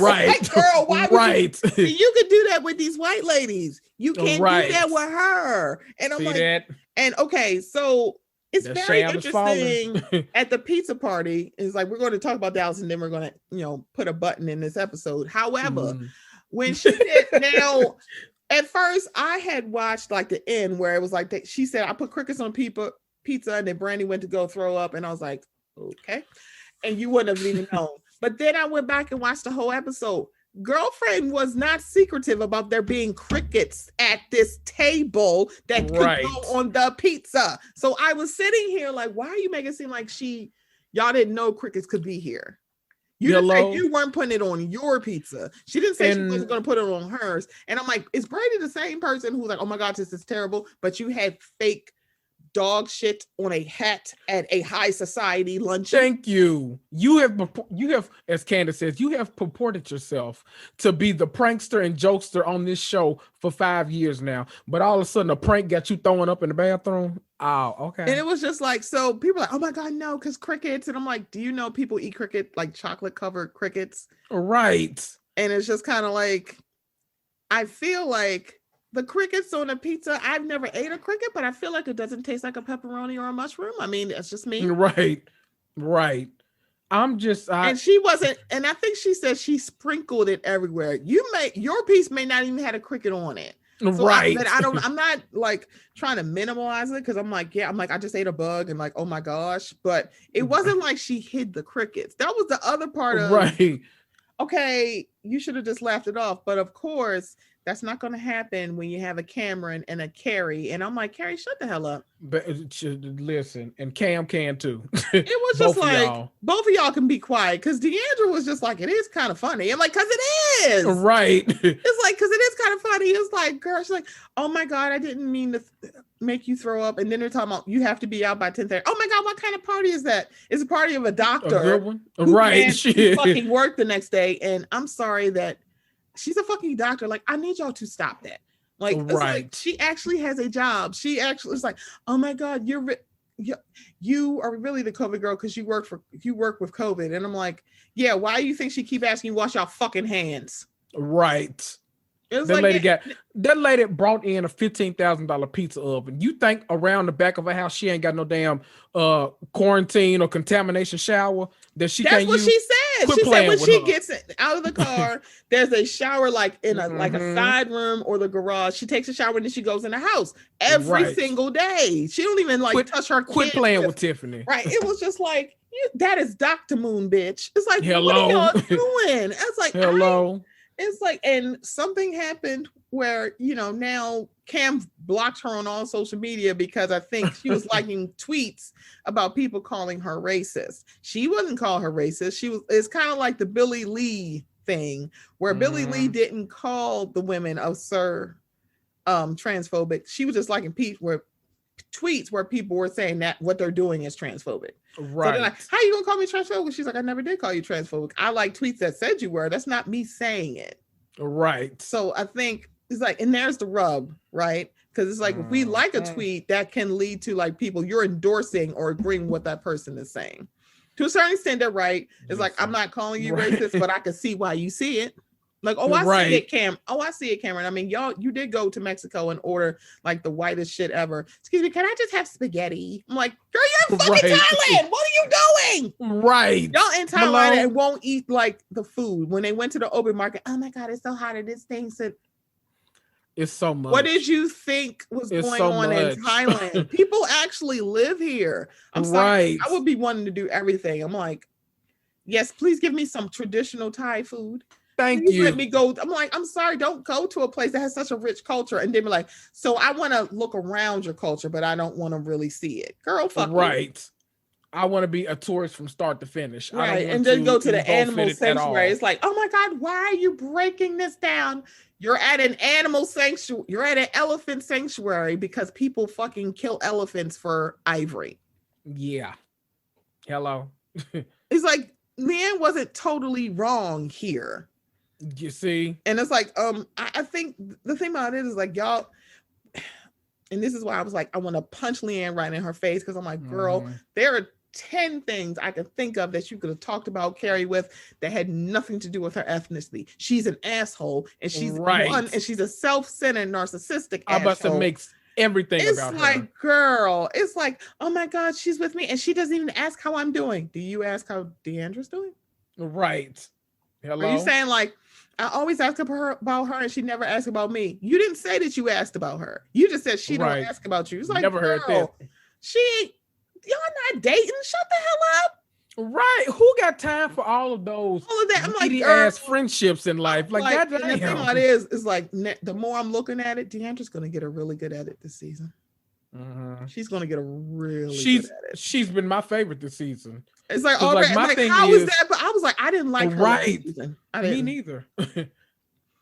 Right. Like, girl, why would you could do that with these white ladies. You can't do that with her. And I'm and okay, so it's very interesting at the pizza party. It's like, we're going to talk about Dallas and then we're going to, put a button in this episode. However, when she did now, at first I had watched like the end where it was like she said, I put crickets on pizza, and then Brandy went to go throw up, and I was like, okay. And you wouldn't have even known. But then I went back and watched the whole episode. Girlfriend was not secretive about there being crickets at this table that could go on the pizza. So I was sitting here like, why are you making it seem like y'all didn't know crickets could be here? You didn't say you weren't putting it on your pizza. She didn't say she wasn't going to put it on hers. And I'm like, is Brady the same person who's like, oh my God, this is terrible, but you had fake dog shit on a hat at a high society luncheon? Thank you. You have, as Candace says, you have purported yourself to be the prankster and jokester on this show for 5 years now, but all of a sudden a prank got you throwing up in the bathroom. Oh, okay. And it was just like, so people are like, oh my God, no, because crickets. And I'm like, do you know people eat cricket, like chocolate covered crickets? Right. And it's just kind of like, I feel like the crickets on a pizza, I've never ate a cricket, but I feel like it doesn't taste like a pepperoni or a mushroom. I mean, it's just me. Right. And she wasn't, and I think she said she sprinkled it everywhere. Your piece may not even have a cricket on it. So I'm not like trying to minimize it, because I'm like, I just ate a bug and like, oh my gosh. But it wasn't like she hid the crickets. That was the other part of, okay, you should have just laughed it off. But of course, That's not going to happen when you have a Cameron and a Carrie. And I'm like, Carrie, shut the hell up. But listen, and Cam can too. It was just like, both of y'all can be quiet, because Deandra was just like, it is kind of funny. I'm like, because it is. Right. It's like, because it is kind of funny. It's like, girl, she's like, oh my God, I didn't mean to make you throw up. And then they're talking about, you have to be out by 10:30. Oh my God, what kind of party is that? It's a party of a doctor. A good one. Right. She fucking work the next day. And I'm sorry that she's a fucking doctor. Like, I need y'all to stop that. Like, it's like she actually has a job. She actually is like, oh my God, you are really the COVID girl because you work with COVID. And I'm like, yeah, why do you think she keep asking you wash your fucking hands? Right. That lady brought in a $15,000 pizza oven. You think around the back of her house she ain't got no damn quarantine or contamination shower that she can't use? That's what she said. She said when she gets out of the car, there's a shower like in a like a side room or the garage. She takes a shower and then she goes in the house every single day. She don't even touch her. Quit playing with Tiffany. Right. It was just like, that is Dr. Moon, bitch. It's like, hello. What are y'all doing? It's like, hello. It's like, and something happened where, now Cam blocked her on all social media because I think she was liking tweets about people calling her racist. She wasn't call her racist. It's kind of like the Billy Lee thing where Billy Lee didn't call the women of Sir transphobic. She was just liking tweets where people were saying that what they're doing is transphobic. Right. So like, how you gonna call me transphobic? She's like, I never did call you transphobic. I like tweets that said you were. That's not me saying it. Right. So I think it's like, and there's the rub, right? Because it's like, if we like a tweet, that can lead to like people you're endorsing or agreeing with what that person is saying. To a certain extent, they're right. It's like, I'm not calling you racist, but I can see why you see it. Like, I see it, Cam. Oh, I see it, Cameron. I mean, you did go to Mexico and order like the whitest shit ever. Excuse me, can I just have spaghetti? I'm like, girl, you're in fucking Thailand. What are you doing? Right. Y'all in Thailand and won't eat like the food. When they went to the open market, oh my God, it's so hot. And this thing said, it's so much. What did you think was going on in Thailand? People actually live here. I'm sorry. I would be wanting to do everything. I'm like, yes, please give me some traditional Thai food. Thank you. Let me go. I'm like, I'm sorry, don't go to a place that has such a rich culture and then be like, so I want to look around your culture, but I don't want to really see it. Girl, fuck right. You. I want to be a tourist from start to finish. Right. And then go to the animal sanctuary. It's like, oh my God, why are you breaking this down? You're at an animal sanctuary. You're at an elephant sanctuary because people fucking kill elephants for ivory. Yeah. Hello. It's like, man wasn't totally wrong here. You see, and it's like, I think the thing about it is like, y'all, and this is why I was like, I want to punch Leanne right in her face because I'm like, girl, there are 10 things I could think of that you could have talked about Carrie with that had nothing to do with her ethnicity. She's an asshole, and she's one, and she's a self-centered, narcissistic. I'm about to make everything it's about like, her. Girl, it's like, oh my God, she's with me, and she doesn't even ask how I'm doing. Do you ask how Deandra's doing? Right. Hello. Are you saying like, I always ask about her and she never asked about me? You didn't say that you asked about her. You just said she don't ask about you. It's like, never heard that. Y'all not dating. Shut the hell up. Right. Who got time for all of those? All of that. I'm like, ass friendships in life. Like that. The thing about it is like the more I'm looking at it, Deandra's gonna get a really good at it this season. She's gonna get a really good at it. She's been my favorite this season. It's like, all right, like how is that? But I was like, I didn't like her last season. Me neither. I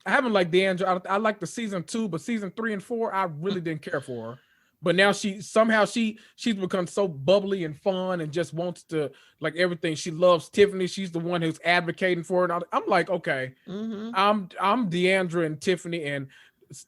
haven't liked Deandra. I like the season 2, but season 3 and 4, I really didn't care for her. But now she's become so bubbly and fun and just wants to like everything. She loves Tiffany. She's the one who's advocating for it. I'm like, okay, I'm Deandra and Tiffany and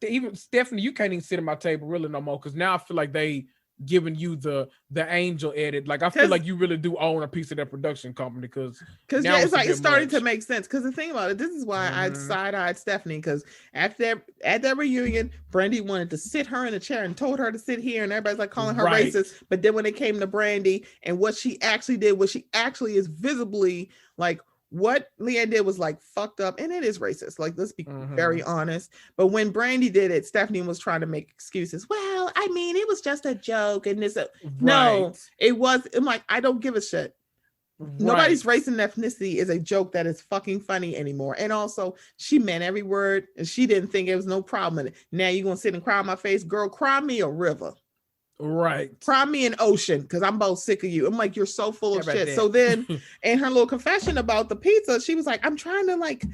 even Stephanie. You can't even sit at my table really no more because now I feel like they giving you the angel edit. Like I feel like you really do own a piece of that production company because yeah, it's like it's starting to make sense. Because the thing about it, this is why I side-eyed Stephanie, because at that reunion, Brandy wanted to sit her in a chair and told her to sit here, and everybody's like calling her racist. But then when it came to Brandy and what she actually did, what she actually is visibly like, what Leanne did was like fucked up, and it is racist. Like, let's be very honest. But when Brandy did it, Stephanie was trying to make excuses. Well, I mean, it was just a joke, and this. No, it was. I'm like, I don't give a shit. Nobody's race and ethnicity is a joke that is fucking funny anymore. And also, she meant every word, and she didn't think it was no problem in it. Now you gonna sit and cry in my face, girl? Cry me a river, right? Cry me an ocean, because I'm both sick of you. I'm like, you're so full of shit. So then, in her little confession about the pizza, she was like, I'm trying to like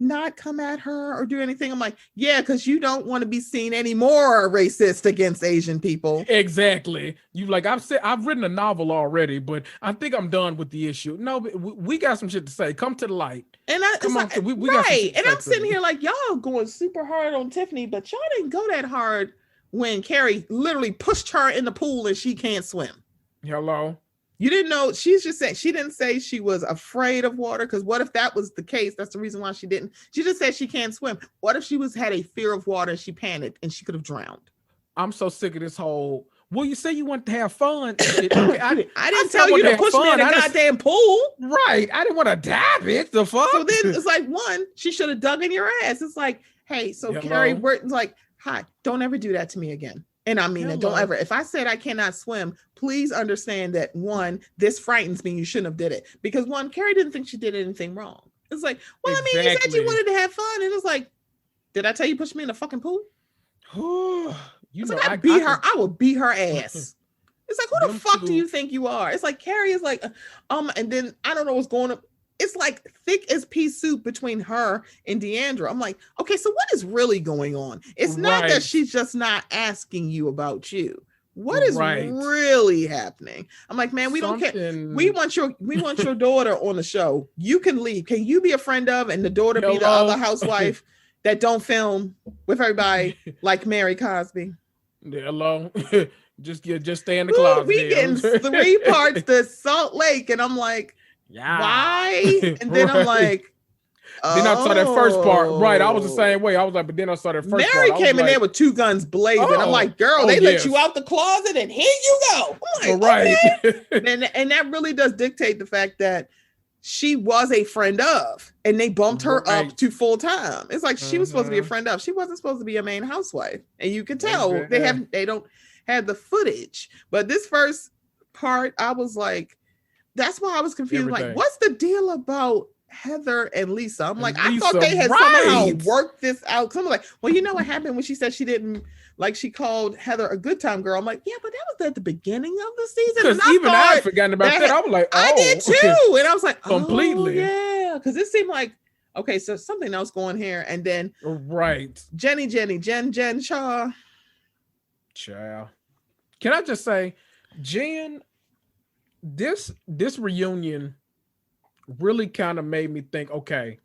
not come at her or do anything. I'm like, yeah, because you don't want to be seen any more racist against Asian people. Exactly. You like, I've written a novel already, but I think I'm done with the issue. No, but we got some shit to say. Come to the light. And come on, like, we got some shit to and say I'm sitting here like, y'all going super hard on Tiffany, but y'all didn't go that hard when Carrie literally pushed her in the pool and she can't swim. Hello. You didn't know. She's just saying, she didn't say she was afraid of water, because what if that was the case? That's the reason why she didn't. She just said she can't swim. What if she had a fear of water and she panicked and she could have drowned? I'm so sick of this whole, well, you say you want to have fun. Okay, I didn't tell you to push me in a goddamn pool. Right. I didn't want to die, bitch. The fuck? So then it's like, one, she should have dug in your ass. It's like, hey, so Hello? Carrie Burton's like, hi, don't ever do that to me again. And I mean, don't ever. If I said I cannot swim, please understand that, one, this frightens me. You shouldn't have did it, because one, Carrie didn't think she did anything wrong. It's like, well, exactly. I mean, you said you wanted to have fun, and it's like, did I tell you push me in the fucking pool? You it's know, like, I will beat her ass. It's like, who the fuck do you think you are? It's like Carrie is like, and then I don't know what's going on. It's like thick as pea soup between her and Deandra. I'm like, okay, so what is really going on? It's not that she's just not asking you about you. What is really happening? I'm like, man, we don't care. We want your daughter on the show. You can leave. Can you be a friend of, and the daughter be the other housewife that don't film with everybody like Mary Cosby? Hello. just stay in the closet. We getting 3 parts to Salt Lake, and I'm like, why? And then I'm like, then I saw that first part. Right. I was the same way. I was like, but then I saw that first Mary part. came in there with 2 guns blazing. I'm like, girl, they let you out the closet and here you go. I'm like, okay. and that really does dictate the fact that she was a friend of, and they bumped her up to full time. It's like she was supposed to be a friend of. She wasn't supposed to be a main housewife. And you can tell they don't have the footage. But this first part, I was like, that's why I was confused. Like, what's the deal about Heather and Lisa? I'm like, I thought they had somehow worked this out. Someone like, well, you know what happened when she said she didn't, like, she called Heather a good time girl. I'm like, yeah, but that was at the beginning of the season. Because even I had forgotten about that. I was like, I did too. And I was like, completely. Oh, yeah. Because it seemed like, okay, so something else going here. And then Jen Shaw. Child. Can I just say, Jen, this reunion really kind of made me think, okay,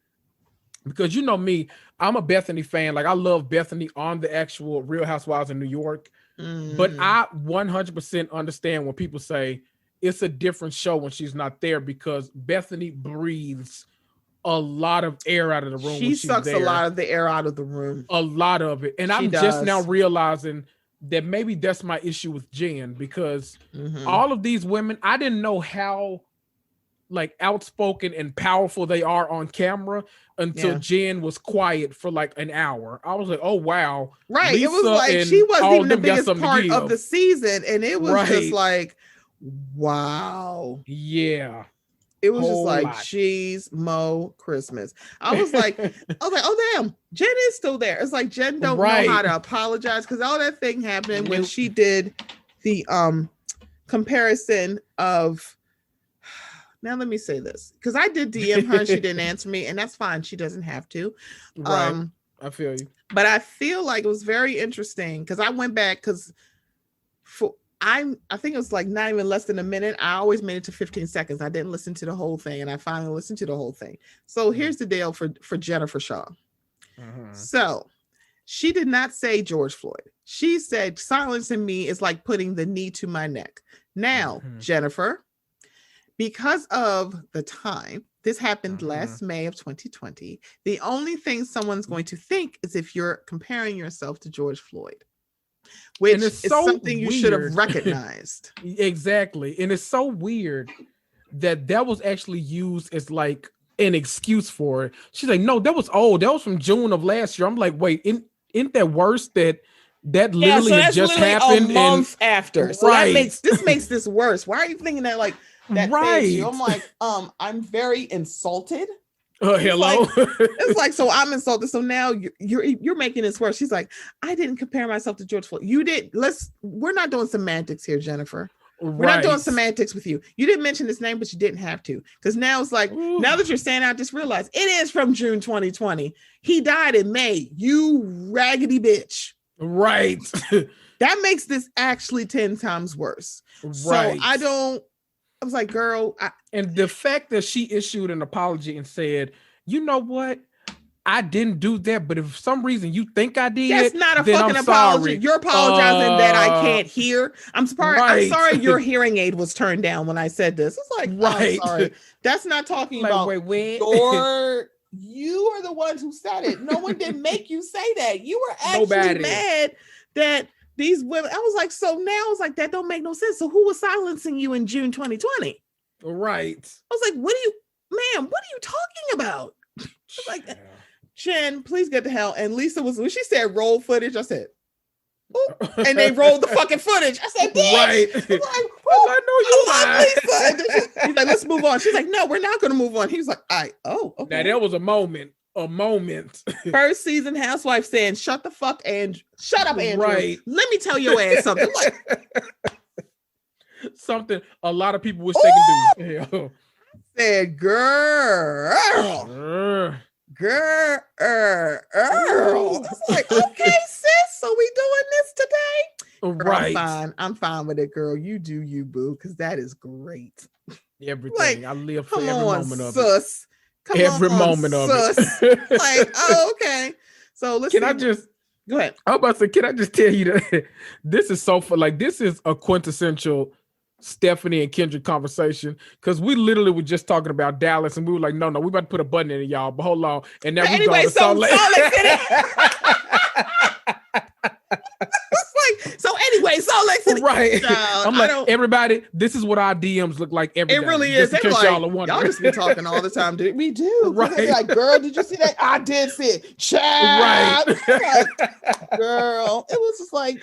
because you know me, I'm a Bethany fan. Like, I love Bethany on the actual Real Housewives in New York. But I 100% understand when people say it's a different show when she's not there, because Bethany breathes a lot of air out of the room. She sucks a lot of the air out of the room. A lot of it. And I'm just now realizing that maybe that's my issue with Jen, because all of these women, I didn't know how like outspoken and powerful they are on camera until Jen was quiet for like an hour. I was like, oh wow. Right. Lisa, it was like she wasn't even the biggest part of the season. And it was just like, wow. Yeah. It was just like cheese, Mo, Christmas. I was like, oh damn, Jen is still there. It's like Jen don't know how to apologize, because all that thing happened when she did the comparison of. Now let me say this, because I did DM her and she didn't answer me, and that's fine. She doesn't have to. Right. I feel you. But I feel like it was very interesting, because I went back, because I think it was like not even less than a minute. I always made it to 15 seconds. I didn't listen to the whole thing, and I finally listened to the whole thing. So here's the deal for Jennifer Shaw. So she did not say George Floyd. She said silencing me is like putting the knee to my neck. Now, Jennifer, because of the time, this happened last May of 2020. The only thing someone's going to think is if you're comparing yourself to George Floyd, which is something you should have recognized. Exactly. And it's so weird that was actually used as like an excuse for it. She's like, no, that was old. That was from June of last year. I'm like, wait, isn't that worse that literally just happened a month after? So this makes this worse. Why are you thinking that like that right. saves you. I'm like, I'm very insulted. Hello. It's like, so I'm insulted. So now you're making this worse. She's like, I didn't compare myself to George Floyd. You did. We're not doing semantics here, Jennifer. We're not doing semantics with you. You didn't mention his name, but you didn't have to. Because now it's like, now that you're saying, I just realized it is from June 2020. He died in May. You raggedy bitch. Right. That makes this actually 10 times worse. Right. So I was like, girl. And the fact that she issued an apology and said, you know what? I didn't do that, but if for some reason you think I did, that's not a then fucking I'm apology. sorry. You're apologizing that I can't hear. I'm sorry. Right. I'm sorry your hearing aid was turned down when I said this. It's like, right. I'm sorry. That's not talking like, about wait. You are the ones who said it. No one did make you say that. You were actually mad that these women. I was like, so now it's like that don't make no sense. So who was silencing you in June 2020? Right. I was like, what are you talking about? I was like, Jen, please get to hell. And Lisa was, when she said roll footage, I said, ooh, and they rolled the fucking footage. I said, bitch. Right. I was like, I know you lied. Lisa. And then he's like, let's move on. She's like, no, we're not going to move on. He was like, okay. Now that was a moment. First season Housewife saying, shut the fuck and shut up, Andrew. Right. Let me tell your ass something. Like, something a lot of people wish they could do. Yeah. Said, girl. It's like, okay, sis, so we doing this today? Girl, right. I'm fine with it, girl. You do you, boo, because that is great. Everything. Like, I live for every moment of it. Come every on, moment of sus. it. Like, oh, okay. So let's go ahead. I'm about to say, can I just tell you that this is so fun? Like, this is a quintessential Stephanie and Kendrick conversation, because we literally were just talking about Dallas and we were like, no, we about to put a button in it, y'all, but hold on. And now we go to Salt Lake City. Salt Lake City. Right. I'm like, everybody, this is what our DMs look like every day. It really is. Just in case y'all just be talking all the time. We do. Right. Like, girl, did you see that? I did see it. Child. Right. Like, girl. It was just like,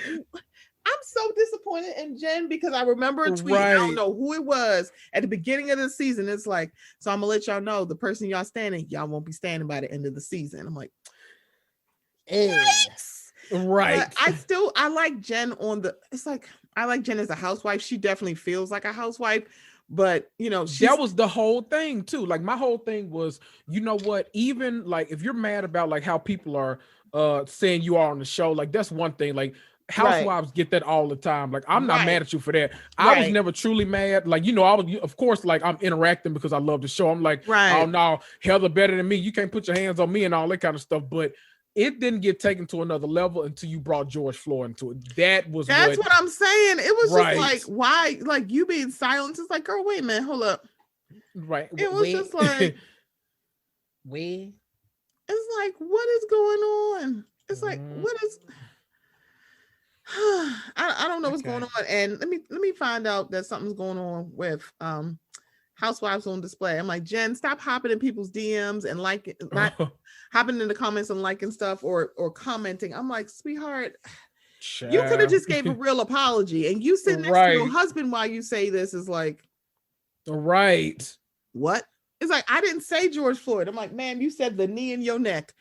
I'm so disappointed in Jen, because I remember a tweet. Right. I don't know who it was at the beginning of the season. It's like, so I'm gonna let y'all know the person y'all standing, y'all won't be standing by the end of the season. I'm like, right. But I like Jen I like Jen as a housewife. She definitely feels like a housewife, but that was the whole thing too. Like, my whole thing was, you know what, even like if you're mad about like how people are saying you are on the show, like that's one thing. Like, Housewives get that all the time. Like, I'm not mad at you for that. I was never truly mad. Like, I was, of course, like, I'm interacting because I love the show. I'm like, oh no, Heather better than me. You can't put your hands on me and all that kind of stuff. But it didn't get taken to another level until you brought George Floyd into it. That's what I'm saying. It was just like, why? Like, you being silent. It's like, girl, wait a minute, hold up. Right. It was just like, it's like, what is going on? It's like, what is? I don't know what's going on. And let me find out that something's going on with Housewives on Display. I'm like, Jen, stop hopping in people's DMs and not hopping in the comments and liking stuff or commenting. I'm like, sweetheart, you could have just gave a real apology. And you sitting next to your husband while you say this is like, right. What? It's like, I didn't say George Floyd. I'm like, man, you said the knee in your neck.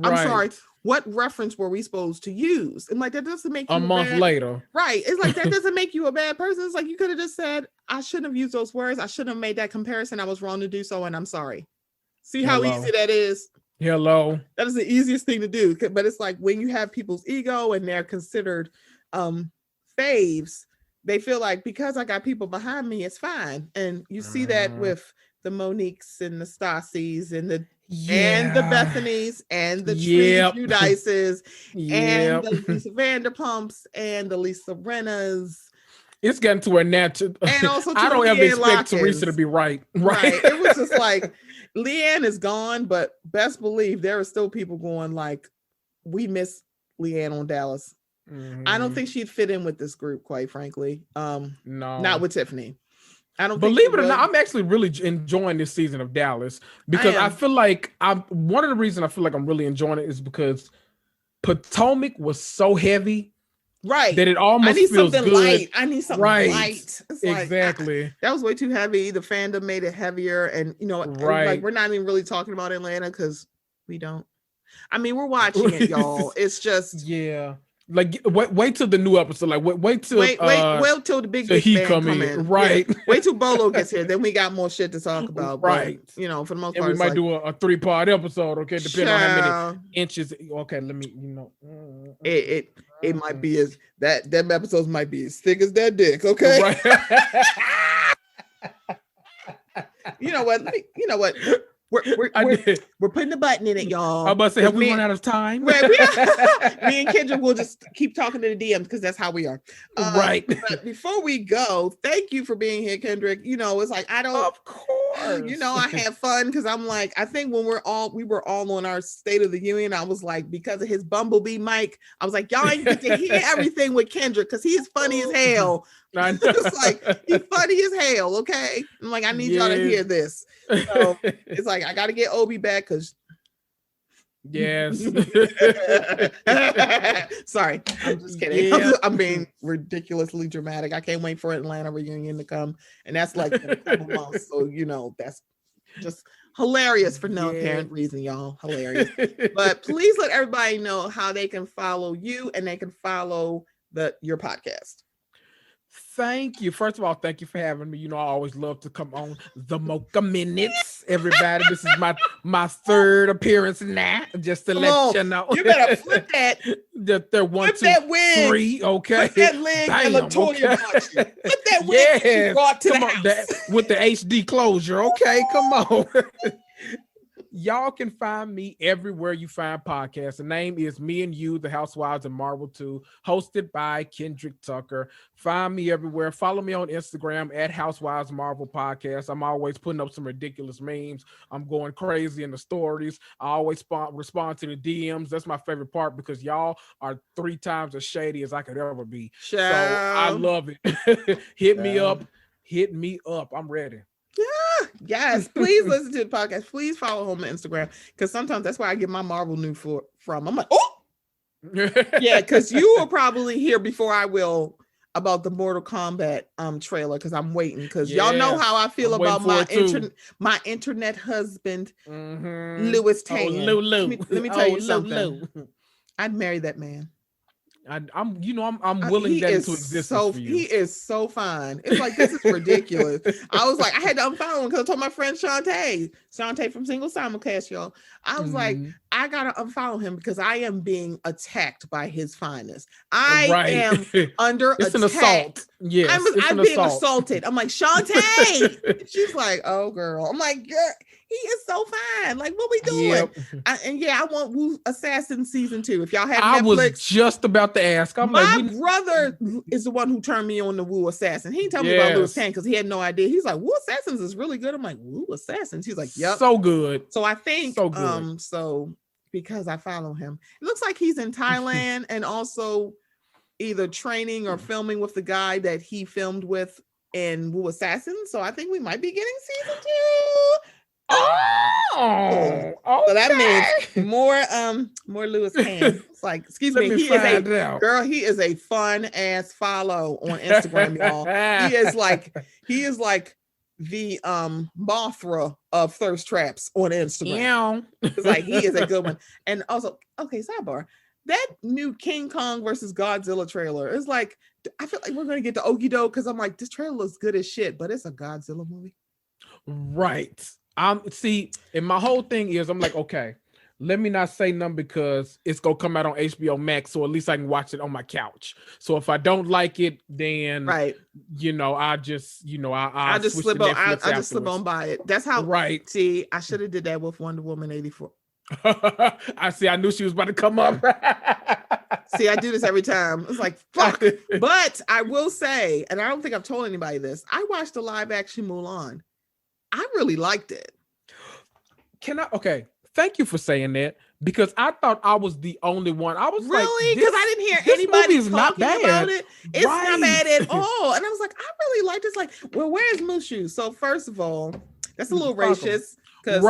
I'm sorry. What reference were we supposed to use? And like, that doesn't make you a month later. Right. It's like, that doesn't make you a bad person. It's like, you could have just said, I shouldn't have used those words. I shouldn't have made that comparison. I was wrong to do so. And I'm sorry. See how easy that is? Hello. That is the easiest thing to do. But it's like, when you have people's ego and they're considered faves, they feel like, because I got people behind me, it's fine. And you see that with the Moniques and the Stasis and the Bethany's and the Judices and the Lisa Vanderpumps and the Lisa Rennas. It's gotten to where now and also I don't ever expect Teresa to be right. It was just like, Leanne is gone, but best believe there are still people going like, we miss Leanne on Dallas. I don't think she'd fit in with this group, quite frankly. No, not with Tiffany. I don't believe it or not. I'm actually really enjoying this season of Dallas, because I feel like one of the reasons I feel like I'm really enjoying it is because Potomac was so heavy. Right. That it almost I need feels something good. light. I need something light. It's Exactly. that was way too heavy. The fandom made it heavier. And you know, and like we're not even really talking about Atlanta because we don't. I mean, we're watching it, y'all. It's just like wait till the new episode. Like wait till wait till the big band come in. Right. Yeah. Wait till Bolo gets here. Then we got more shit to talk about. Right. But, you know, for the most and part, we might do a 3-part episode. Okay, depending on how many inches. Okay, let me. It might be as that them episodes might be as thick as that dick. Okay. Right. You know what? We're putting the button in it, y'all. I'm about to say, have we run out of time? Right, me and Kendrick will just keep talking to the DMs because that's how we are. Right. But before we go, thank you for being here, Kendrick. You know, it's like of course. You know, I had fun because I'm like, I think when we were all on our State of the Union, I was like, because of his bumblebee mic, I was like, y'all ain't get to hear everything with Kendrick because he's funny as hell. It's like he's funny as hell. Okay, I'm like, I need y'all to hear this. So it's like I got to get Obi back because. Yes. Sorry, I'm just kidding. Yeah. I'm being ridiculously dramatic. I can't wait for Atlanta reunion to come, and that's like in a couple months. So you know that's just hilarious for no apparent reason, y'all. Hilarious. But please let everybody know how they can follow you and they can follow your podcast. Thank you. First of all, thank you for having me. You know, I always love to come on the Mocha Minutes. Everybody, this is my third appearance now. Just to let you know. You better flip that. They're 1, 2, that wig. 3. Okay. Flip that wig and Latoya brought you. Flip that wig that you brought to the house. With the HD closure. Okay, come on. Y'all can find me everywhere you find podcasts. The name is Me and You, The Housewives and Marvel 2, hosted by Kendrick Tucker. Find me everywhere. Follow me on Instagram at Housewives Marvel Podcast. I'm always putting up some ridiculous memes. I'm going crazy in the stories. I always respond to the DMs. That's my favorite part because y'all are 3 times as shady as I could ever be. So I love it. Hit me up. I'm ready. Yeah, yes. Please listen to the podcast. Please follow him on Instagram because sometimes that's where I get my Marvel news from. I'm like, oh, yeah, because you will probably hear before I will about the Mortal Kombat trailer because I'm waiting because y'all know how I feel about my internet husband, Louis Tan. Let me tell you something. I'd marry that man. I'm willing that into existence for you. He is so fine. It's like, this is ridiculous. I was like, I had to unfollow him because I told my friend Shantae from Single Simulcast, y'all. I was like, I gotta unfollow him because I am being attacked by his finest. I am under attack. It's an assault. Yes, I'm being assaulted. I'm like, Shantae. She's like, oh girl. I'm like, yeah, he is so fine. Like, what we doing? Yep. I want Wu Assassin season 2. If y'all have I Netflix, was just about to ask. My brother is the one who turned me on to Wu Assassin. He told me about Louis Tan because he had no idea. He's like, Wu Assassins is really good. I'm like, Wu Assassins. He's like, yep, so good. So I think so good. So because I follow him, it looks like he's in Thailand and also either training or filming with the guy that he filmed with in Wu Assassin. So I think we might be getting season 2. Oh, okay. So that means more Louis Tan. It's like, excuse me, he is a fun ass follow on Instagram, y'all. He is like the Mothra of thirst traps on Instagram. It's like, he is a good one. And also, okay, sidebar. That new King Kong versus Godzilla trailer is like, I feel like we're gonna get the okie doke because I'm like, this trailer looks good as shit, but it's a Godzilla movie. Right. See, and my whole thing is, I'm like, okay, let me not say nothing because it's gonna come out on HBO Max, so at least I can watch it on my couch. So if I don't like it, then I just slip on by it. That's how. Right. See, I should have did that with Wonder Woman 84. I knew she was about to come up. See, I do this every time. It's like, fuck. But I will say, and I don't think I've told anybody this, I watched the live action Mulan. I really liked it. Okay, thank you for saying that because I thought I was the only one. I was really, because I didn't hear anybody talking about it. It's not bad at all. And I was like, I really like this. Like, well, where's Mushu? So first of all, that's a little racist. Because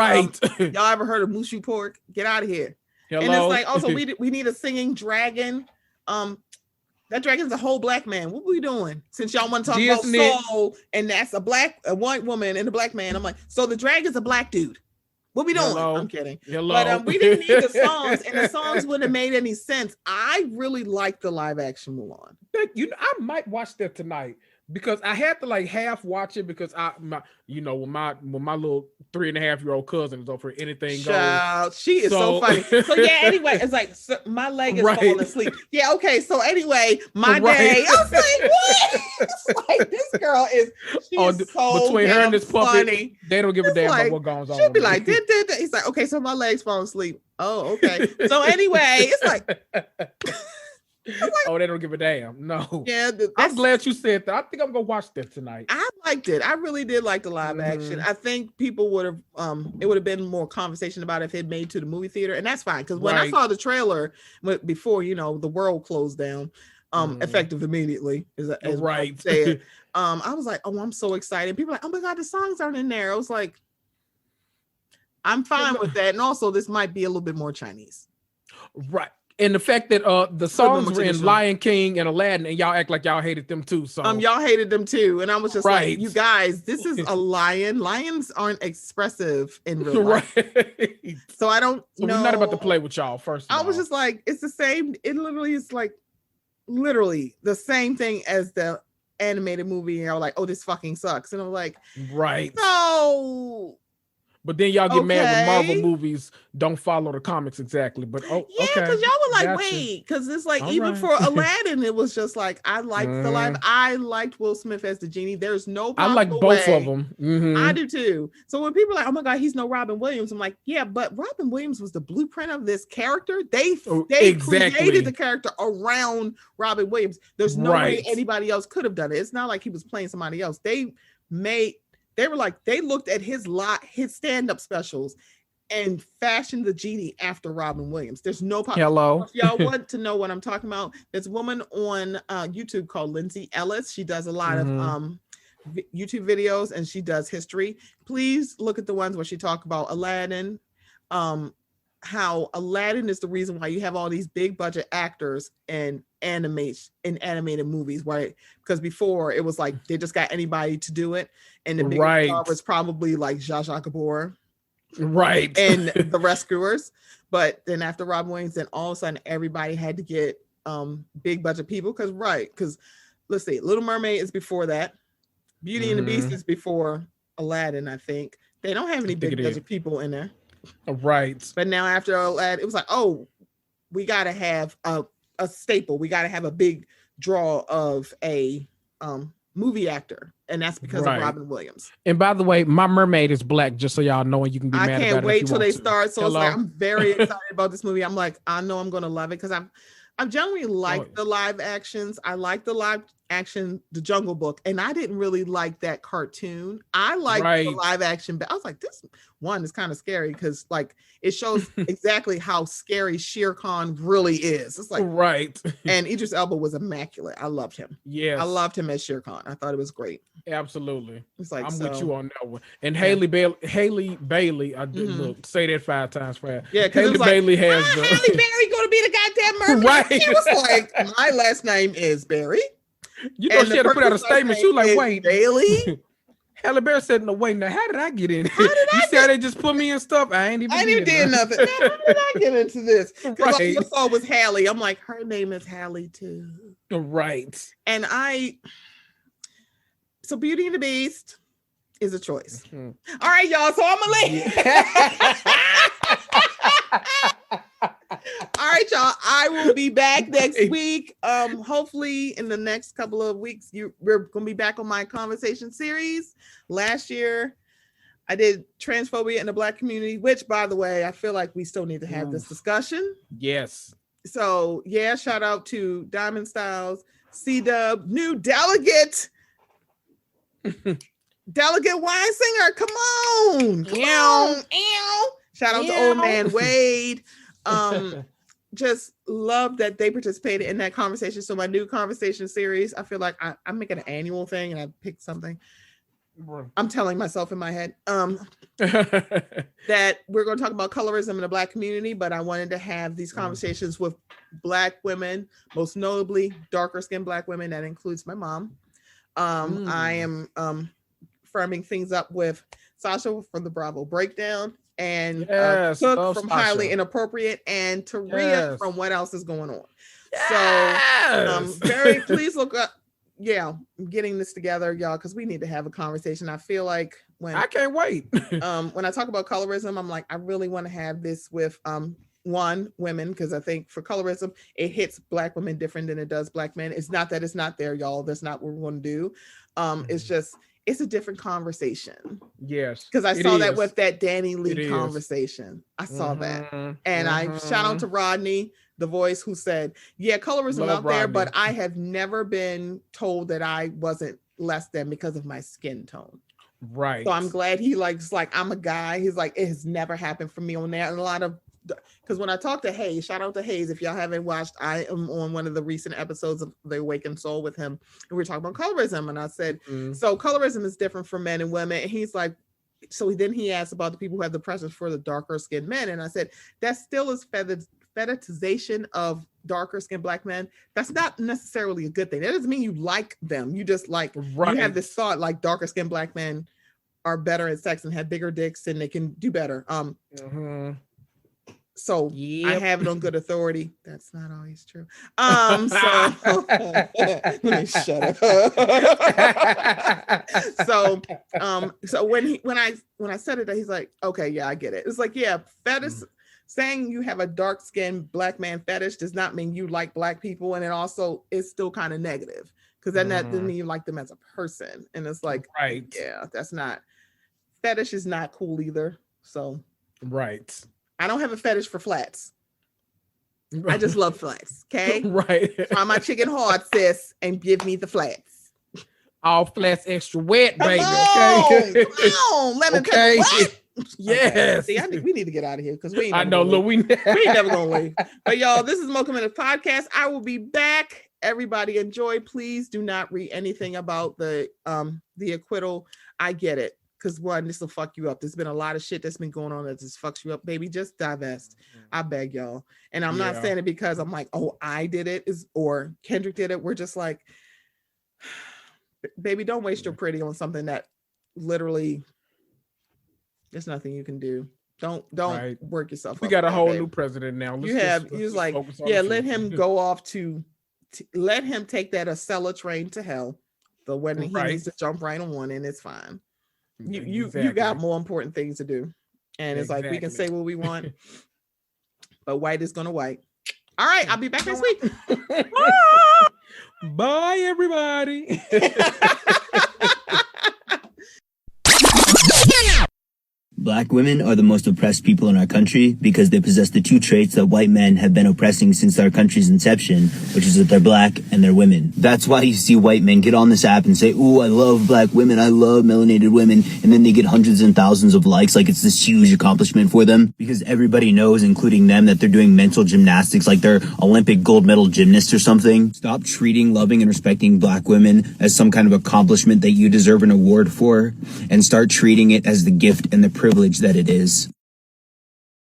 y'all ever heard of Mushu pork? Get out of here. Hello? And it's like, also we need a singing dragon. That dragon's a whole black man. What we doing? Since y'all want to talk about soul, and that's a white woman and a black man. I'm like, so the dragon's a black dude. What we doing? Hello. I'm kidding. Hello. But we didn't need the songs, and the songs wouldn't have made any sense. I really like the live action Mulan. I might watch that tonight. Because I had to like half watch it because when my little 3.5-year-old cousin is over anything goes. She is so funny. So yeah, anyway, it's like my leg is falling asleep. Yeah, okay. So anyway, my day. I was like, what? It's like this girl is so between her and this puppet, funny. They don't give a damn about what goes on. She'll be like, he's like, okay, so my legs fall asleep. Oh, okay. So anyway, it's like oh, they don't give a damn. No. Yeah, I'm glad you said that. I think I'm gonna watch that tonight. I liked it. I really did like the live action. I think people would have it would have been more conversation about it if it made to the movie theater, and that's fine. Because when I saw the trailer before, the world closed down, effective immediately, as right. Said, I was like, oh, I'm so excited. People are like, oh my god, the songs aren't in there. I was like, I'm fine with that. And also, this might be a little bit more Chinese. Right. And the fact that the songs were in Lion King and Aladdin, and y'all act like y'all hated them too. So y'all hated them too. And I was just like, you guys, this is a lion. Lions aren't expressive in real life. Right. So I don't know. We're not about to play with y'all first. I was just like, it's the same. It literally is like literally the same thing as the animated movie. And I was like, oh, this fucking sucks. And I'm like, right. No. But then y'all get mad when Marvel movies don't follow the comics exactly. But yeah, because y'all were like, wait, because it's like even for Aladdin, it was just like I liked the live. I liked Will Smith as the genie. There's no. I like both of them. Mm-hmm. I do too. So when people are like, oh my god, he's no Robin Williams, I'm like, yeah, but Robin Williams was the blueprint of this character. They created the character around Robin Williams. There's no way anybody else could have done it. It's not like he was playing somebody else. They were like, they looked at his stand-up specials and fashioned the genie after Robin Williams. There's no problem. Hello. If y'all want to know what I'm talking about, there's a woman on YouTube called Lindsay Ellis. She does a lot of YouTube videos and she does history. Please look at the ones where she talks about Aladdin, how Aladdin is the reason why you have all these big budget actors and animated movies, right? Because before it was like they just got anybody to do it, and the big star was probably like Zsa Zsa Gabor, right, and the Rescuers. But then after Robin Williams, then all of a sudden everybody had to get big budget people because let's see, Little Mermaid is before that, Beauty and the Beast is before Aladdin. I think they don't have any big budget people in there. Right. But now after Aladdin, it was like, oh, we got to have a staple. We got to have a big draw of a movie actor. And that's because of Robin Williams. And by the way, my mermaid is black, just so y'all know, and you can be mad about it. I can't wait till they start. So it's like, I'm very excited about this movie. I'm like, I know I'm going to love it because I generally like the live actions. I like the live action, the Jungle Book, and I didn't really like that cartoon. I like the live action, but I was like, this one is kind of scary because like it shows exactly how scary Shere Khan really is. It's like and Idris Elba was immaculate. I loved him. Yeah, I loved him as Shere Khan. I thought it was great. Absolutely. It's like I'm with you on that one. And Halle Bailey, I did say that 5 times fast. Yeah, Halle Bailey has Halle Berry going to be the goddamn mermaid. She was like, my last name is Berry. You know, she had to put out a statement. She was like, wait. Bailey? Halle Berry said, no, wait, now how did I get in? You said they just put me in stuff. I ain't even did nothing. Now, how did I get into this? Because all I saw was Halle. I'm like, her name is Halle too. Right. And so Beauty and the Beast is a choice. Mm-hmm. All right, y'all. So I'm going to leave. All right, y'all. I will be back next week. Hopefully in the next couple of weeks, we're gonna be back on my conversation series. Last year, I did transphobia in the Black community, which, by the way, I feel like we still need to have this discussion. Yes. So yeah, shout out to Diamond Styles, C-Dub, new delegate. Delegate wine singer. Come on. Shout out to Old Man Wade. Just love that they participated in that conversation. So my new conversation series, I feel like I'm making an annual thing and I picked something. I'm telling myself in my head that we're going to talk about colorism in the Black community, but I wanted to have these conversations with Black women, most notably darker skinned Black women. That includes my mom. I am firming things up with Sasha from the Bravo Breakdown, and Cook from Highly Inappropriate, and Taria from What Else Is Going On. So please look up. Yeah, I'm getting this together, y'all, because we need to have a conversation. I feel like I can't wait. When I talk about colorism, I'm like, I really want to have this with women, because I think for colorism, it hits Black women different than it does Black men. It's not that it's not there, y'all. That's not what we're going to do. It's just, it's a different conversation. Yes. Because I saw that with that Danny Lee conversation. I saw that. And I shout out to Rodney, the voice, who said, yeah, colorism out there, but I have never been told that I wasn't less than because of my skin tone. Right. So I'm glad he likes, like, I'm a guy. He's like, it has never happened for me on there. And a lot of, because when I talk to Hayes, shout out to Hayes, if y'all haven't watched, I am on one of the recent episodes of The Awakened Soul with him, and we were talking about colorism, and I said, so colorism is different for men and women, and he's like, so then he asked about the people who have the preference for the darker skinned men, and I said, that still is fetishization of darker skinned Black men. That's not necessarily a good thing. That doesn't mean you like them. You just like, you have this thought like darker skinned Black men are better at sex and have bigger dicks and they can do better. So I have it on good authority. That's not always true. So let me shut up. So when I said it, he's like, okay, yeah, I get it. It's like, yeah, fetish. Saying you have a dark-skinned Black man fetish does not mean you like Black people, and it also is still kind of negative, because then that doesn't mean you like them as a person. And it's like, yeah, that's not, fetish is not cool either. So I don't have a fetish for flats. I just love flats. Okay. Try my chicken hard, sis, and give me the flats. All flats extra wet, baby. Come on, lemon pepper. What? Yes. See, we need to get out of here, because we ain't. I know, look, we ain't never gonna leave. But y'all, this is Mocha Minute Podcast. I will be back. Everybody enjoy. Please do not read anything about the acquittal. I get it. Because one, this will fuck you up. There's been a lot of shit that's been going on that just fucks you up, baby. Just divest. I beg y'all. And I'm not saying it because I'm like, oh, I did it, or Kendrick did it. We're just like, baby, don't waste your pretty on something that literally there's nothing you can do. Don't work yourself. We got a whole new president now. He's like, yeah, let him go off let him take that Acela train to hell. The when he needs to jump right on one, and it's fine. You got more important things to do. And it's like, we can say what we want, but white is gonna white. All right, I'll be back next week. Bye, everybody. Black women are the most oppressed people in our country because they possess the two traits that white men have been oppressing since our country's inception, which is that they're black and they're women. That's why you see white men get on this app and say, ooh, I love black women, I love melanated women, and then they get hundreds and thousands of likes like it's this huge accomplishment for them, because everybody knows, including them, that they're doing mental gymnastics like they're Olympic gold medal gymnasts or something. Stop treating, loving, and respecting black women as some kind of accomplishment that you deserve an award for, and start treating it as the gift and the privilege that it is.